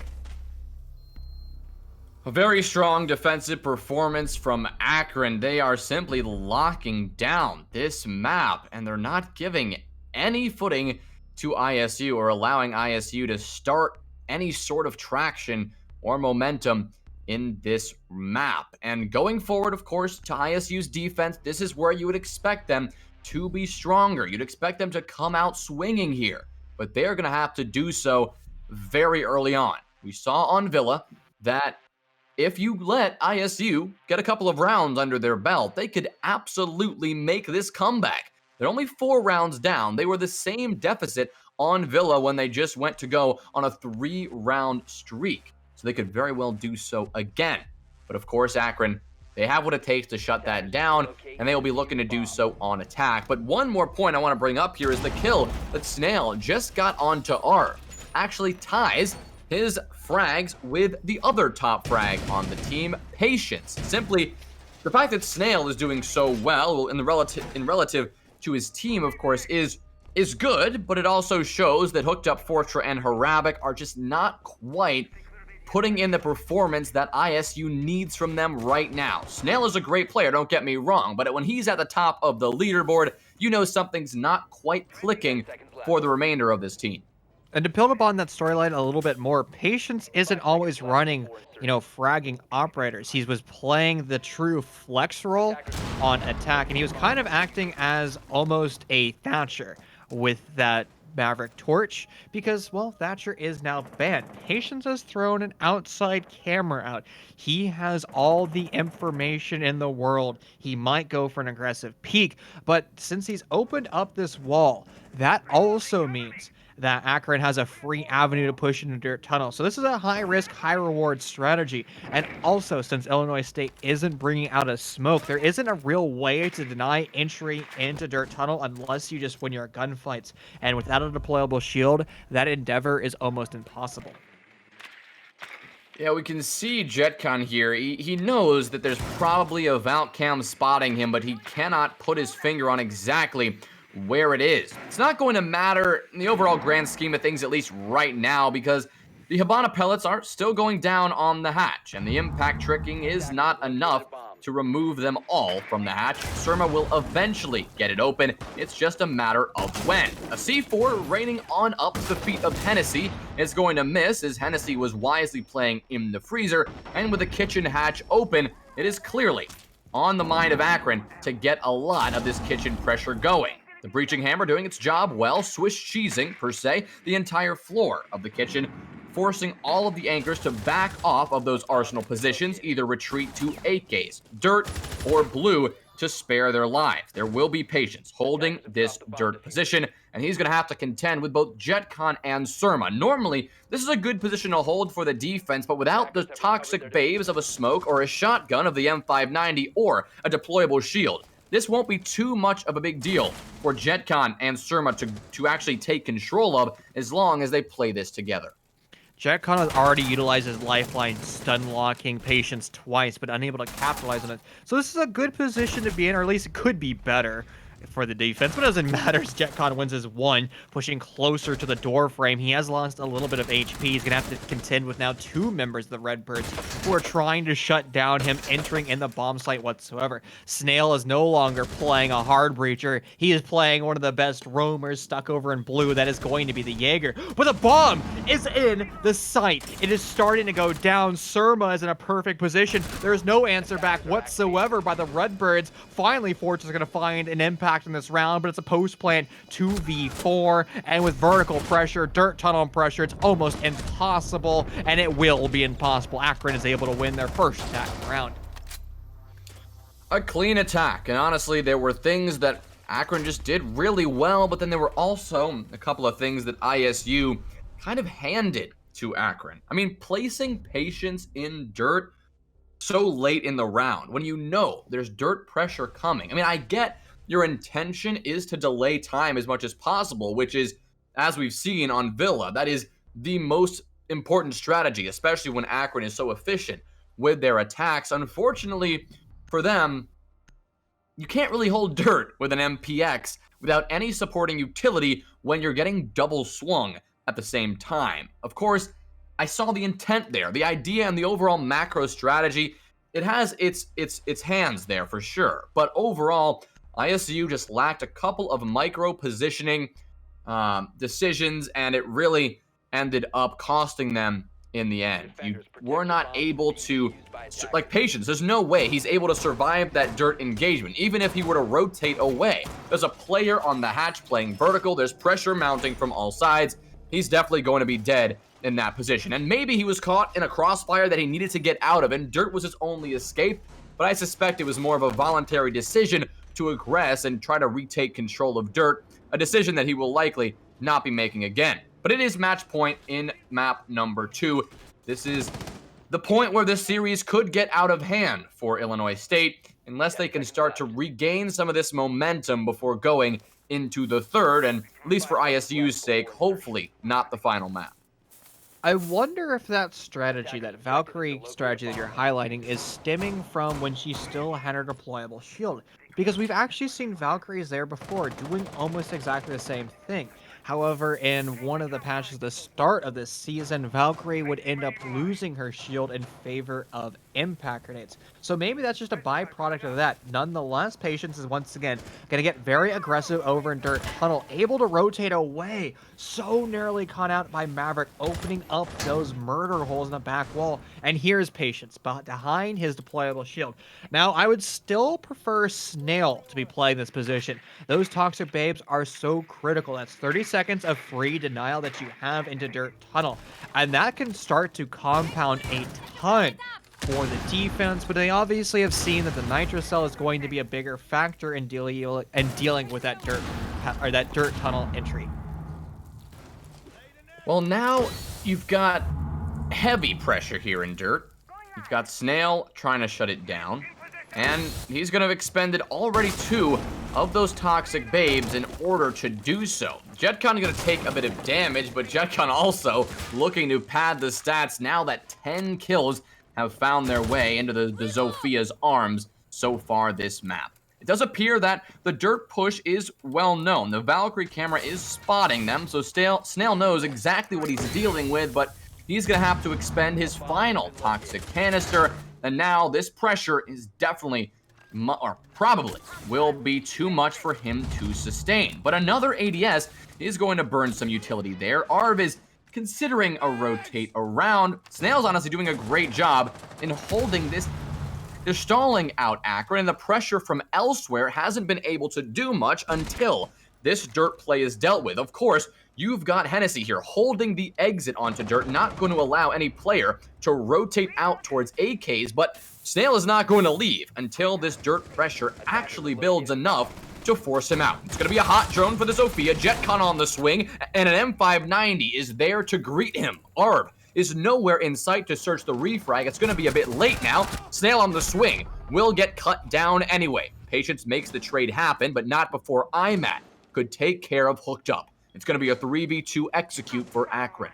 A very strong defensive performance from Akron. They are simply locking down this map, and they're not giving any footing to ISU or allowing ISU to start any sort of traction or momentum in this map. And going forward, of course, to ISU's defense, this is where you would expect them to be stronger. You'd expect them to come out swinging here, but they're going to have to do so very early on. We saw on Villa that if you let ISU get a couple of rounds under their belt, they could absolutely make this comeback. They're only 4 rounds down. They were the same deficit on Villa when they just went to go on a 3-round streak. So they could very well do so again. But of course, Akron, they have what it takes to shut that down, and they will be looking to do so on attack. But one more point I want to bring up here is the kill that Snail just got onto R. Actually ties his frags with the other top frag on the team, Patience. Simply, the fact that Snail is doing so well in relative to his team, of course, is good, but it also shows that Hooked Up Fortra and Harabic are just not quite putting in the performance that ISU needs from them right now. Snail is a great player, don't get me wrong, but when he's at the top of the leaderboard, you know something's not quite clicking for the remainder of this team. And to build upon that storyline a little bit more, Patience isn't always running, fragging operators. He was playing the true flex role on attack, and he was kind of acting as almost a Thatcher with that Maverick torch, because, well, Thatcher is now banned. Patience has thrown an outside camera out. He has all the information in the world. He might go for an aggressive peek, but since he's opened up this wall, that also means that Akron has a free avenue to push into Dirt Tunnel. So this is a high-risk, high-reward strategy. And also, since Illinois State isn't bringing out a smoke, there isn't a real way to deny entry into Dirt Tunnel unless you just win your gunfights. And without a deployable shield, that endeavor is almost impossible. Yeah, we can see JetCon here. He knows that there's probably a Vault Cam spotting him, but he cannot put his finger on exactly where it is. It's not going to matter in the overall grand scheme of things, at least right now, because the Hibana pellets are still going down on the hatch, and the impact tricking is not enough to remove them all from the hatch. Surma will eventually get it open. It's just a matter of when. A C4 raining on up the feet of Hennessy is going to miss, as Hennessy was wisely playing in the freezer, and with the kitchen hatch open, it is clearly on the mind of Akron to get a lot of this kitchen pressure going. The breaching hammer doing its job well, Swiss cheesing, per se, the entire floor of the kitchen, forcing all of the anchors to back off of those arsenal positions, either retreat to 8-gaze, dirt, or blue to spare their lives. There will be Patience holding this dirt position, and he's going to have to contend with both JetCon and Surma. Normally, this is a good position to hold for the defense, but without the toxic babes of a smoke or a shotgun of the M590 or a deployable shield, this won't be too much of a big deal for JetCon and Surma to actually take control of, as long as they play this together. JetCon has already utilized his lifeline, stun locking Patience twice, but unable to capitalize on it. So this is a good position to be in, or at least it could be better for the defense, but it doesn't matter as JetCon wins his 1, pushing closer to the door frame. He has lost a little bit of HP. He's going to have to contend with now 2 members of the Redbirds who are trying to shut down him entering in the bomb site whatsoever. Snail is no longer playing a hard breacher. He is playing one of the best roamers stuck over in blue. That is going to be the Jaeger. But the bomb is in the site. It is starting to go down. Surma is in a perfect position. There is no answer back whatsoever by the Redbirds. Finally, Forge is going to find an impact impact in this round, but it's a post-plant 2v4, and with vertical pressure, dirt tunnel pressure, it's almost impossible, and it will be impossible. Akron is able to win their first attack in the round. A clean attack, and honestly, there were things that Akron just did really well, but then there were also a couple of things that ISU kind of handed to Akron. I mean, placing Patience in dirt so late in the round when you know there's dirt pressure coming. I mean, I get your intention is to delay time as much as possible, which is, as we've seen on Villa, that is the most important strategy, especially when Akron is so efficient with their attacks. Unfortunately for them, you can't really hold dirt with an MPX without any supporting utility when you're getting double swung at the same time. Of course, I saw the intent there, the idea and the overall macro strategy. It has its hands there for sure. But overall, ISU just lacked a couple of micro positioning decisions, and it really ended up costing them in the end. You were not able to, like Patience, there's no way he's able to survive that dirt engagement, even if he were to rotate away. There's a player on the hatch playing vertical, there's pressure mounting from all sides. He's definitely going to be dead in that position. And maybe he was caught in a crossfire that he needed to get out of, and dirt was his only escape, but I suspect it was more of a voluntary decision to aggress and try to retake control of dirt, a decision that he will likely not be making again. But it is match point in map number 2. This is the point where this series could get out of hand for Illinois State unless they can start to regain some of this momentum before going into the third, and at least for ISU's sake, hopefully not the final map. I wonder if that strategy, that Valkyrie strategy that you're highlighting, is stemming from when she still had her deployable shield. Because we've actually seen Valkyries there before doing almost exactly the same thing. However, in one of the patches at the start of this season, Valkyrie would end up losing her shield in favor of impact grenades. So maybe that's just a byproduct of that. Nonetheless, Patience is once again going to get very aggressive over in dirt tunnel, able to rotate away. So narrowly caught out by Maverick, opening up those murder holes in the back wall. And here's Patience behind his deployable shield. Now, I would still prefer Snail to be playing this position. Those toxic babes are so critical. That's 30 seconds of free denial that you have into dirt tunnel. And that can start to compound a ton for the defense, but they obviously have seen that the Nitro Cell is going to be a bigger factor in dealing with that dirt tunnel entry. Well, now you've got heavy pressure here in dirt. You've got Snail trying to shut it down, and he's going to have expended already 2 of those toxic babes in order to do so. Jetcon going to take a bit of damage, but Jetcon also looking to pad the stats now that 10 kills have found their way into the Zophia's arms so far this map. It does appear that the dirt push is well known. The Valkyrie camera is spotting them, so Snail knows exactly what he's dealing with, but he's going to have to expend his final toxic canister, and now this pressure is definitely, or probably, will be too much for him to sustain. But another ADS is going to burn some utility there. Arv is considering a rotate around. Snail's honestly doing a great job in holding this. They're stalling out Akron, and the pressure from elsewhere hasn't been able to do much until this dirt play is dealt with. Of course, you've got Hennessy here holding the exit onto dirt, not going to allow any player to rotate out towards AKs, but Snail is not going to leave until this dirt pressure actually builds enough to force him out. It's going to be a hot drone for the Zofia, Jetcon on the swing, and an M590 is there to greet him. Arb is nowhere in sight to search the refrag. It's going to be a bit late now. Snail on the swing will get cut down anyway. Patience makes the trade happen, but not before IMAT could take care of Hooked Up. It's going to be a 3v2 execute for Akron.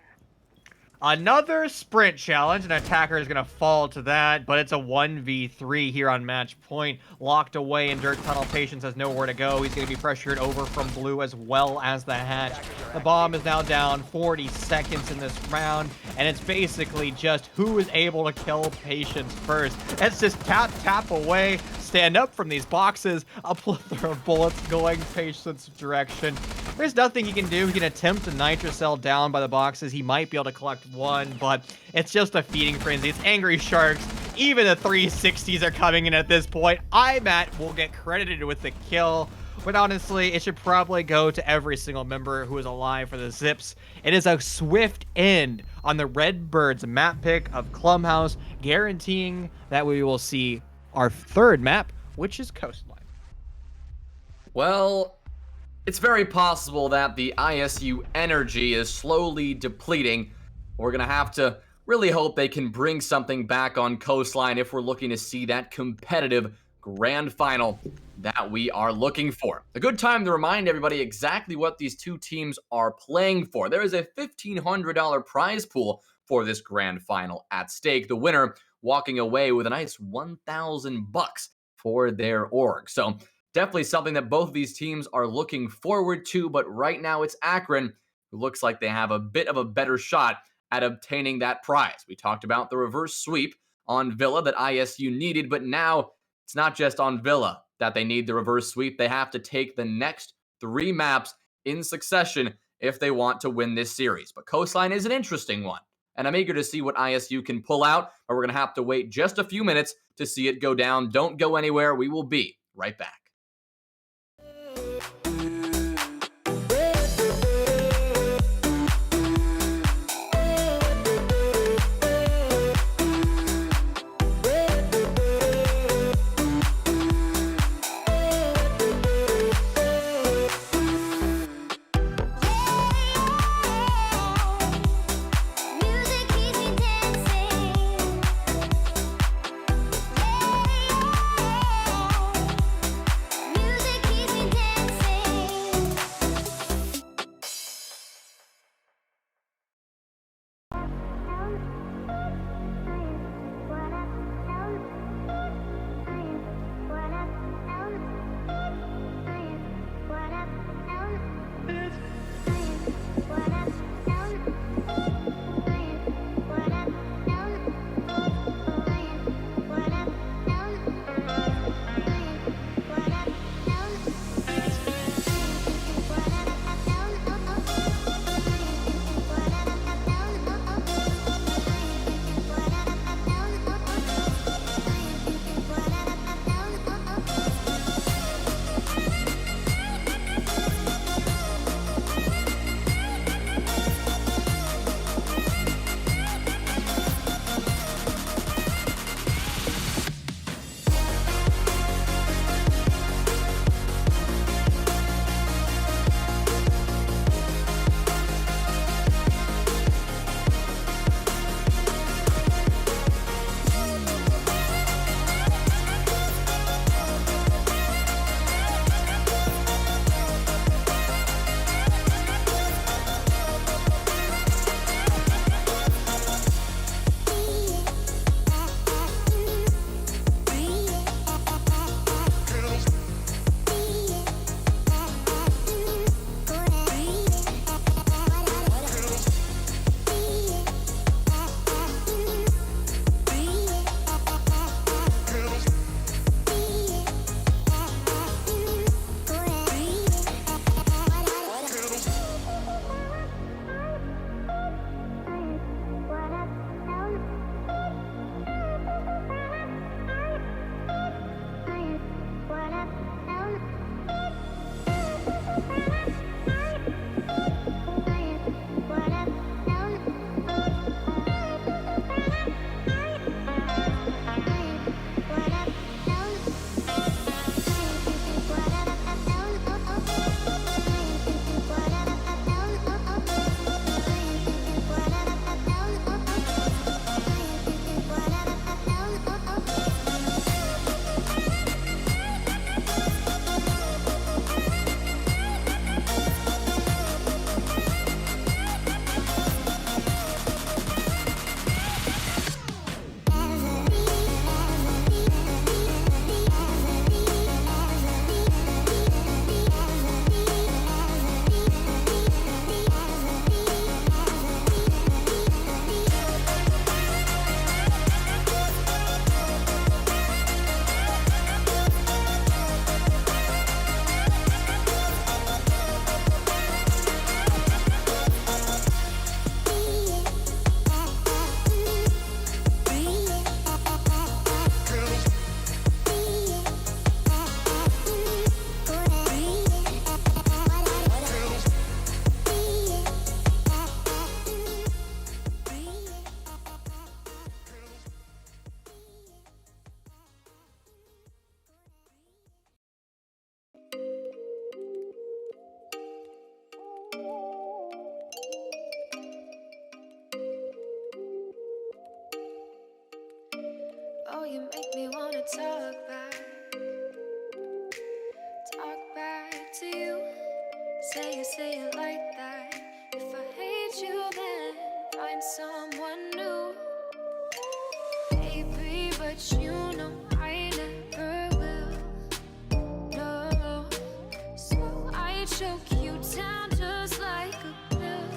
Another sprint challenge. An attacker is going to fall to that, but it's a 1v3 here on match point. Locked away in dirt tunnel. Patience has nowhere to go. He's going to be pressured over from blue as well as the hatch. The bomb is now down 40 seconds in this round, and it's basically just who is able to kill Patience first. It's just tap, tap away. Stand up from these boxes. A plethora of bullets going Patience's direction. There's nothing he can do. He can attempt to Nitro Cell down by the boxes. He might be able to collect one, but it's just a feeding frenzy. It's Angry Sharks. Even the 360s are coming in at this point. IMAT will get credited with the kill. But honestly, it should probably go to every single member who is alive for the Zips. It is a swift end on the Redbirds map pick of Clumhouse, guaranteeing that we will see our third map, which is Coastline. Well, it's very possible that the ISU energy is slowly depleting. We're going to have to really hope they can bring something back on Coastline if we're looking to see that competitive grand final that we are looking for. A good time to remind everybody exactly what these two teams are playing for. There is a $1,500 prize pool for this grand final at stake. The winner walking away with a nice $1,000 for their org. So definitely something that both of these teams are looking forward to, but right now it's Akron who looks like they have a bit of a better shot at obtaining that prize. We talked about the reverse sweep on Villa that ISU needed, but now it's not just on Villa that they need the reverse sweep. They have to take the next 3 maps in succession if they want to win this series. But Coastline is an interesting one, and I'm eager to see what ISU can pull out, but we're going to have to wait just a few minutes to see it go down. Don't go anywhere. We will be right back. Oh, you make me wanna talk back to you. Say it like that. If I hate you, then find someone new. Baby, but you know I never will. No, so I choke you down just like a pill.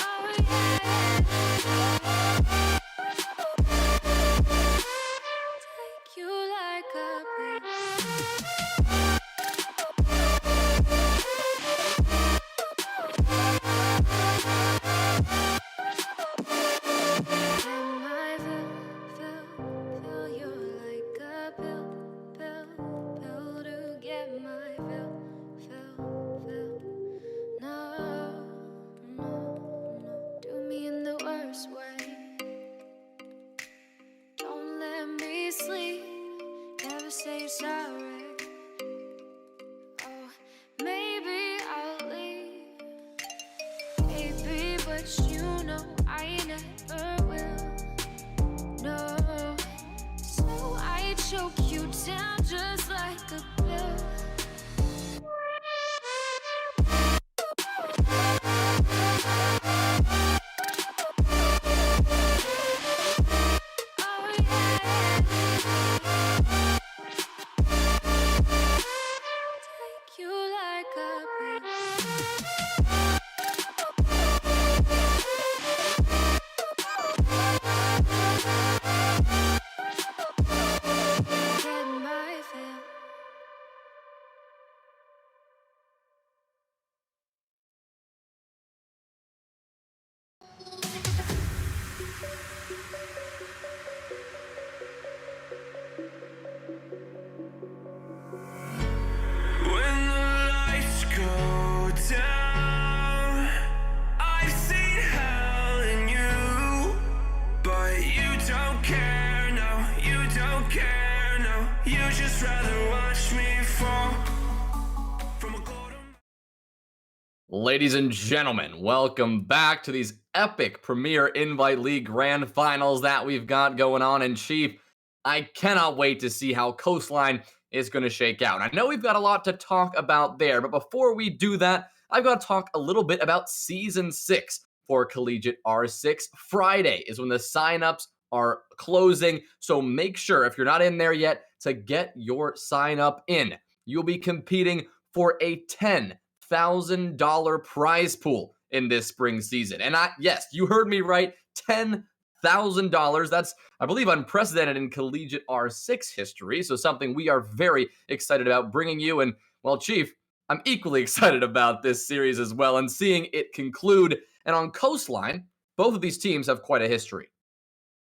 Oh yeah, take you like a pill. Am I fill you like a pill to get my fill. No, do me in the worst way. Don't let me sleep, never say sorry. Oh, maybe I'll leave. Baby, but you know I never will. No, so I choke you down just like a pill. Oh yeah, take you like a pill. Get my fill. When the lights go down, I've seen hell in you, but you don't care, no, you don't care, no. You just rather watch me fall from a golden. Ladies and gentlemen, welcome back to these epic Premier Invite League Grand Finals that we've got going on. And Chief, I cannot wait to see how Coastline is going to shake out. I know we've got a lot to talk about there, but before we do that, I've got to talk a little bit about Season 6 for CollegiateR6. Friday is when the signups are closing, so make sure, if you're not in there yet, to get your sign up in. You'll be competing for a $10,000 prize pool in this spring season. And yes, you heard me right, $10,000. That's, I believe, unprecedented in CollegiateR6 history, so something we are very excited about bringing you. And, well, Chief, I'm equally excited about this series as well and seeing it conclude. And on Coastline, both of these teams have quite a history.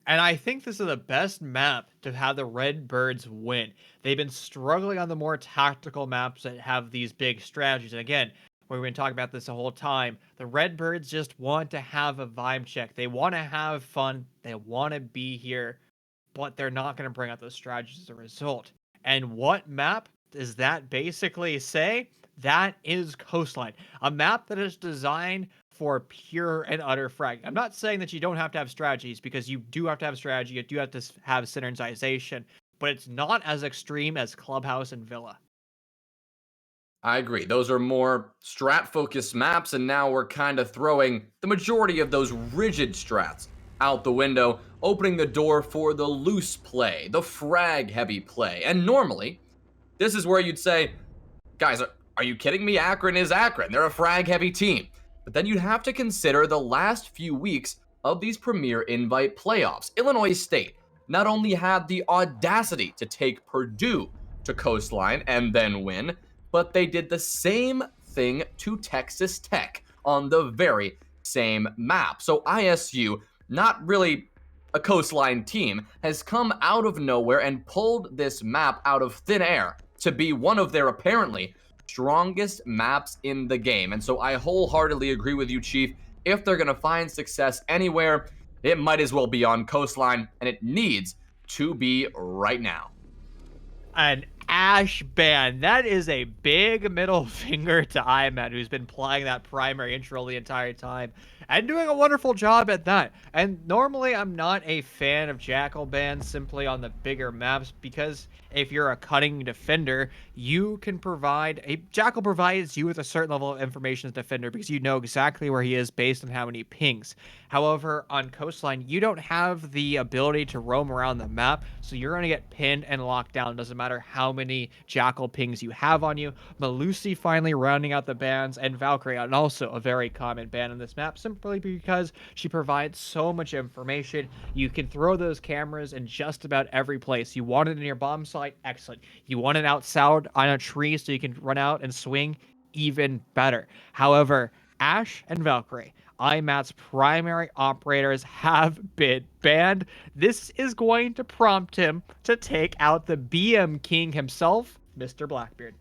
And I think this is the best map to have the Redbirds win. They've been struggling on the more tactical maps that have these big strategies. And again, we've been talking about this the whole time. The Redbirds just want to have a vibe check. They want to have fun. They want to be here, but they're not going to bring out those strategies as a result. And what map does that basically say? That is Coastline, a map that is designed for pure and utter frag. I'm not saying that you don't have to have strategies, because you do have to have strategy, you do have to have synergization, but it's not as extreme as Clubhouse and Villa. I agree. Those are more strat-focused maps, and now we're kind of throwing the majority of those rigid strats out the window, opening the door for the loose play, the frag-heavy play. And normally, this is where you'd say, guys, are you kidding me? Akron is Akron. They're a frag-heavy team. But then you'd have to consider the last few weeks of these Premier Invite playoffs. Illinois State not only had the audacity to take Purdue to Coastline and then win, but they did the same thing to Texas Tech on the very same map. So ISU, not really a Coastline team, has come out of nowhere and pulled this map out of thin air to be one of their apparently strongest maps in the game. And so I wholeheartedly agree with you, Chief. If they're going to find success anywhere, it might as well be on Coastline, and it needs to be right now. And Ash ban. That is a big middle finger to IMAT, who's been playing that primary intro the entire time and doing a wonderful job at that. And normally I'm not a fan of Jackal bans simply on the bigger maps, because if you're a cutting defender, you can provide a Jackal provides you with a certain level of information as a defender because you know exactly where he is based on how many pings. However, on Coastline, you don't have the ability to roam around the map, so you're going to get pinned and locked down. Doesn't matter how many Jackal pings you have on you. Malusi finally rounding out the bans, and Valkyrie, and also a very common ban on this map, simply because she provides so much information. You can throw those cameras in just about every place. You want it in your bomb site? Excellent. You want it outside on a tree so you can run out and swing? Even better. However, Ash and Valkyrie, IMAT's primary operators, have been banned. This is going to prompt him to take out the BM King himself, Mr. Blackbeard.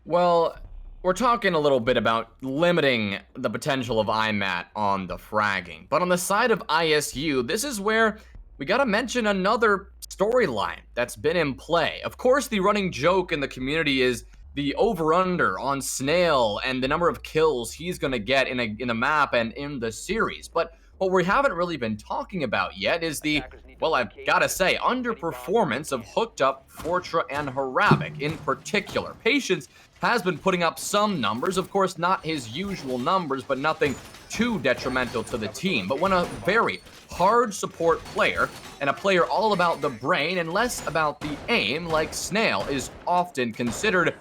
Well, we're talking a little bit about limiting the potential of IMAT on the fragging. But on the side of ISU, this is where we gotta mention another storyline that's been in play. Of course, the running joke in the community is the over-under on Snail and the number of kills he's going to get in a map and in the series. But what we haven't really been talking about yet is the, well, I've got to say, underperformance of Hooked Up, Fortra, and Harabic in particular. Patience has been putting up some numbers, of course not his usual numbers, but nothing too detrimental to the team. But when a very hard support player, and a player all about the brain and less about the aim, like Snail is often considered,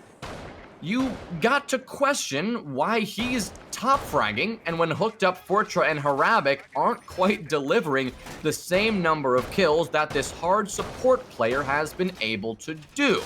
you got to question why he's top fragging, and when Hooked Up, Fortra, and Harabic aren't quite delivering the same number of kills that this hard support player has been able to do.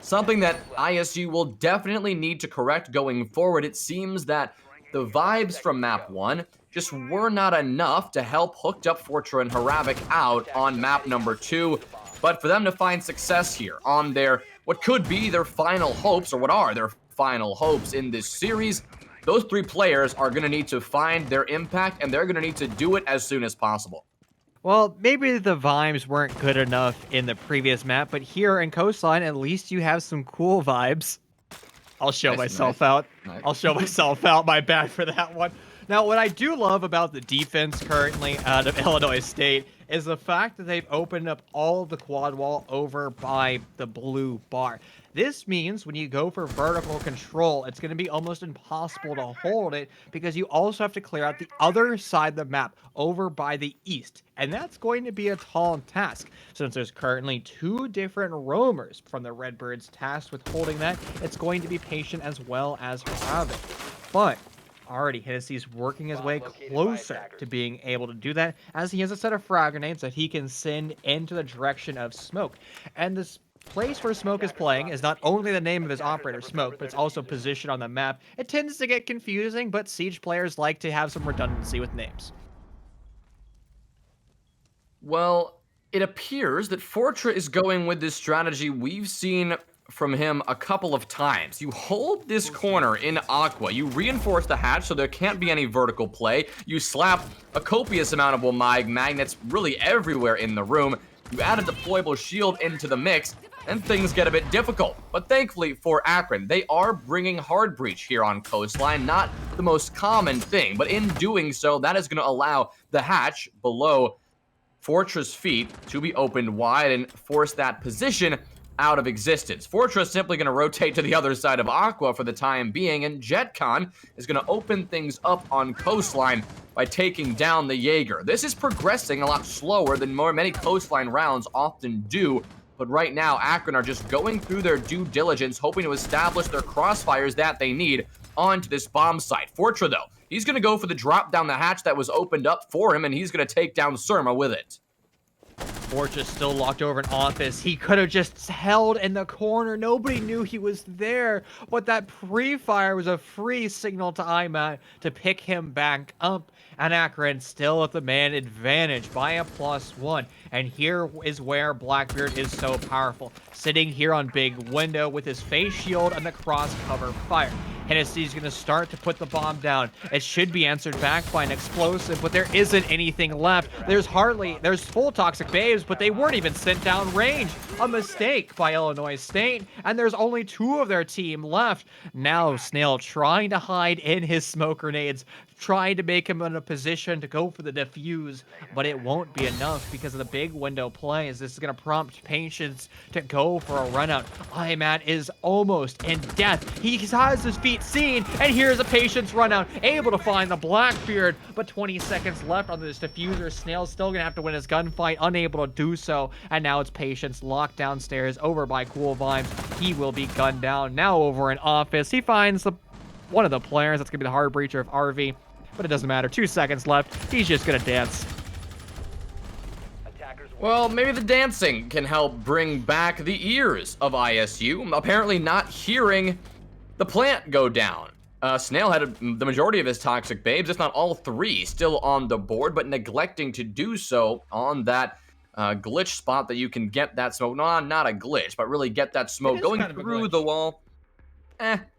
Something that ISU will definitely need to correct going forward. It seems that the vibes from map 1 just were not enough to help Hooked Up, Fortra, and Harabic out on map number 2. But for them to find success here on their, what could be their final hopes, or what are their final hopes in this series, those three players are going to need to find their impact, and they're going to need to do it as soon as possible. Well, maybe the vibes weren't good enough in the previous map, but here in Coastline, at least you have some cool vibes. I'll show myself out. I'll show myself out. My bad for that one. Now, what I do love about the defense currently out of Illinois State is the fact that they've opened up all of the quad wall over by the blue bar. This means when you go for vertical control, it's going to be almost impossible to hold it because you also have to clear out the other side of the map over by the east. And that's going to be a tall task. Since there's currently 2 different roamers from the Redbirds tasked with holding that, it's going to be Patient as well as Havoc. But already Hennessy's working his way closer to being able to do that, as he has a set of frag grenades that he can send into the direction of Smoke. And this place where Smoke is playing is not only the name of his operator, Smoke, but it's also positioned on the map. It tends to get confusing, but Siege players like to have some redundancy with names. Well, it appears that Fortra is going with this strategy we've seen from him a couple of times. You hold this corner in Aqua, you reinforce the hatch so there can't be any vertical play, you slap a copious amount of Womag magnets really everywhere in the room, you add a deployable shield into the mix, and things get a bit difficult. But thankfully for Akron, they are bringing Hard Breach here on Coastline, not the most common thing, but in doing so, that is going to allow the hatch below Fortra's feet to be opened wide and force that position out of existence. Fortra is simply going to rotate to the other side of Aqua for the time being, and JetCon is going to open things up on Coastline by taking down the Jaeger. This is progressing a lot slower than many Coastline rounds often do, but right now Akron are just going through their due diligence, hoping to establish their crossfires that they need onto this bomb site. Fortra, though, he's going to go for the drop down the hatch that was opened up for him, and he's going to take down Surma with it. Fortra still locked over in office. He could have just held in the corner. Nobody knew he was there. But that pre-fire was a free signal to IMAT to pick him back up. And Akron still at the man advantage by a +1. And here is where Blackbeard is so powerful. Sitting here on Big Window with his face shield and the cross cover fire. Hennessy's going to start to put the bomb down. It should be answered back by an explosive, but there isn't anything left. There's full toxic babes, but they weren't even sent down range. A mistake by Illinois State, and there's only 2 of their team left. Now Snail trying to hide in his smoke grenades, trying to make him in a position to go for the defuse, but it won't be enough because of the big window plays. This is going to prompt Patience to go for a run out. IMAT is almost in death. He has his feet seen, and here's a Patience run out, able to find the Blackbeard, but 20 seconds left on this diffuser. Snail's still going to have to win his gunfight, unable to do so, and now it's Patience locked downstairs over by Cool Vibes. He will be gunned down. Now over in office, he finds one of the players. That's going to be the hard breacher of RV. But it doesn't matter. 2 seconds left. He's just going to dance. Well, maybe the dancing can help bring back the ears of ISU. Apparently not hearing the plant go down. Snail had the majority of his toxic babes, if not all 3, still on the board, but neglecting to do so on that glitch spot that you can get that smoke. No, not a glitch, but really get that smoke going through the wall.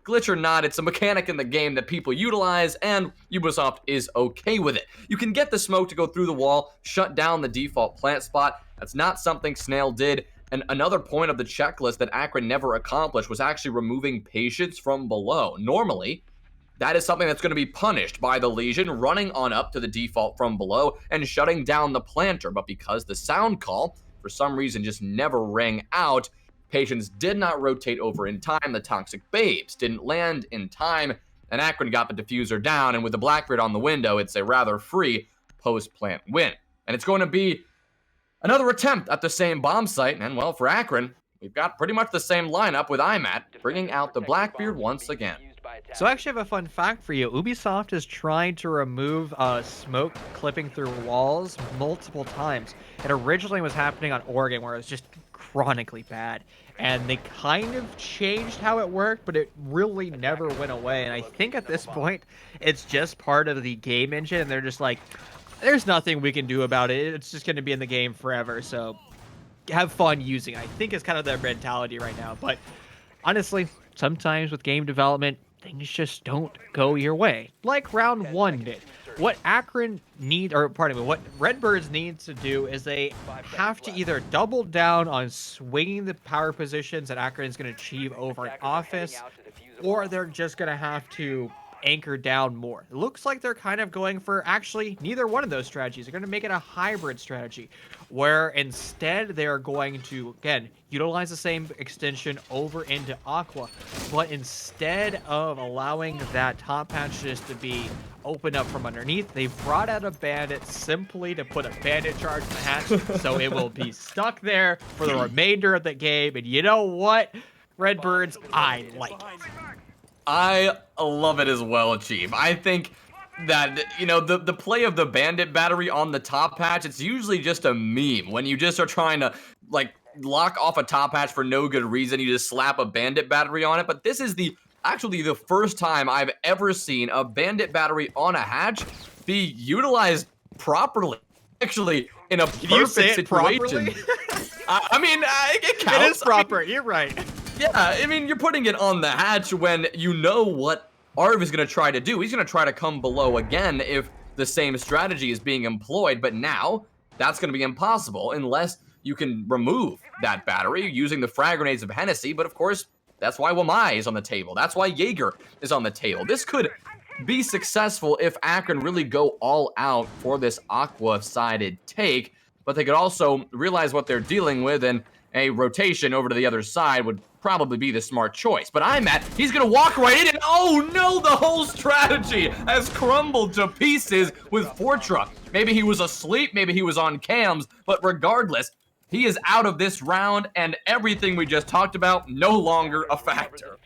Glitch or not, it's a mechanic in the game that people utilize, and Ubisoft is okay with it. You can get the smoke to go through the wall, shut down the default plant spot. That's not something Snail did. And another point of the checklist that Akron never accomplished was actually removing Patience from below. Normally, that is something that's going to be punished by the Legion running on up to the default from below and shutting down the planter. But because the sound call, for some reason, just never rang out, Patience did not rotate over in time. The toxic babes didn't land in time, and Akron got the diffuser down, and with the Blackbeard on the window, it's a rather free post-plant win. And it's going to be another attempt at the same bomb site, and well, for Akron, we've got pretty much the same lineup with IMAT bringing out the Blackbeard once again. So I actually have a fun fact for you. Ubisoft has tried to remove smoke clipping through walls multiple times. It originally was happening on Oregon, where it was just chronically bad, and they kind of changed how it worked, but it really never went away. And I think at this point it's just part of the game engine, and they're just like, there's nothing we can do about it, it's just going to be in the game forever, so have fun using it. I think it's kind of their mentality right now. But honestly, sometimes with game development, things just don't go your way, like round 1 did. What Akron what Redbirds needs to do is they have to either double down on swinging the power positions that Akron is going to achieve over an office, or they're just going to have to anchor down more. It looks like they're kind of going for actually neither one of those strategies. They're going to make it a hybrid strategy, where instead they're going to, again, utilize the same extension over into Aqua, but instead of allowing that top patch just to be open up from underneath, they brought out a bandit simply to put a bandit charge in the hatch, so it will be stuck there for the remainder of the game. And you know what, Redbirds, I like it. I love it as well, Chief. I think that, you know, the play of the bandit battery on the top hatch, it's usually just a meme. When you just are trying to, like, lock off a top hatch for no good reason, you just slap a bandit battery on it. But this is actually the first time I've ever seen a bandit battery on a hatch be utilized properly. Actually, in a perfect situation. I mean, it counts. It is proper. You're right. Yeah, I mean, you're putting it on the hatch when you know what Arv is going to try to do. He's going to try to come below again if the same strategy is being employed, but now that's going to be impossible unless you can remove that battery using the frag grenades of Hennessy. But of course, that's why Wamai is on the table. That's why Jaeger is on the table. This could be successful if Akron really go all out for this Aqua-sided take, but they could also realize what they're dealing with, and a rotation over to the other side would probably be the smart choice. But he's gonna walk right in, and oh no, the whole strategy has crumbled to pieces with Fortra. Maybe he was asleep, maybe he was on cams, but regardless, he is out of this round, and everything we just talked about no longer a factor.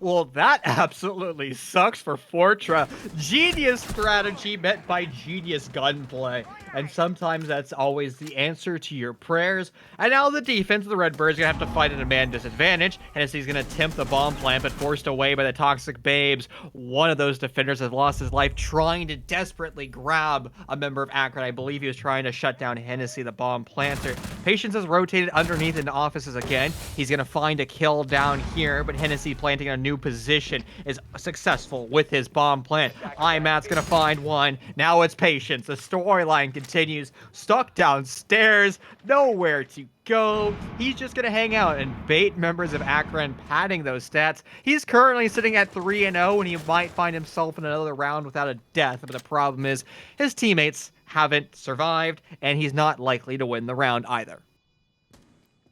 Well, that absolutely sucks for Fortra. Genius strategy met by genius gunplay. And sometimes that's always the answer to your prayers. And now the defense of the Redbirds gonna have to fight at a man disadvantage. Hennessy's gonna tempt the bomb plant, but forced away by the toxic babes. One of those defenders has lost his life trying to desperately grab a member of Akron. I believe he was trying to shut down Hennessy, the bomb planter. Patience has rotated underneath into offices again. He's gonna find a kill down here, but Hennessy planting a new new position is successful with his bomb plant. IMAT's gonna find one. Now it's patience. The storyline continues. Stuck downstairs, nowhere to go. He's just gonna hang out and bait members of Akron, padding those stats. He's currently sitting at 3-0, and he might find himself in another round without a death. But the problem is his teammates haven't survived, and he's not likely to win the round either.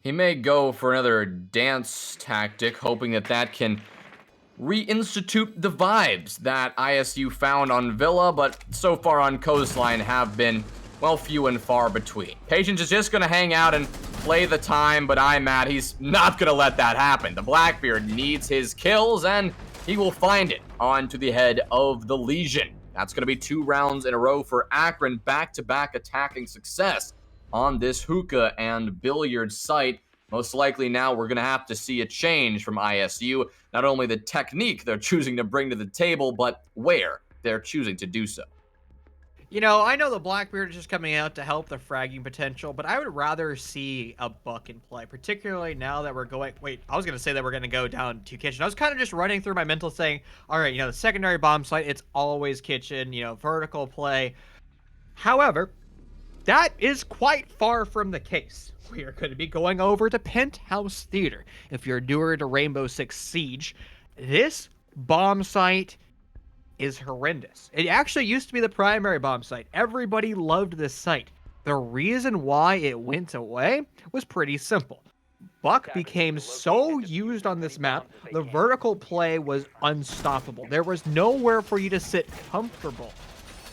He may go for another dance tactic, hoping that that can reinstitute the vibes that ISU found on Villa, but so far on Coastline have been, well, few and far between. Patience is just going to hang out and play the time, but IMAT, he's not going to let that happen. The Blackbeard needs his kills, and he will find it onto the head of the Legion. That's going to be 2 rounds in a row for Akron, back-to-back attacking success on this hookah and billiard site. Most likely now we're going to have to see a change from ISU. Not only the technique they're choosing to bring to the table, but where they're choosing to do so. You know, I know the Blackbeard is just coming out to help the fragging potential, but I would rather see a buck in play, particularly now that we're going... Wait, I was going to say that we're going to go down to kitchen. I was kind of just running through my mental saying, all right, you know, the secondary bomb site, it's always kitchen, you know, vertical play. However, that is quite far from the case. We are going to be going over to Penthouse Theater. If you're newer to Rainbow Six Siege, this bomb site is horrendous. It actually used to be the primary bomb site. Everybody loved this site. The reason why it went away was pretty simple. Buck became so used on this map, the vertical play was unstoppable. There was nowhere for you to sit comfortable.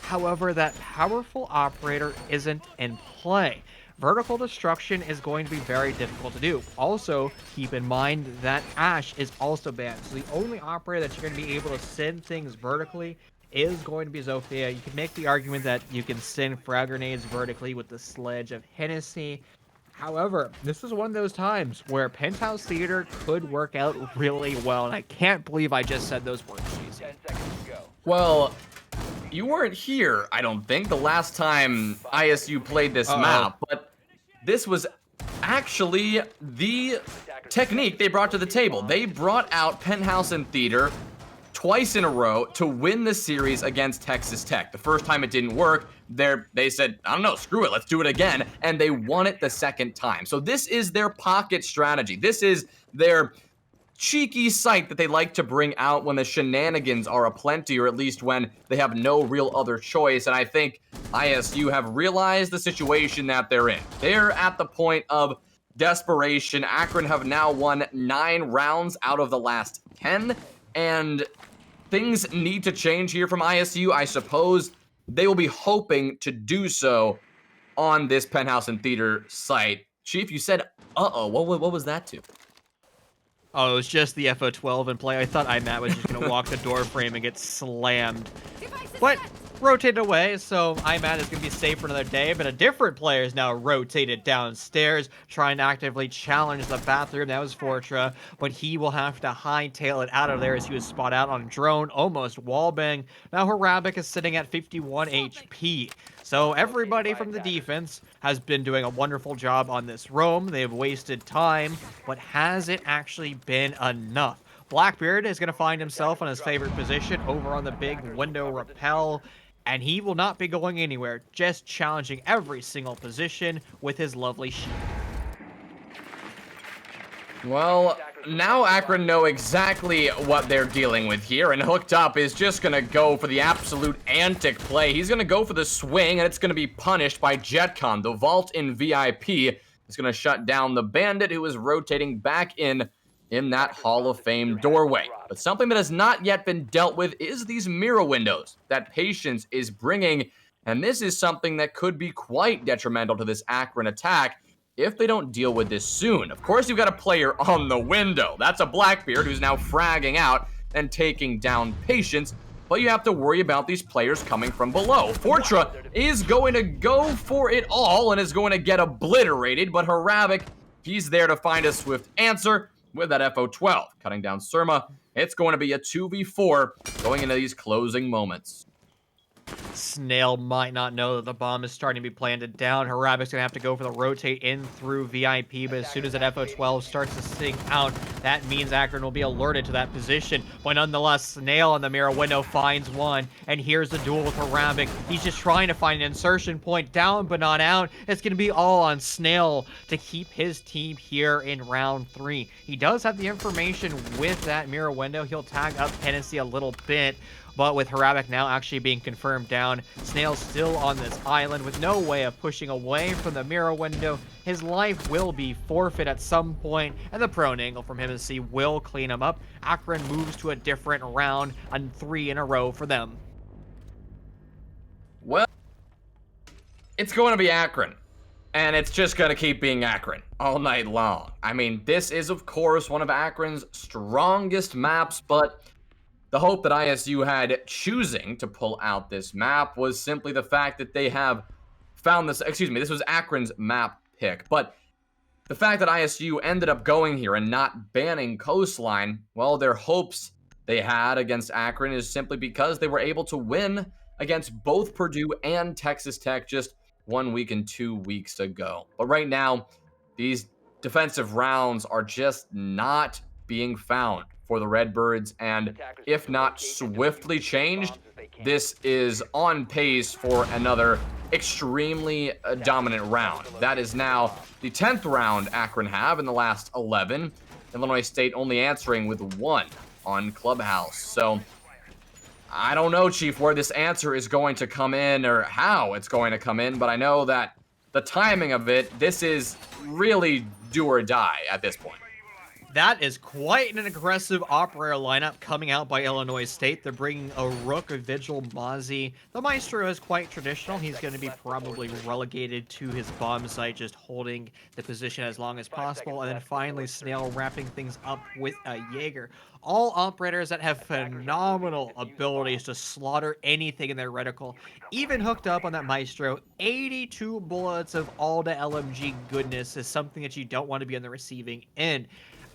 However, that powerful operator isn't in play. Vertical destruction is going to be very difficult to do. Also, keep in mind that Ash is also banned. So the only operator that you're going to be able to send things vertically is going to be Zofia. You can make the argument that you can send frag grenades vertically with the Sledge of Hennessy. However, this is one of those times where Penthouse Theater could work out really well. And I can't believe I just said those words, Cheesy. Well, you weren't here, I don't think, the last time ISU played this map, but this was actually the technique they brought to the table. They brought out Penthouse and Theater twice in a row to win the series against Texas Tech. The first time it didn't work, they said, I don't know, screw it, let's do it again, and they won it the second time. So this is their pocket strategy. This is their cheeky sight that they like to bring out when the shenanigans are aplenty, or at least when they have no real other choice. And I think ISU have realized the situation that they're in. They're at the point of desperation. Akron have now won 9 rounds out of the last 10, and things need to change here from ISU. I suppose they will be hoping to do so on this Penthouse and Theater site. Chief, you said, uh-oh, what was that to? Oh, it was just the FO12 in play. I thought IMAT was just going to walk the door frame and get slammed. But rotated away, so IMAT is going to be safe for another day. But a different player is now rotated downstairs, trying to actively challenge the bathroom. That was Fortra, but he will have to hightail it out of there as he was spot out on a drone, almost wallbang. Now Harabic is sitting at 51 HP. So everybody from the defense has been doing a wonderful job on this roam. They've wasted time, but has it actually been enough? Blackbeard is going to find himself on his favorite position over on the big window rappel, and he will not be going anywhere, just challenging every single position with his lovely shield. Well, now Akron know exactly what they're dealing with here, and Hooked Up is just going to go for the absolute antic play. He's going to go for the swing, and it's going to be punished by Jetcon. The Vault in VIP is going to shut down the Bandit, who is rotating back in that Hall of Fame doorway. But something that has not yet been dealt with is these mirror windows that Patience is bringing, and this is something that could be quite detrimental to this Akron attack if they don't deal with this soon. Of course, you've got a player on the window. That's a Blackbeard who's now fragging out and taking down Patience, but you have to worry about these players coming from below. Fortra is going to go for it all and is going to get obliterated, but Harabic, he's there to find a swift answer with that FO12. Cutting down Surma, it's going to be a 2v4 going into these closing moments. Snail might not know that the bomb is starting to be planted down. Harabic's gonna have to go for the rotate in through VIP, but as soon as that FO12 starts to sing out, that means Akron will be alerted to that position. But nonetheless, Snail in the mirror window finds one, and here's the duel with Harabic. He's just trying to find an insertion point, down but not out. It's gonna be all on Snail to keep his team here in round 3. He does have the information with that mirror window. He'll tag up Hennessy a little bit, but with Harabic now actually being confirmed down, Snail's still on this island with no way of pushing away from the mirror window. His life will be forfeit at some point, and the prone angle from Hennessy will clean him up. Akron moves to a different round, and 3 in a row for them. Well, it's going to be Akron. And it's just going to keep being Akron all night long. I mean, this is, of course, one of Akron's strongest maps, but the hope that ISU had choosing to pull out this map was simply the fact that they have found this, this was Akron's map pick, but the fact that ISU ended up going here and not banning Coastline, well, their hopes they had against Akron is simply because they were able to win against both Purdue and Texas Tech just 1 week and 2 weeks ago. But right now, these defensive rounds are just not being found for the Redbirds, and if not swiftly changed, this is on pace for another extremely dominant round. That is now the 10th round Akron have in the last 11. Illinois State only answering with 1 on Clubhouse. So I don't know, Chief, where this answer is going to come in or how it's going to come in, but I know that the timing of it, this is really do or die at this point. That is quite an aggressive operator lineup coming out by Illinois State. They're bringing a Rook, a Vigil, Mozzie. The Maestro is quite traditional. He's going to be probably relegated to his bomb site, just holding the position as long as possible. And then finally, Snail wrapping things up with a Jaeger. All operators that have phenomenal abilities to slaughter anything in their reticle. Even hooked up on that Maestro, 82 bullets of all the LMG goodness is something that you don't want to be on the receiving end.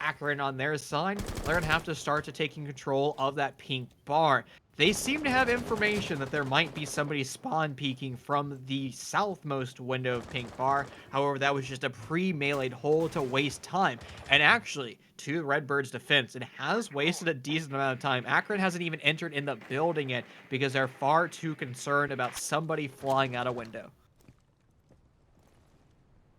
Akron on their side, they're going to have to start to taking control of that pink bar. They seem to have information that there might be somebody spawn peeking from the southmost window of pink bar. However, that was just a pre-meleeed hole to waste time. And actually, to the Redbirds' defense, it has wasted a decent amount of time. Akron hasn't even entered in the building yet because they're far too concerned about somebody flying out a window.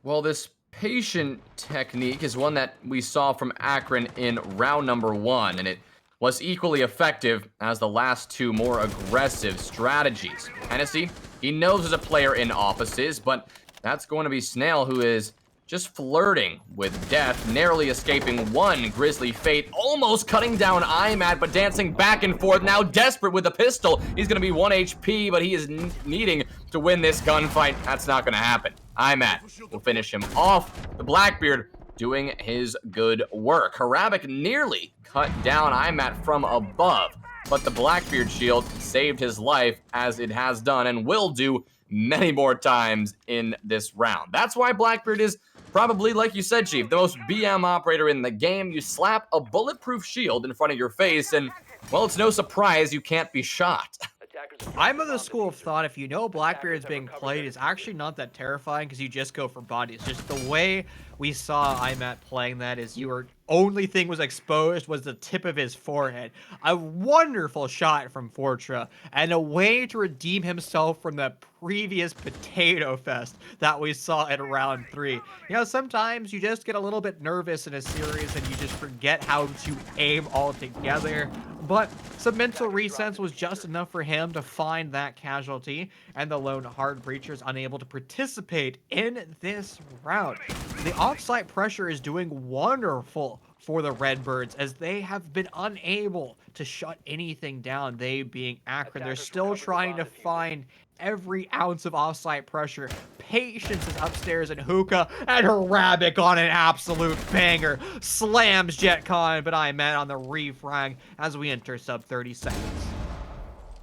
Well, this patient technique is one that we saw from Akron in round number 1, and it was equally effective as the last 2 more aggressive strategies. Hennessy, he knows there's a player in offices, but that's going to be Snail, who is just flirting with death, narrowly escaping 1 grisly fate, almost cutting down IMAT, but dancing back and forth, now desperate with a pistol. He's going to be 1 HP, but he is needing to win this gunfight. That's not going to happen. IMAT will finish him off. The Blackbeard doing his good work. Harabic nearly cut down IMAT from above, but the Blackbeard shield saved his life, as it has done and will do many more times in this round. That's why Blackbeard is probably, like you said, Chief, the most BM operator in the game. You slap a bulletproof shield in front of your face and, well, it's no surprise you can't be shot. I'm of the school of thought, if you know Blackbeard's being played, it's actually not that terrifying because you just go for bodies. Just the way we saw IMAT playing that is your only thing was exposed was the tip of his forehead. A wonderful shot from Fortra, and a way to redeem himself from the previous potato fest that we saw in round 3. You know, sometimes you just get a little bit nervous in a series and you just forget how to aim altogether. But some mental resets was just enough for him to find that casualty, and the lone hard breacher is unable to participate in this round. The offsite pressure is doing wonderful for the Redbirds, as they have been unable to shut anything down, they being Akron. They're still trying to find every ounce of offsite pressure. Patience is upstairs in Hookah, and Harabic on an absolute banger. Slams JetCon, but IMAT on the refrag as we enter sub 30 seconds.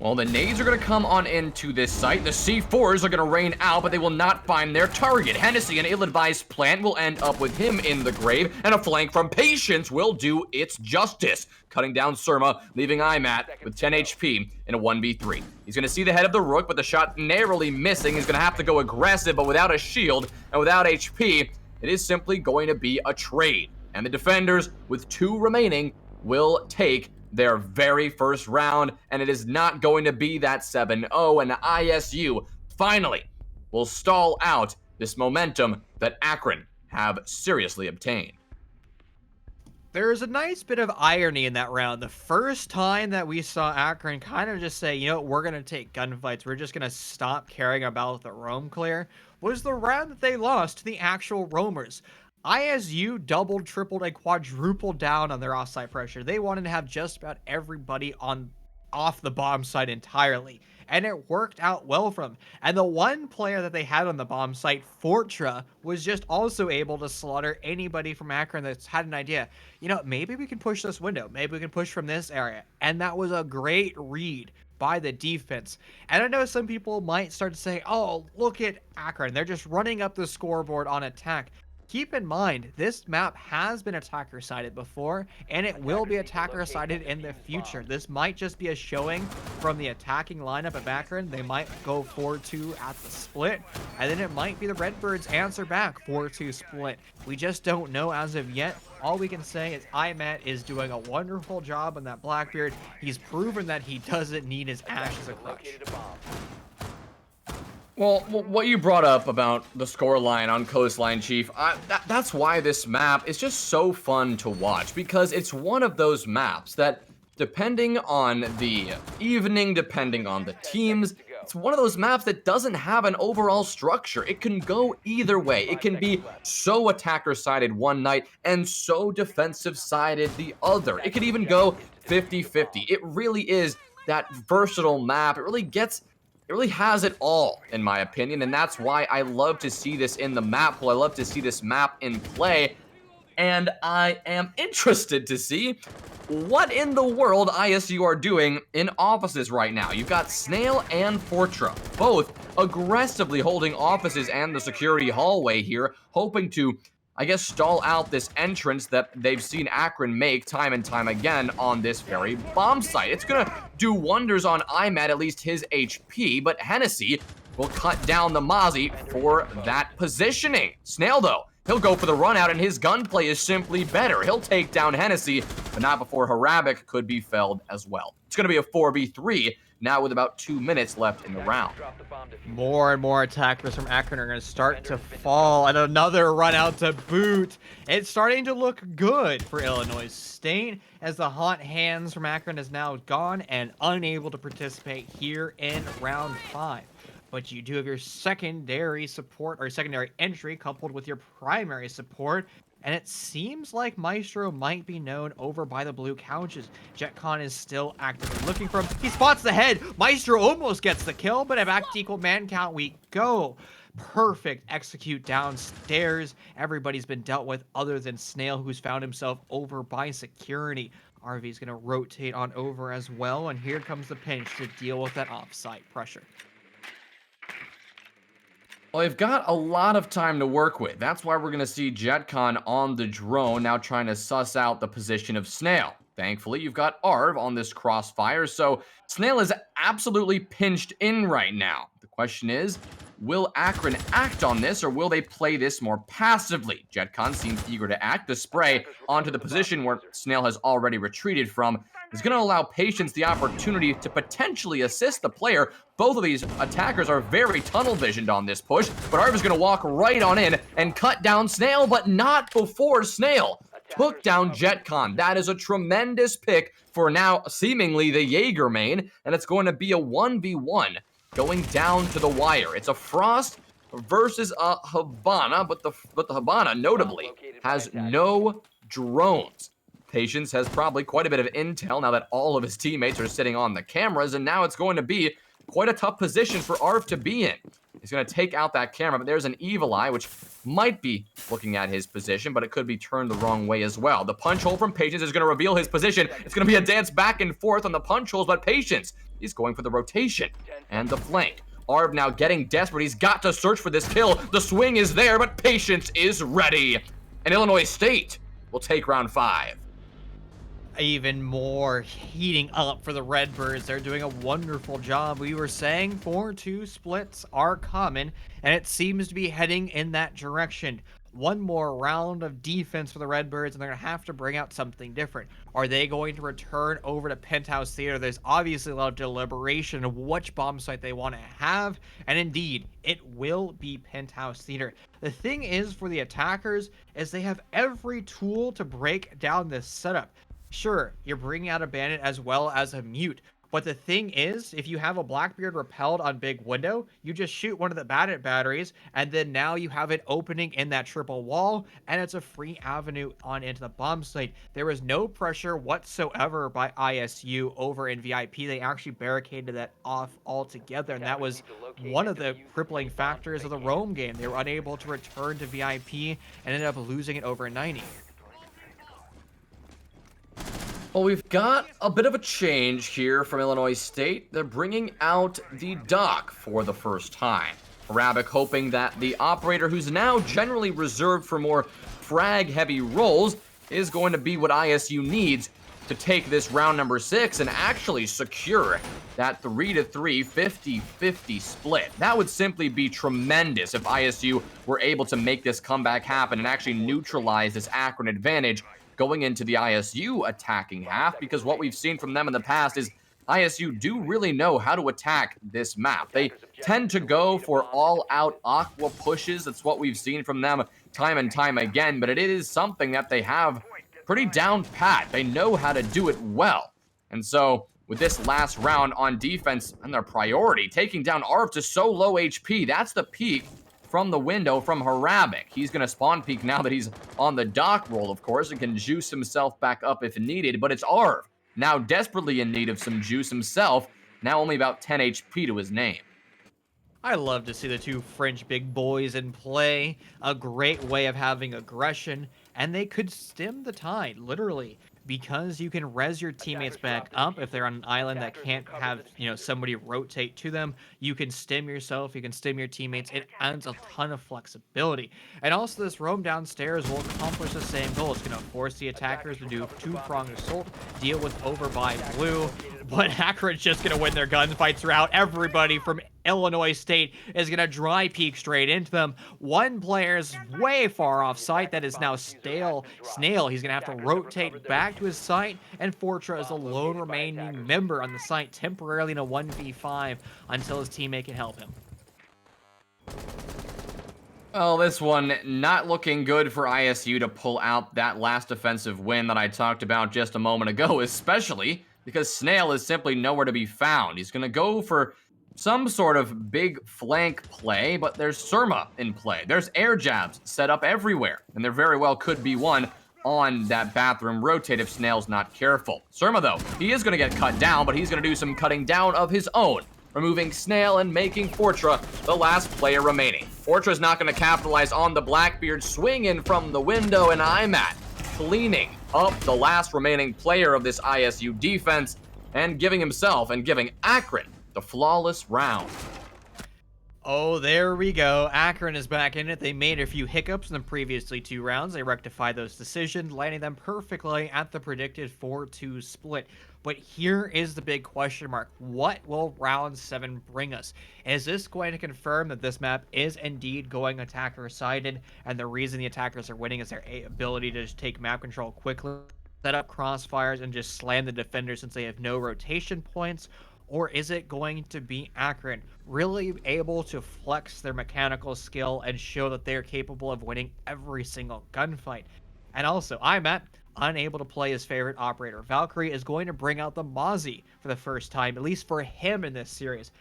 Well, the nades are going to come on into this site. The C4s are going to rain out, but they will not find their target. Hennessy, an ill-advised plant, will end up with him in the grave, and a flank from Patience will do its justice, cutting down Surma, leaving IMAT with 10 HP in a 1v3. He's going to see the head of the Rook, but the shot narrowly missing. He's going to have to go aggressive, but without a shield and without HP, it is simply going to be a trade. And the defenders, with 2 remaining, will take their very first round, and it is not going to be that 7-0, and ISU finally will stall out this momentum that Akron have seriously obtained. There's a nice bit of irony in that round. The first time that we saw Akron kind of just say, you know, we're going to take gunfights, we're just going to stop caring about the roam clear, was the round that they lost to the actual roamers. ISU doubled, tripled, and quadrupled down on their offsite pressure. They wanted to have just about everybody off the bomb site entirely, and it worked out well for them. And the one player that they had on the bomb site, Fortra, was just also able to slaughter anybody from Akron that's had an idea. You know, maybe we can push this window. Maybe we can push from this area. And that was a great read by the defense. And I know some people might start to say, oh, look at Akron. They're just running up the scoreboard on attack. Keep in mind, this map has been attacker-sided before, and it will be attacker-sided in the future. This might just be a showing from the attacking lineup of Akron. They might go 4-2 at the split, and then it might be the Redbirds answer back 4-2 split. We just don't know as of yet. All we can say is IMAT is doing a wonderful job on that Blackbeard. He's proven that he doesn't need his Ash as a crutch. Well, what you brought up about the scoreline on Coastline, Chief, that's why this map is just so fun to watch, because it's one of those maps that, depending on the evening, depending on the teams, it's one of those maps that doesn't have an overall structure. It can go either way. It can be so attacker-sided one night and so defensive-sided the other. It could even go 50-50. It really is that versatile map. It really has it all, in my opinion, and that's why I love to see this in the map pool. I love to see this map in play, and I am interested to see what in the world ISU are doing in offices right now. You've got Snail and Fortra, both aggressively holding offices and the security hallway here, hoping to, I guess, stall out this entrance that they've seen Akron make time and time again on this very bomb site. It's gonna do wonders on IMAT, at least his HP, but Hennessy will cut down the Mozzie for that positioning. Snail, though, he'll go for the run out, and his gunplay is simply better. He'll take down Hennessy, but not before Harabic could be felled as well. It's gonna be a 4v3 now with about 2 minutes left in the round. More and more attackers from Akron are going to start to fall, and another run out to boot. It's starting to look good for Illinois State, as the hot hands from Akron is now gone and unable to participate here in round 5. But you do have your secondary support, or secondary entry, coupled with your primary support. And it seems like Maestro might be known over by the blue couches. JetCon is still actively looking for him. He spots the head. Maestro almost gets the kill, but back to equal man count we go. Perfect execute downstairs. Everybody's been dealt with other than Snail, who's found himself over by security. RV's going to rotate on over as well, and here comes the pinch to deal with that offsite pressure. Well, they've got a lot of time to work with. That's why we're going to see JetCon on the drone, now trying to suss out the position of Snail. Thankfully, you've got Arv on this crossfire, so Snail is absolutely pinched in right now. The question is, will Akron act on this, or will they play this more passively? JetCon seems eager to act. The spray onto the position where Snail has already retreated from is going to allow Patience the opportunity to potentially assist the player. Both of these attackers are very tunnel visioned on this push, but Arv is going to walk right on in and cut down Snail, but not before Snail took down JetCon. That is a tremendous pick for now seemingly the Jaeger main, and it's going to be a 1v1 going down to the wire. It's a Frost versus a Habana, but the Habana notably has no drones. Patience has probably quite a bit of intel now that all of his teammates are sitting on the cameras, and now it's going to be quite a tough position for Arv to be in. He's going to take out that camera, but there's an Evil Eye, which might be looking at his position, but it could be turned the wrong way as well. The punch hole from Patience is going to reveal his position. It's going to be a dance back and forth on the punch holes, but Patience, he's going for the rotation and the flank. Arv now getting desperate. He's got to search for this kill. The swing is there, but Patience is ready. And Illinois State will take round 5. Even more heating up for the Redbirds. They're doing a wonderful job. We were saying 4-2 splits are common, and it seems to be heading in that direction. One more round of defense for the Redbirds, and they're going to have to bring out something different. Are they going to return over to Penthouse Theater? There's obviously a lot of deliberation of which bomb site they want to have, and indeed, it will be Penthouse Theater. The thing is, for the attackers, is they have every tool to break down this setup. Sure, you're bringing out a bandit as well as a mute, but the thing is, if you have a Blackbeard repelled on big window, you just shoot one of the bandit batteries, and then now you have it opening in that triple wall, and it's a free avenue on into the bomb site. There was no pressure whatsoever by ISU over in VIP. They actually barricaded that off altogether, and that was one of the crippling factors of the Rome game. They were unable to return to VIP and ended up losing it over 90. Well, we've got a bit of a change here from Illinois State. They're bringing out the Doc for the first time. Arabic hoping that the operator, who's now generally reserved for more frag-heavy roles, is going to be what ISU needs to take this round number 6 and actually secure that 3-3 50-50 split. That would simply be tremendous if ISU were able to make this comeback happen and actually neutralize this Akron advantage going into the ISU attacking half, because what we've seen from them in the past is ISU do really know how to attack this map. They tend to go for all-out aqua pushes. That's what we've seen from them time and time again, but it is something that they have pretty down pat. They know how to do it well. And so with this last round on defense and their priority, taking down Arv to so low HP, that's the peak from the window from Harabic. He's going to spawn peek now that he's on the dock roll, of course, and can juice himself back up if needed. But it's Arv, now desperately in need of some juice himself, now only about 10 HP to his name. I love to see the two French big boys in play. A great way of having aggression, and they could stem the tide, literally, because you can res your teammates back up if they're on an island that can't have, somebody rotate to them. You can stem yourself, you can stem your teammates. It adds a ton of flexibility. And also this roam downstairs will accomplish the same goal. It's going to force the attackers to do two-pronged assault, deal with overbuy blue, but Akron's just going to win their gunfights throughout. Everybody from Illinois State is going to dry peek straight into them. One player's way far off site. That is now Snail. He's going to have to rotate back to his site, and Fortra is the lone remaining member on the site, temporarily in a 1v5 until his teammate can help him. Well, this one not looking good for ISU to pull out that last offensive win that I talked about just a moment ago, especially because Snail is simply nowhere to be found. He's going to go for some sort of big flank play, but there's Surma in play. There's air jabs set up everywhere, and there very well could be one on that bathroom rotate if Snail's not careful. Surma, though, he is going to get cut down, but he's going to do some cutting down of his own, removing Snail and making Fortra the last player remaining. Fortra's not going to capitalize on the Blackbeard swing in from the window, and IMAT cleaning up the last remaining player of this ISU defense and giving himself and giving Akron the flawless round. Oh, there we go. Akron is back in it. They made a few hiccups in the previously 2 rounds. They rectified those decisions, landing them perfectly at the predicted 4-2 split. But here is the big question mark. What will round 7 bring us? Is this going to confirm that this map is indeed going attacker-sided, and the reason the attackers are winning is their ability to just take map control quickly, set up crossfires, and just slam the defenders since they have no rotation points? Or is it going to be Akron really able to flex their mechanical skill and show that they're capable of winning every single gunfight? And also, IMAT, unable to play his favorite operator. Valkyrie is going to bring out the Mozzie for the first time, at least for him in this series.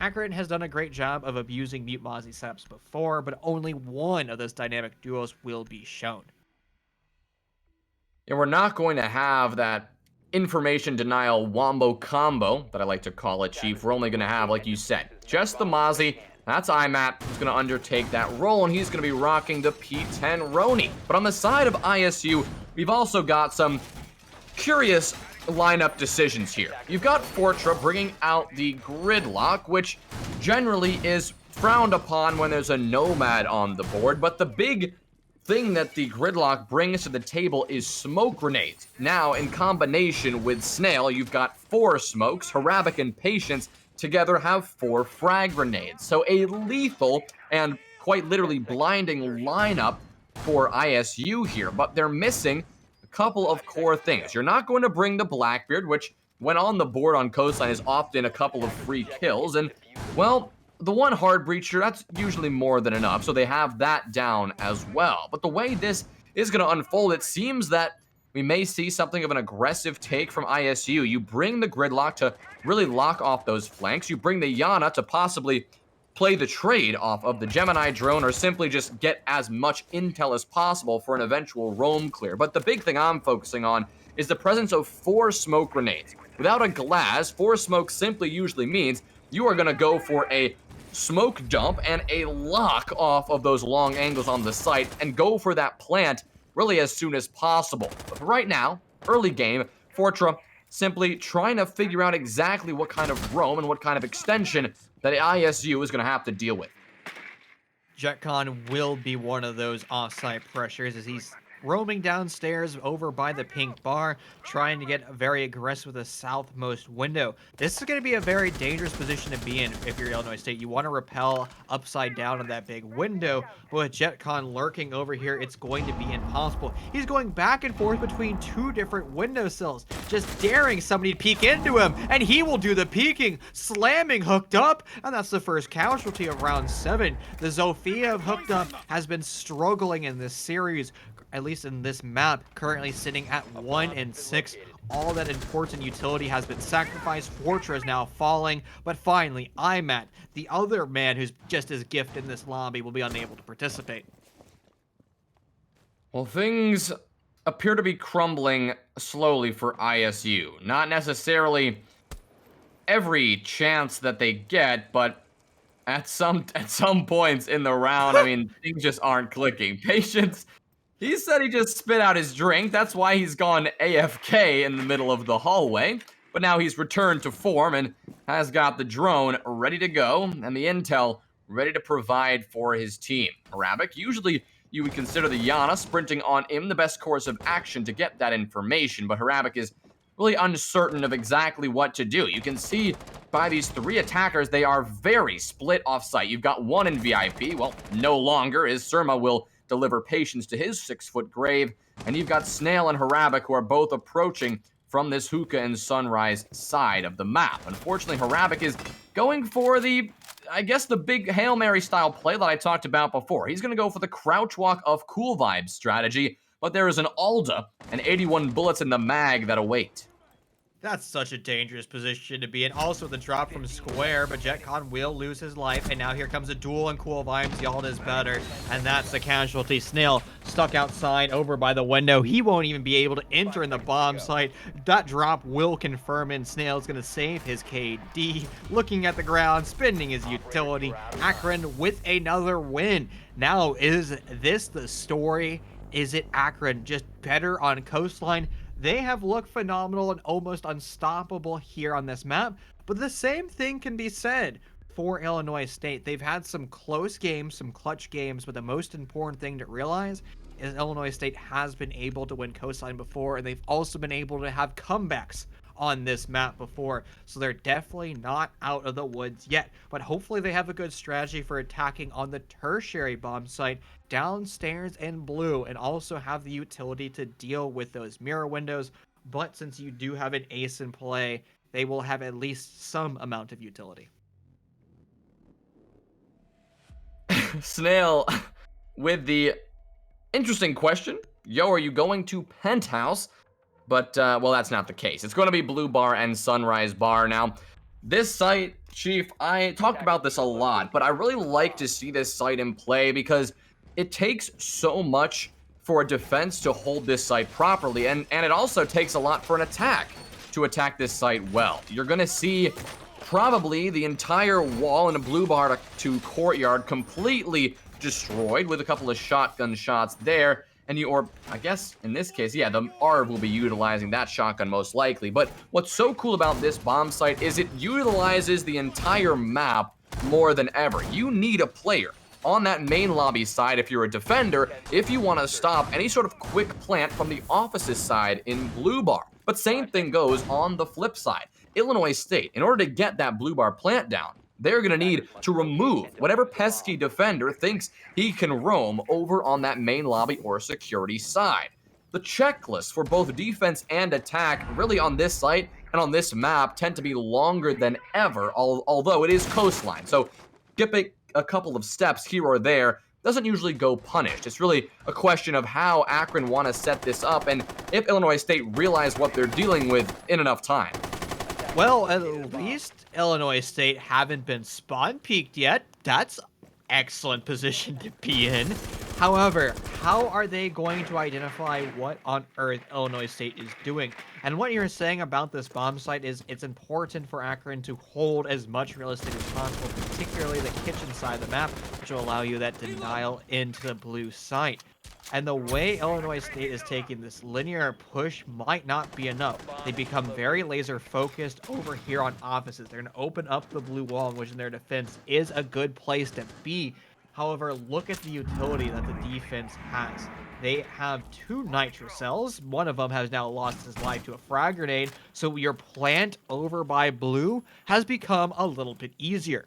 Akron has done a great job of abusing mute Mozzie setups before, but only one of those dynamic duos will be shown. And we're not going to have that information denial wombo combo that I like to call it, Chief. We're only going to have, like you said, just the Mozzie. That's IMAT who's going to undertake that role, and he's going to be rocking the P10 Roni. But on the side of ISU, we've also got some curious lineup decisions here. You've got Fortra bringing out the Gridlock, which generally is frowned upon when there's a Nomad on the board, but the big thing that the Gridlock brings to the table is smoke grenades. Now, in combination with Snail, you've got 4 smokes. Harabic and Patience together have 4 frag grenades. So a lethal and quite literally blinding lineup for ISU here, but they're missing a couple of core things. You're not going to bring the Blackbeard, which when on the board on Coastline is often a couple of free kills, and well, the one hard breacher, that's usually more than enough, so they have that down as well. But the way this is going to unfold, it seems that we may see something of an aggressive take from ISU. You bring the Gridlock to really lock off those flanks. You bring the Yana to possibly play the trade off of the Gemini drone, or simply just get as much intel as possible for an eventual roam clear. But the big thing I'm focusing on is the presence of 4 smoke grenades. Without a glass, 4 smokes simply usually means you are going to go for a smoke dump and a lock off of those long angles on the site and go for that plant really as soon as possible. But for right now, early game, Fortra simply trying to figure out exactly what kind of roam and what kind of extension that ISU is going to have to deal with. JetCon will be one of those offside pressures as he's roaming downstairs over by the pink bar, trying to get very aggressive with the southmost window. This is going to be a very dangerous position to be in if you're Illinois State. You want to repel upside down on that big window, but with JetCon lurking over here, it's going to be impossible. He's going back and forth between 2 different windowsills, just daring somebody to peek into him, and he will do the peeking, slamming hooked up, and that's the first casualty of round 7. The Zofia of hooked up has been struggling in this series, at least in this map, currently sitting at 1 and 6. All that important utility has been sacrificed. Fortra is now falling, but finally, IMAT, the other man who's just as gifted in this lobby, will be unable to participate. Well, things appear to be crumbling slowly for ISU. Not necessarily every chance that they get, but at some points in the round, I mean, things just aren't clicking. Patience. He said he just spit out his drink. That's why he's gone AFK in the middle of the hallway. But now he's returned to form and has got the drone ready to go and the intel ready to provide for his team. Arabic, usually you would consider the Yana sprinting on him the best course of action to get that information, but Arabic is really uncertain of exactly what to do. You can see by these 3 attackers, they are very split off-site. You've got 1 in VIP. Well, no longer, as Surma will deliver Patience to his 6-foot grave, and you've got Snail and Harabic who are both approaching from this Hookah and Sunrise side of the map. Unfortunately, Harabic is going for the, I guess, the big Hail Mary style play that I talked about before. He's going to go for the crouch walk of cool vibes strategy, but there is an Alda and 81 bullets in the mag that await. That's such a dangerous position to be in. Also the drop from Square, but JetCon will lose his life. And now here comes a duel and cool vibes. Yalda is better. And that's the casualty. Snail stuck outside over by the window. He won't even be able to enter in the bomb site. That drop will confirm, and Snail's going to save his KD. Looking at the ground, spending his utility. Akron with another win. Now, is this the story? Is it Akron just better on Coastline? They have looked phenomenal and almost unstoppable here on this map, but the same thing can be said for Illinois State. They've had some close games, some clutch games, but the most important thing to realize is Illinois State has been able to win Coastline before, and they've also been able to have comebacks on this map before, so they're definitely not out of the woods yet. But hopefully they have a good strategy for attacking on the tertiary bomb site downstairs in blue, and also have the utility to deal with those mirror windows. But since you do have an ace in play, they will have at least some amount of utility. Snail with the interesting question. Yo, are you going to Penthouse? But, well, that's not the case. It's going to be Blue Bar and Sunrise Bar. Now, this site, Chief, I talked about this a lot, but I really like to see this site in play because it takes so much for a defense to hold this site properly, and it also takes a lot for an attack to attack this site well. You're gonna see probably the entire wall in a blue bar to courtyard completely destroyed with a couple of shotgun shots there. And or I guess in this case, yeah, the ARV will be utilizing that shotgun most likely. But what's so cool about this bomb site is it utilizes the entire map more than ever. You need a player on that main lobby side if you're a defender, if you want to stop any sort of quick plant from the office's side in blue bar. But same thing goes on the flip side. Illinois State, in order to get that blue bar plant down, they're going to need to remove whatever pesky defender thinks he can roam over on that main lobby or security side. The checklists for both defense and attack really on this site and on this map tend to be longer than ever, although it is coastline. So skipping a couple of steps here or there doesn't usually go punished. It's really a question of how Akron want to set this up and if Illinois State realize what they're dealing with in enough time. Well, at least Illinois State haven't been spawn peaked yet. That's excellent position to be in. However, how are they going to identify what on earth Illinois State is doing? And what you're saying about this bomb site is it's important for Akron to hold as much real estate as possible, particularly the kitchen side of the map, which will allow you that denial into the blue site. And the way Illinois State is taking this linear push might not be enough. They become very laser focused over here on offices. They're going to open up the blue wall, which in their defense is a good place to be. However, look at the utility that the defense has. They have 2 nitro cells. One of them has now lost his life to a frag grenade. So your plant over by blue has become a little bit easier.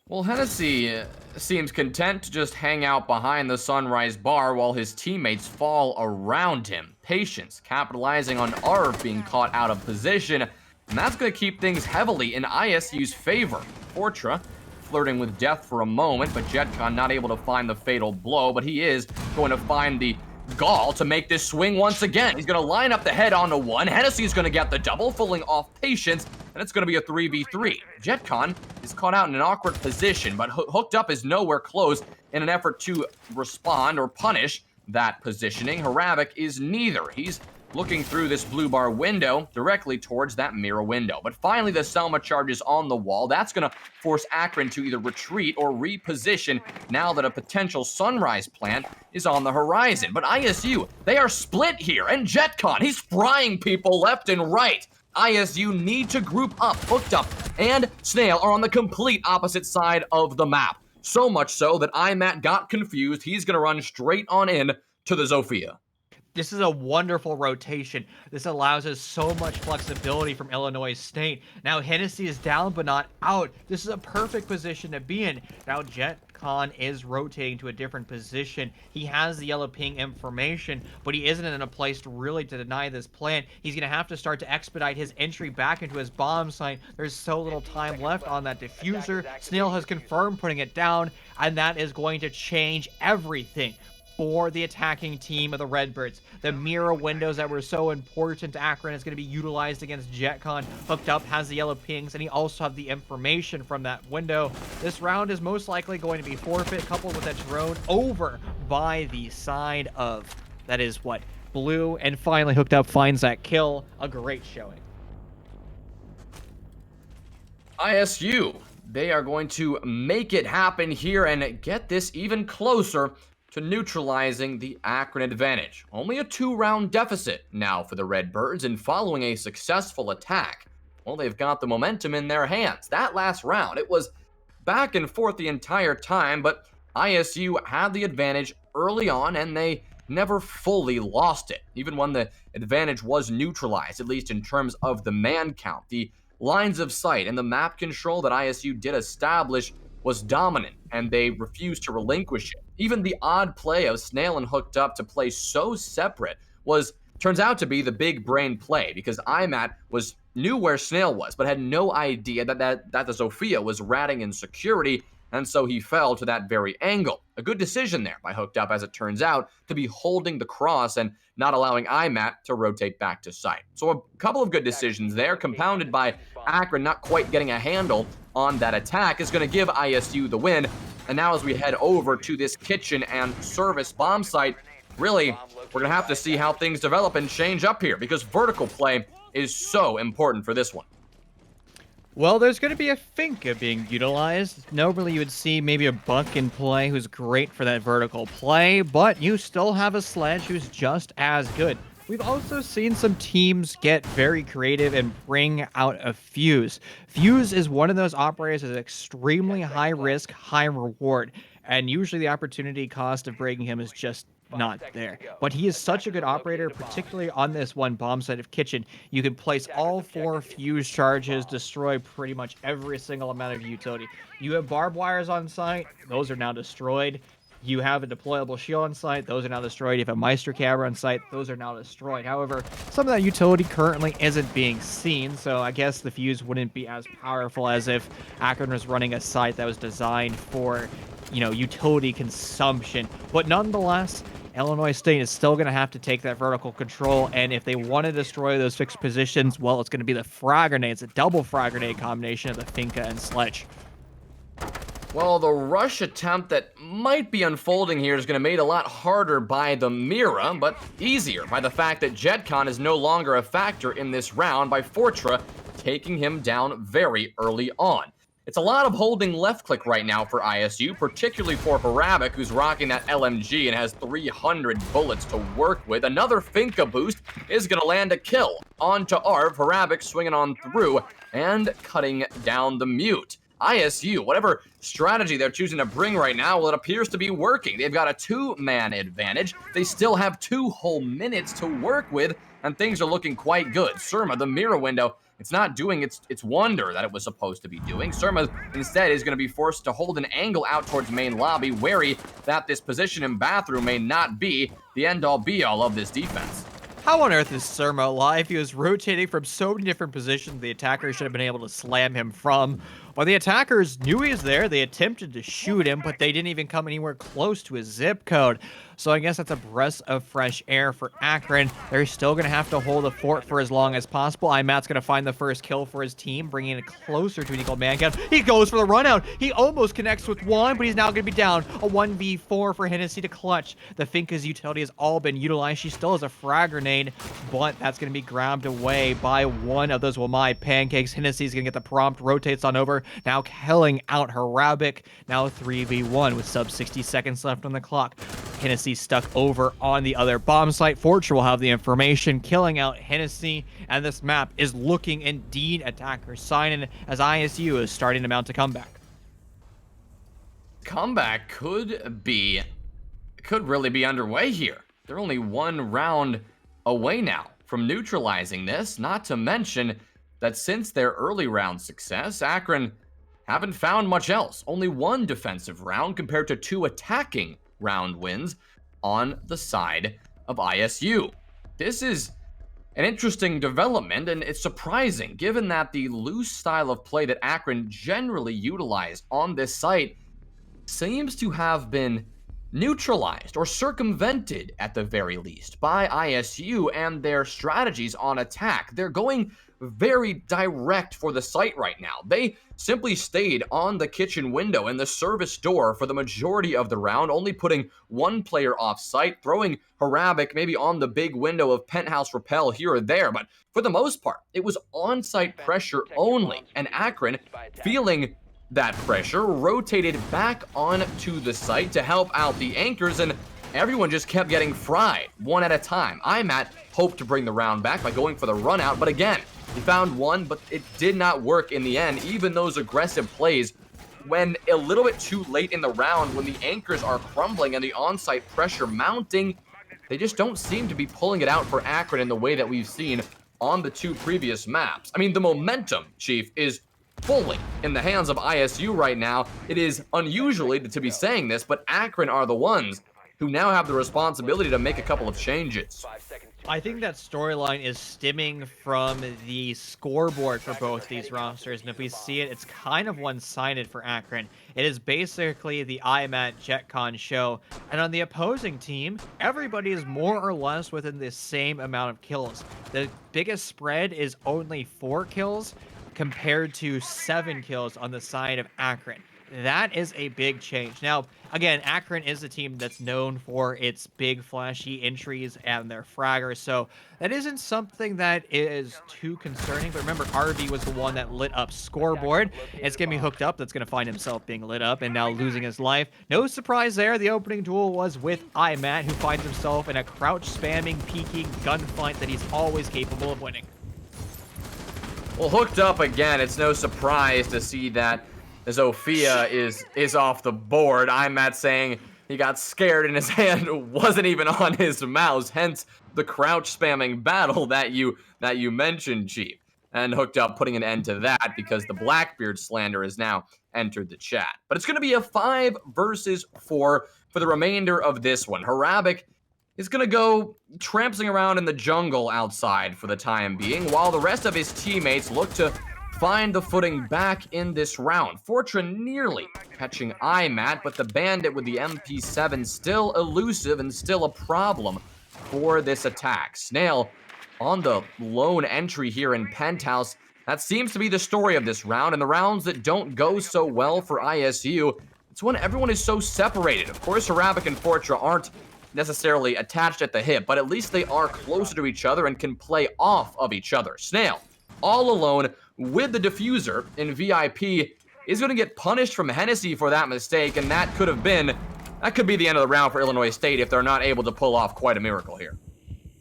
Well, Hennessy seems content to just hang out behind the Sunrise bar while his teammates fall around him. Patience, capitalizing on ARV being caught out of position, and that's going to keep things heavily in ISU's favor. Fortra flirting with death for a moment, but JetCon not able to find the fatal blow, but he is going to find the gall to make this swing once again. He's going to line up the head onto one. Hennessy's going to get the double, pulling off Patience, and it's going to be a 3v3. JetCon is caught out in an awkward position, but Hooked Up is nowhere close in an effort to respond or punish that positioning. Hravik is neither. He's looking through this blue bar window directly towards that mirror window. But finally, the Selma charges on the wall. That's going to force Akron to either retreat or reposition now that a potential Sunrise plant is on the horizon. But ISU, they are split here, and JetCon, he's frying people left and right. ISU need to group up. Hooked Up and Snail are on the complete opposite side of the map. So much so that IMAT got confused. He's going to run straight on in to the Zofia. This is a wonderful rotation. This allows us so much flexibility from Illinois State. Now Hennessy is down but not out. This is a perfect position to be in. Now JetCon is rotating to a different position. He has the yellow ping information, but he isn't in a place to really deny this plan. He's going to have to start to expedite his entry back into his bomb site. There's so little time left on that diffuser. Snail has confirmed putting it down, and that is going to change everything for the attacking team of the Redbirds. The mirror windows that were so important to Akron is going to be utilized against JetCon. Hooked Up has the yellow pings, and he also has the information from that window. This round is most likely going to be forfeit, coupled with that drone over by the side of, that is what, blue, and finally Hooked Up finds that kill. A great showing. ISU, they are going to make it happen here and get this even closer to neutralizing the Akron advantage. Only a 2-round deficit now for the Redbirds, and following a successful attack, well, they've got the momentum in their hands. That last round, it was back and forth the entire time, but ISU had the advantage early on, and they never fully lost it, even when the advantage was neutralized, at least in terms of the man count. The lines of sight and the map control that ISU did establish was dominant, and they refused to relinquish it. Even the odd play of Snail and Hooked Up to play so separate turns out to be the big brain play, because IMAT knew where Snail was, but had no idea that the Zofia was ratting in security, and so he fell to that very angle. A good decision there by Hooked Up, as it turns out, to be holding the cross and not allowing IMAT to rotate back to site. So a couple of good decisions there, compounded by Akron not quite getting a handle on that attack, is going to give ISU the win. And now as we head over to this kitchen and service bomb site, really, we're going to have to see how things develop and change up here, because vertical play is so important for this one. Well, there's going to be a Finka being utilized. Normally, you would see maybe a Buck in play who's great for that vertical play, but you still have a Sledge who's just as good. We've also seen some teams get very creative and bring out a Fuse. Fuse is one of those operators that's extremely high risk, high reward, and usually the opportunity cost of breaking him is just not there. But he is such a good operator, particularly on this one bomb site of Kitchen. You can place all 4 Fuse charges, destroy pretty much every single amount of utility. You have barbed wires on site, those are now destroyed. You have a deployable shield on site, those are now destroyed. You have a Meister camera on site, those are now destroyed. However, some of that utility currently isn't being seen, so I guess the Fuse wouldn't be as powerful as if Akron was running a site that was designed for, utility consumption. But nonetheless, Illinois State is still going to have to take that vertical control, and if they want to destroy those fixed positions, well, it's going to be the frag grenade. It's a double frag grenade combination of the Finka and Sledge. Well, the rush attempt that might be unfolding here is going to be made a lot harder by the Mira, but easier by the fact that JetCon is no longer a factor in this round by Fortra taking him down very early on. It's a lot of holding left click right now for ISU, particularly for Harabic, who's rocking that LMG and has 300 bullets to work with. Another Finka boost is going to land a kill onto Arv. Harabic swinging on through and cutting down the mute. ISU, whatever strategy they're choosing to bring right now, well, it appears to be working. They've got a 2-man advantage. They still have 2 whole minutes to work with, and things are looking quite good. Surma, the mirror window, it's not doing its wonder that it was supposed to be doing. Surma instead is going to be forced to hold an angle out towards main lobby, wary that this position in bathroom may not be the end-all be-all of this defense. How on earth is Surma alive? He was rotating from so many different positions the attacker should have been able to slam him from. While the attackers knew he was there, they attempted to shoot him, but they didn't even come anywhere close to his zip code. So I guess that's a breath of fresh air for Akron. They're still going to have to hold the fort for as long as possible. IMAT's going to find the first kill for his team, bringing it closer to an equal man count. He goes for the run out. He almost connects with one, but he's now going to be down. A 1v4 for Hennessy to clutch. The Finka's utility has all been utilized. She still has a frag grenade, but that's going to be grabbed away by one of those Wamai pancakes. Hennessy's going to get the prompt, rotates on over, now killing out Harabic. Now 3v1 with sub 60 seconds left on the clock. Hennessy stuck over on the other bomb site. Fortune will have the information, killing out Hennessy, and this map is looking indeed attacker sign-in as ISU is starting to mount a comeback. Comeback could really be underway here. They're only 1 round away now from neutralizing this, not to mention that since their early round success, Akron haven't found much else. Only 1 defensive round compared to 2 attacking round wins on the side of ISU. This is an interesting development, and it's surprising given that the loose style of play that Akron generally utilized on this site seems to have been neutralized or circumvented at the very least by ISU and their strategies on attack. They're going very direct for the site right now. They simply stayed on the kitchen window and the service door for the majority of the round, only putting 1 player off site, throwing Harabic maybe on the big window of penthouse rappel here or there, but for the most part, it was on-site pressure only, and Akron, feeling that pressure, rotated back onto the site to help out the anchors, and everyone just kept getting fried, 1 at a time. IMAT hoped to bring the round back by going for the run out, but again, he found 1, but it did not work in the end. Even those aggressive plays, when a little bit too late in the round, when the anchors are crumbling and the on-site pressure mounting, they just don't seem to be pulling it out for Akron in the way that we've seen on the 2 previous maps. I mean, the momentum, Chief, is fully in the hands of ISU right now. It is unusually to be saying this, but Akron are the ones who now have the responsibility to make a couple of changes. I think that storyline is stemming from the scoreboard for both these rosters, and if we see it, it's kind of one-sided for Akron. It is basically the IMAT JetCon show, and on the opposing team, everybody is more or less within the same amount of kills. The biggest spread is only 4 kills compared to 7 kills on the side of Akron. That is a big change. Now, again, Akron is a team that's known for its big, flashy entries and their fraggers, so that isn't something that is too concerning. But remember, RV was the one that lit up Scoreboard. It's going to be hooked up. That's going to find himself being lit up and now losing his life. No surprise there. The opening duel was with iMatt, who finds himself in a crouch-spamming, peeking gunfight that he's always capable of winning. Well, hooked up again, it's no surprise to see that Zofia is off the board. iMatt saying he got scared and his hand wasn't even on his mouse, hence the crouch spamming battle that you mentioned, Chief. And hooked up putting an end to that because the Blackbeard slander has now entered the chat. But it's going to be a 5 versus 4 for the remainder of this one. Harabic is going to go tramping around in the jungle outside for the time being, while the rest of his teammates look to find the footing back in this round. Fortran nearly catching iMatt, but the Bandit with the MP7 still elusive and still a problem for this attack. Snail on the lone entry here in Penthouse. That seems to be the story of this round, and the rounds that don't go so well for ISU, it's when everyone is so separated. Of course, Harabic and Fortra aren't necessarily attached at the hip, but at least they are closer to each other and can play off of each other. Snail, all alone with the diffuser in VIP, is going to get punished from Hennessy for that mistake, and that could be the end of the round for Illinois State if they're not able to pull off quite a miracle here.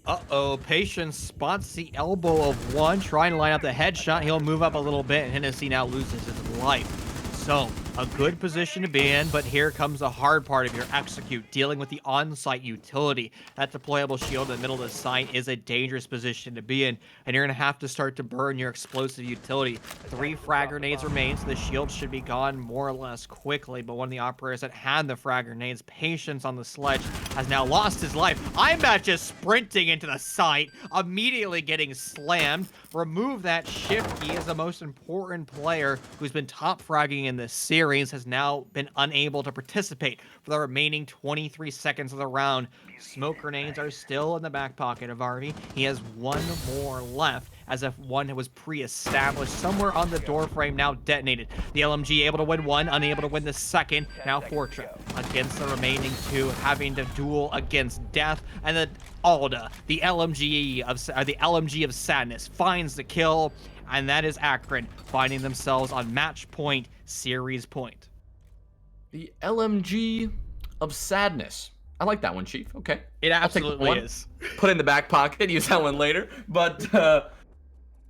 Uh-oh, Patience spots the elbow of one, trying to line up the headshot. He'll move up a little bit, and Hennessy now loses his life. So, a good position to be in, but here comes the hard part of your execute, dealing with the on-site utility. That deployable shield in the middle of the site is a dangerous position to be in, and you're going to have to start to burn your explosive utility. 3 frag grenades remain, so the shield should be gone more or less quickly, but one of the operators that had the frag grenades, Patience on the sledge, has now lost his life. iMatt just sprinting into the site, immediately getting slammed. Remove that shift key as the most important player who's been top fragging in this series has now been unable to participate for the remaining 23 seconds of the round. Smoke grenades are still in the back pocket of Harvey. He has 1 more left, as if one was pre-established somewhere on the doorframe, now detonated. The LMG able to win 1, unable to win the second. Now Fortra against the remaining 2, having to duel against death, and then Alda, the LMG of sadness, finds the kill, and that is Akron finding themselves on match point, series point. The LMG of sadness. I like that one, Chief. Okay. It absolutely is. Put it in the back pocket, use that one later. But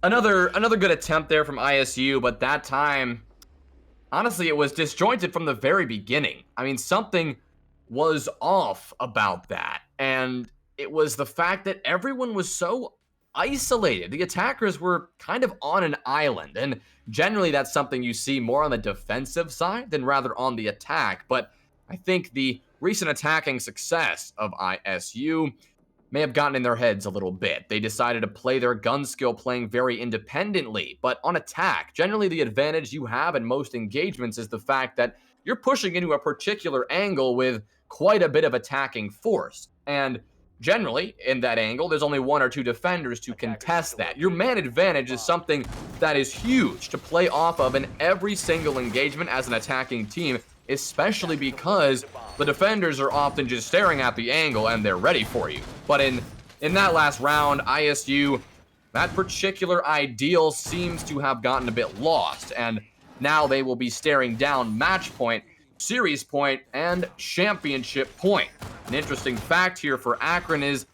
another good attempt there from ISU, but that time, honestly, it was disjointed from the very beginning. I mean, something was off about that, and it was the fact that everyone was so isolated. The attackers were kind of on an island, and generally that's something you see more on the defensive side than rather on the attack, but I think the recent attacking success of ISU may have gotten in their heads a little bit. They decided to play their gun skill playing very independently, but on attack, generally the advantage you have in most engagements is the fact that you're pushing into a particular angle with quite a bit of attacking force, and generally, in that angle, there's only 1 or 2 defenders to contest that. Your man advantage is something that is huge to play off of in every single engagement as an attacking team, especially because the defenders are often just staring at the angle and they're ready for you. But in that last round, ISU, that particular ideal seems to have gotten a bit lost, and now they will be staring down match point, series point, and championship point. An interesting fact here for Akron is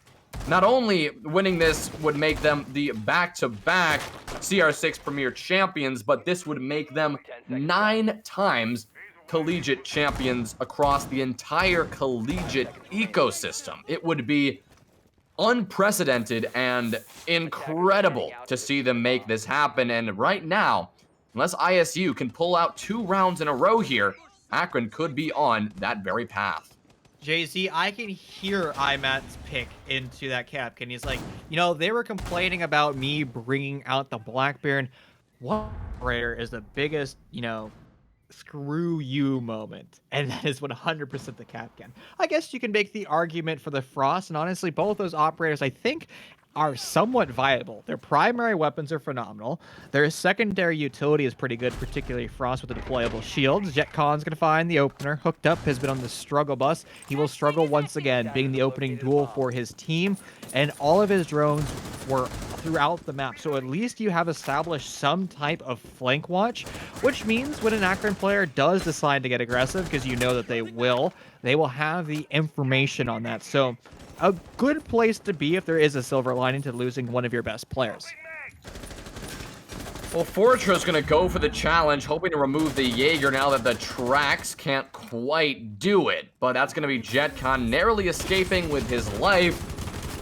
not only winning this would make them the back-to-back CR6 Premier Champions, but this would make them 9 times collegiate champions across the entire collegiate ecosystem. It would be unprecedented and incredible to see them make this happen, and right now, unless ISU can pull out 2 rounds in a row here, Akron could be on that very path. Jay-Z, I can hear iMatt's pick into that cap, and he's like, they were complaining about me bringing out the Blackbeard. What operator is the biggest, screw you moment? And that is 100% the Capcan. I guess you can make the argument for the Frost, and honestly, both those operators, I think, are somewhat viable. Their primary weapons are phenomenal. Their secondary utility is pretty good, particularly Frost with the deployable shields. JetCon's going to find the opener. Hooked Up has been on the struggle bus. He will struggle once again, being the opening duel for his team, and all of his drones were throughout the map. So at least you have established some type of flank watch, which means when an Akron player does decide to get aggressive, because you know that they will have the information on that. So a good place to be if there is a silver lining to losing one of your best players. Well, Fortra's going to go for the challenge, hoping to remove the Jaeger now that the tracks can't quite do it. But that's going to be JetCon narrowly escaping with his life.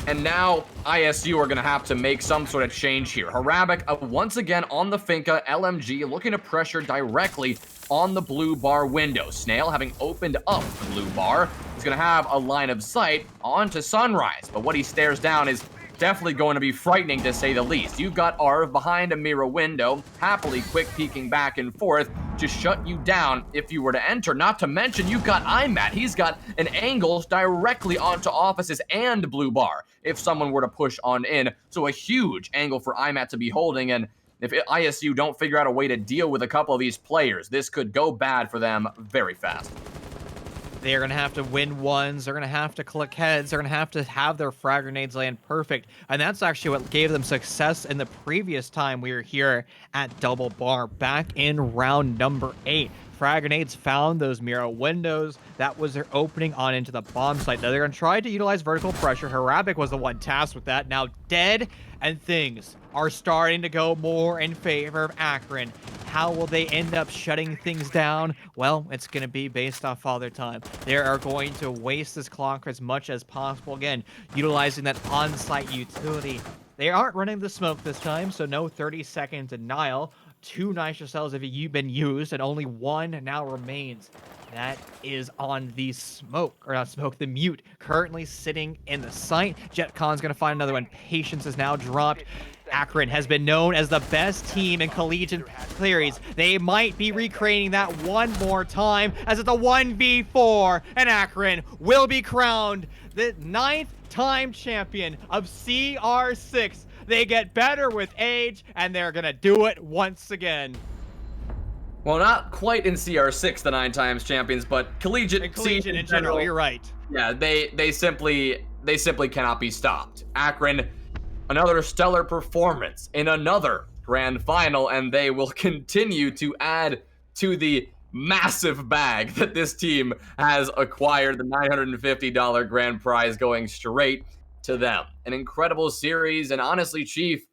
And now ISU are going to have to make some sort of change here. Harabic once again on the Finca, LMG looking to pressure directly on the blue bar window. Snail, having opened up the blue bar, is going to have a line of sight onto Sunrise. But what he stares down is definitely going to be frightening, to say the least. You've got Arv behind a mirror window, happily quick peeking back and forth to shut you down if you were to enter. Not to mention, you've got IMAT. He's got an angle directly onto offices and blue bar if someone were to push on in. So a huge angle for IMAT to be holding, and if ISU don't figure out a way to deal with a couple of these players, this could go bad for them very fast. They're going to have to win ones. They're going to have to click heads. They're going to have their frag grenades land perfect. And that's actually what gave them success in the previous time we were here at Double Bar back in round number 8. Frag grenades found those mirror windows. That was their opening on into the bomb site. Now they're going to try to utilize vertical pressure. Harabic was the one tasked with that. Now dead, and things are starting to go more in favor of Akron. How will they end up shutting things down? Well, it's going to be based off Father Time. They are going to waste this clock as much as possible. Again, utilizing that on-site utility. They aren't running the smoke this time, so no 30-second denial. 2 nitro cells have been used, and only 1 now remains. That is on the smoke, or not smoke, the mute, currently sitting in the site. JetCon's going to find another one. Patience is now dropped. Akron has been known as the best team in collegiate series. They might be recreating that one more time, as it's a 1v4, and Akron will be crowned the 9th time champion of CR6. They get better with age, and they're going to do it once again. Well, not quite in CR6, the 9 times champions, but collegiate in general, you're right. Yeah, they simply cannot be stopped. Akron, another stellar performance in another grand final, and they will continue to add to the massive bag that this team has acquired, the $950 grand prize going straight to them. An incredible series, and honestly, Chief,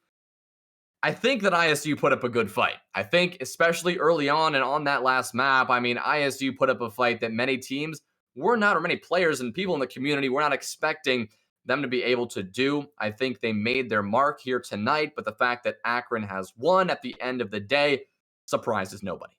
I think that ISU put up a good fight. I think especially early on and on that last map, I mean, ISU put up a fight that many teams were not, or many players and people in the community were not expecting them to be able to do. I think they made their mark here tonight, but the fact that Akron has won at the end of the day surprises nobody.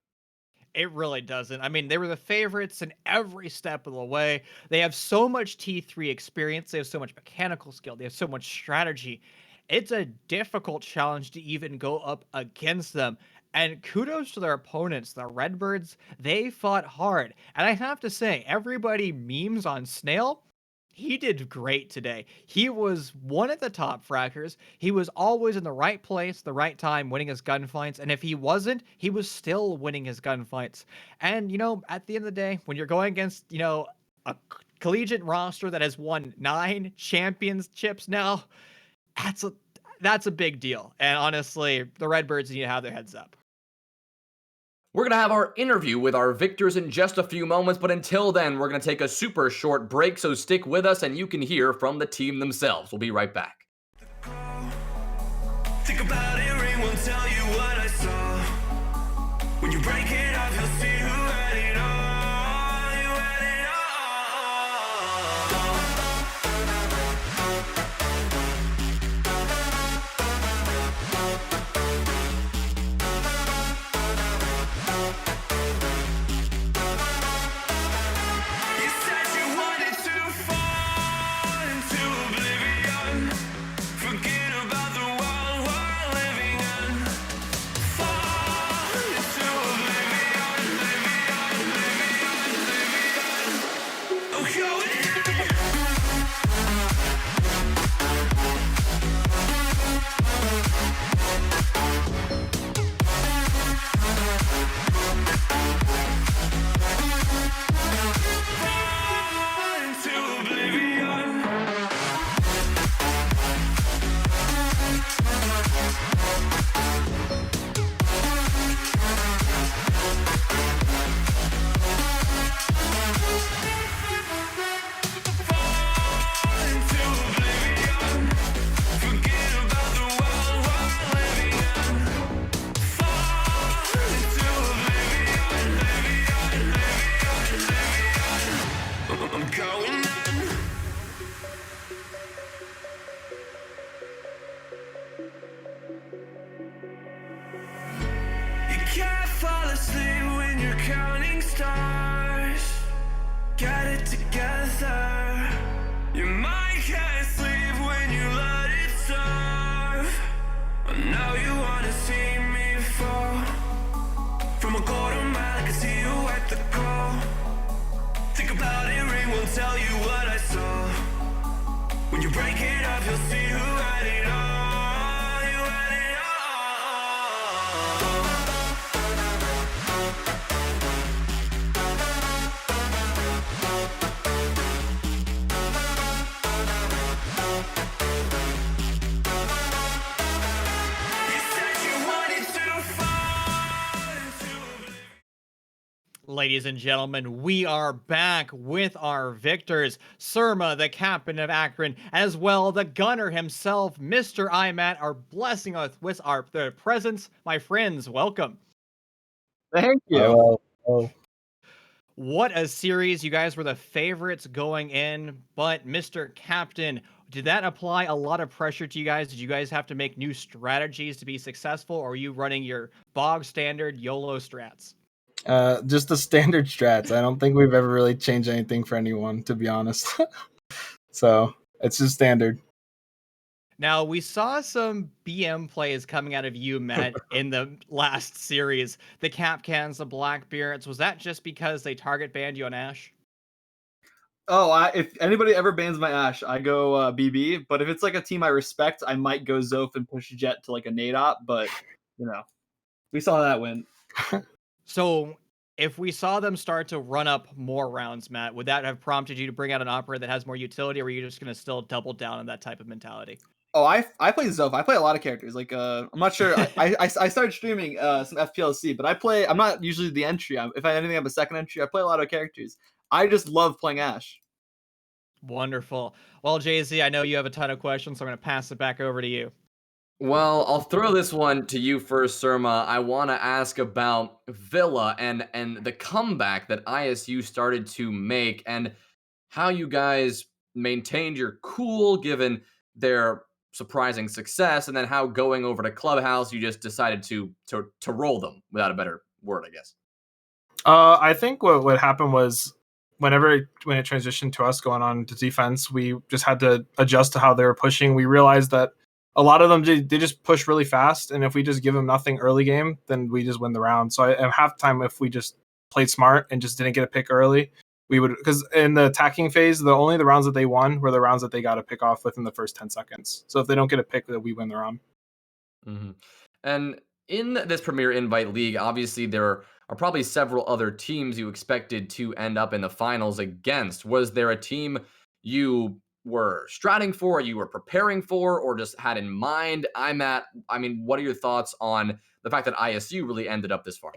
It really doesn't. I mean, they were the favorites in every step of the way. They have so much T3 experience. They have so much mechanical skill. They have so much strategy. It's a difficult challenge to even go up against them. And kudos to their opponents, the Redbirds. They fought hard. And I have to say, everybody memes on Snail. He did great today. He was one of the top fraggers. He was always in the right place, the right time, winning his gunfights. And if he wasn't, he was still winning his gunfights. And, you know, at the end of the day, when you're going against, you know, a collegiate roster that has won 9 championships now, that's a big deal. And honestly, the Redbirds need to have their heads up. We're going to have our interview with our victors in just a few moments, but until then, we're going to take a super short break, so stick with us and you can hear from the team themselves. We'll be right back. Think about it, ring won't tell you what I saw. When you break it off, you'll see who had it all. You had it You said you wanted to fall into oblivion. Forget about the world we're living can't fall asleep when you're counting stars. Get it together. Your mind can't sleep when you let it serve. Now you wanna see me fall. From a golden mile, I can see you at the call. Think about it, ring won't tell you what I saw. When you break it up, you'll see who had it all. You had it all. You said you wanted to fall into Ladies and gentlemen, we are back with our victors. Surma, the captain of Akron, as well the gunner himself, Mr. Imat, are blessing us with their presence. My friends, welcome. Thank you. Oh, What a series. You guys were the favorites going in, but Mr. Captain, did that apply a lot of pressure to you guys? Did you guys have to make new strategies to be successful, or are you running your bog standard YOLO strats? just the standard strats. I don't think we've ever really changed anything for anyone, to be honest. So it's just standard. Now, we saw some BM plays coming out of you, Matt, in the last series. The Capcans, the Blackbeards. Was that just because they target banned you on Ash? Oh, if anybody ever bans my Ash, I go BB. But if it's like a team I respect, I might go Zoph and push Jet to like a nade op. But we saw that win. So, if we saw them start to run up more rounds, Matt, would that have prompted you to bring out an opera that has more utility, or were you just going to still double down on that type of mentality? Oh, I play Zoph. I play a lot of characters. Like I'm not sure. I started streaming some FPLC, but I'm not usually the entry. If I anything, I'm a second entry. I play a lot of characters. I just love playing Ash. Wonderful. Well, JZ, I know you have a ton of questions, so I'm going to pass it back over to you. Well, I'll throw this one to you first, Surma. I want to ask about Villa and the comeback that ISU started to make and how you guys maintained your cool given their surprising success, and then how going over to Clubhouse you just decided to roll them, without a better word, I guess. I think what happened was when it transitioned to us going on to defense, we just had to adjust to how they were pushing. We realized that a lot of them they just push really fast, and if we just give them nothing early game, then we just win the round. So at halftime, if we just played smart and just didn't get a pick early, we would, because in the attacking phase, the rounds that they won were the rounds that they got to pick off within the first 10 seconds. So if they don't get a pick, then we win the round. Mm-hmm. And in this Premier Invite League, obviously there are probably several other teams you expected to end up in the finals against. Was there a team you were stratting for, you were preparing for, or just had in mind? I mean, what are your thoughts on the fact that ISU really ended up this far?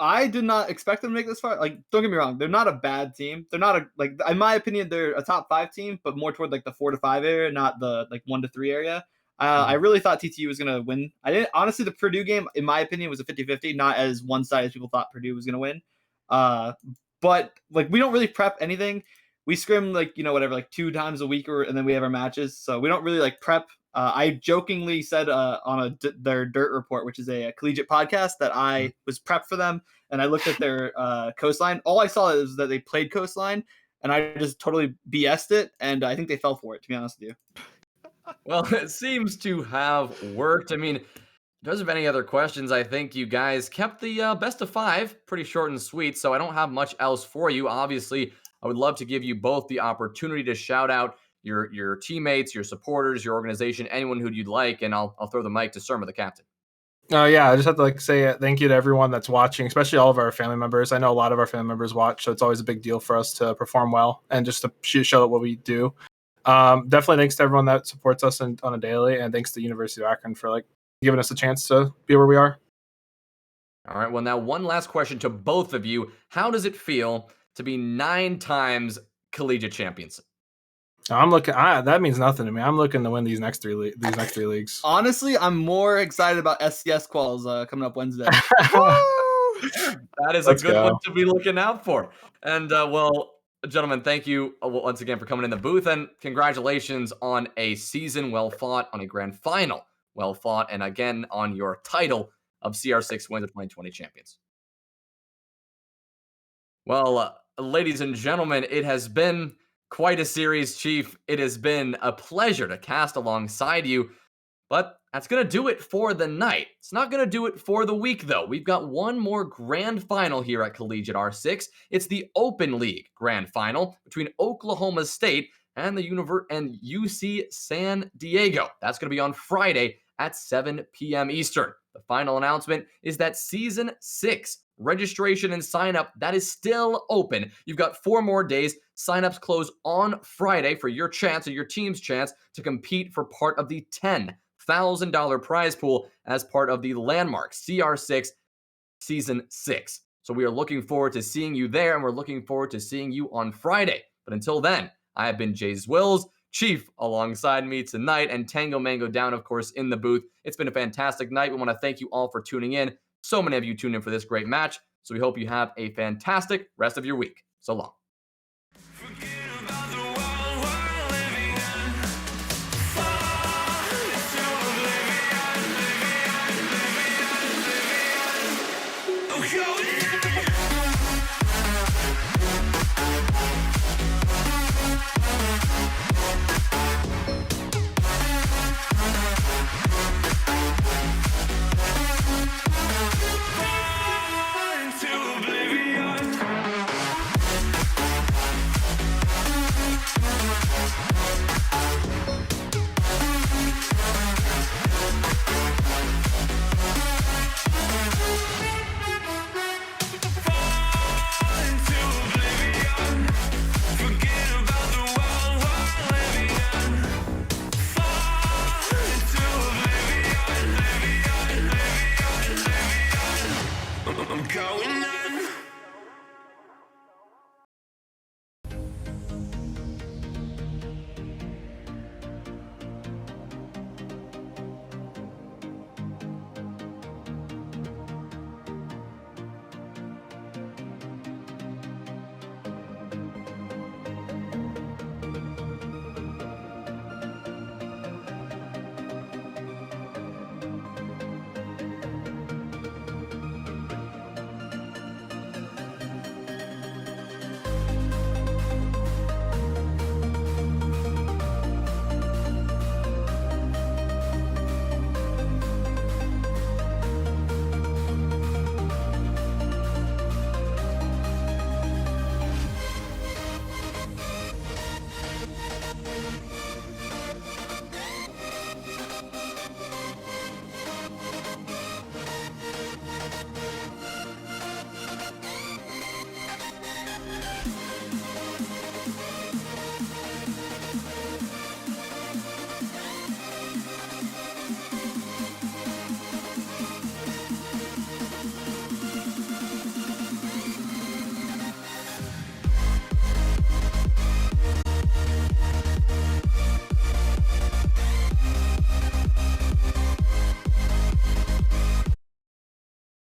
I did not expect them to make this far. Like, don't get me wrong, they're not a bad team. They're not in my opinion, they're a top 5 team, but more toward like the 4 to 5 area, not the like 1 to 3 area. I really thought TTU was gonna win. Honestly, the Purdue game, in my opinion, was a 50-50, not as one-sided as people thought Purdue was gonna win. But like we don't really prep anything. We scrim like whatever, like 2 times a week, and then we have our matches. So we don't really like prep. I jokingly said on their Dirt Report, which is a collegiate podcast, that I was prepped for them, and I looked at their coastline. All I saw is that they played coastline, and I just totally BS'd it, and I think they fell for it, to be honest with you. Well, it seems to have worked. I mean, in terms of any other questions, I think you guys kept the best of 5 pretty short and sweet, so I don't have much else for you. Obviously, I would love to give you both the opportunity to shout out your teammates, your supporters, your organization, anyone who you'd like, and I'll throw the mic to Surma, the captain. Yeah, I just have to say thank you to everyone that's watching, especially all of our family members. I know a lot of our family members watch, so it's always a big deal for us to perform well and just to show what we do. Definitely thanks to everyone that supports us on a daily, and thanks to University of Akron for giving us a chance to be where we are. All right, well, now one last question to both of you. How does it feel to be 9 times collegiate champions? I'm looking. That means nothing to me. I'm looking to win these next 3 leagues. Honestly, I'm more excited about SCS quals coming up Wednesday. That is Let's a good go. one to be looking out for. And well, gentlemen, thank you once again for coming in the booth, and congratulations on a season well fought, on a grand final well fought, and again on your title of CR6 wins the 2020 champions. Well, ladies and gentlemen, it has been quite a series, Chief. It has been a pleasure to cast alongside you. But that's going to do it for the night. It's not going to do it for the week, though. We've got one more grand final here at Collegiate R6. It's the Open League grand final between Oklahoma State and UC San Diego. That's going to be on Friday at 7 p.m. Eastern. The final announcement is that Season 6 registration and sign up, that is still open. You've got 4 more days. Signups close on Friday for your chance or your team's chance to compete for part of the $10,000 prize pool as part of the landmark CR6 Season 6. So we are looking forward to seeing you there, and we're looking forward to seeing you on Friday. But until then, I have been Jays Wills, Chief alongside me tonight, and Tango Mango down, of course, in the booth. It's been a fantastic night. We want to thank you all for tuning in. So many of you tuned in for this great match. So we hope you have a fantastic rest of your week. So long. I'm going out.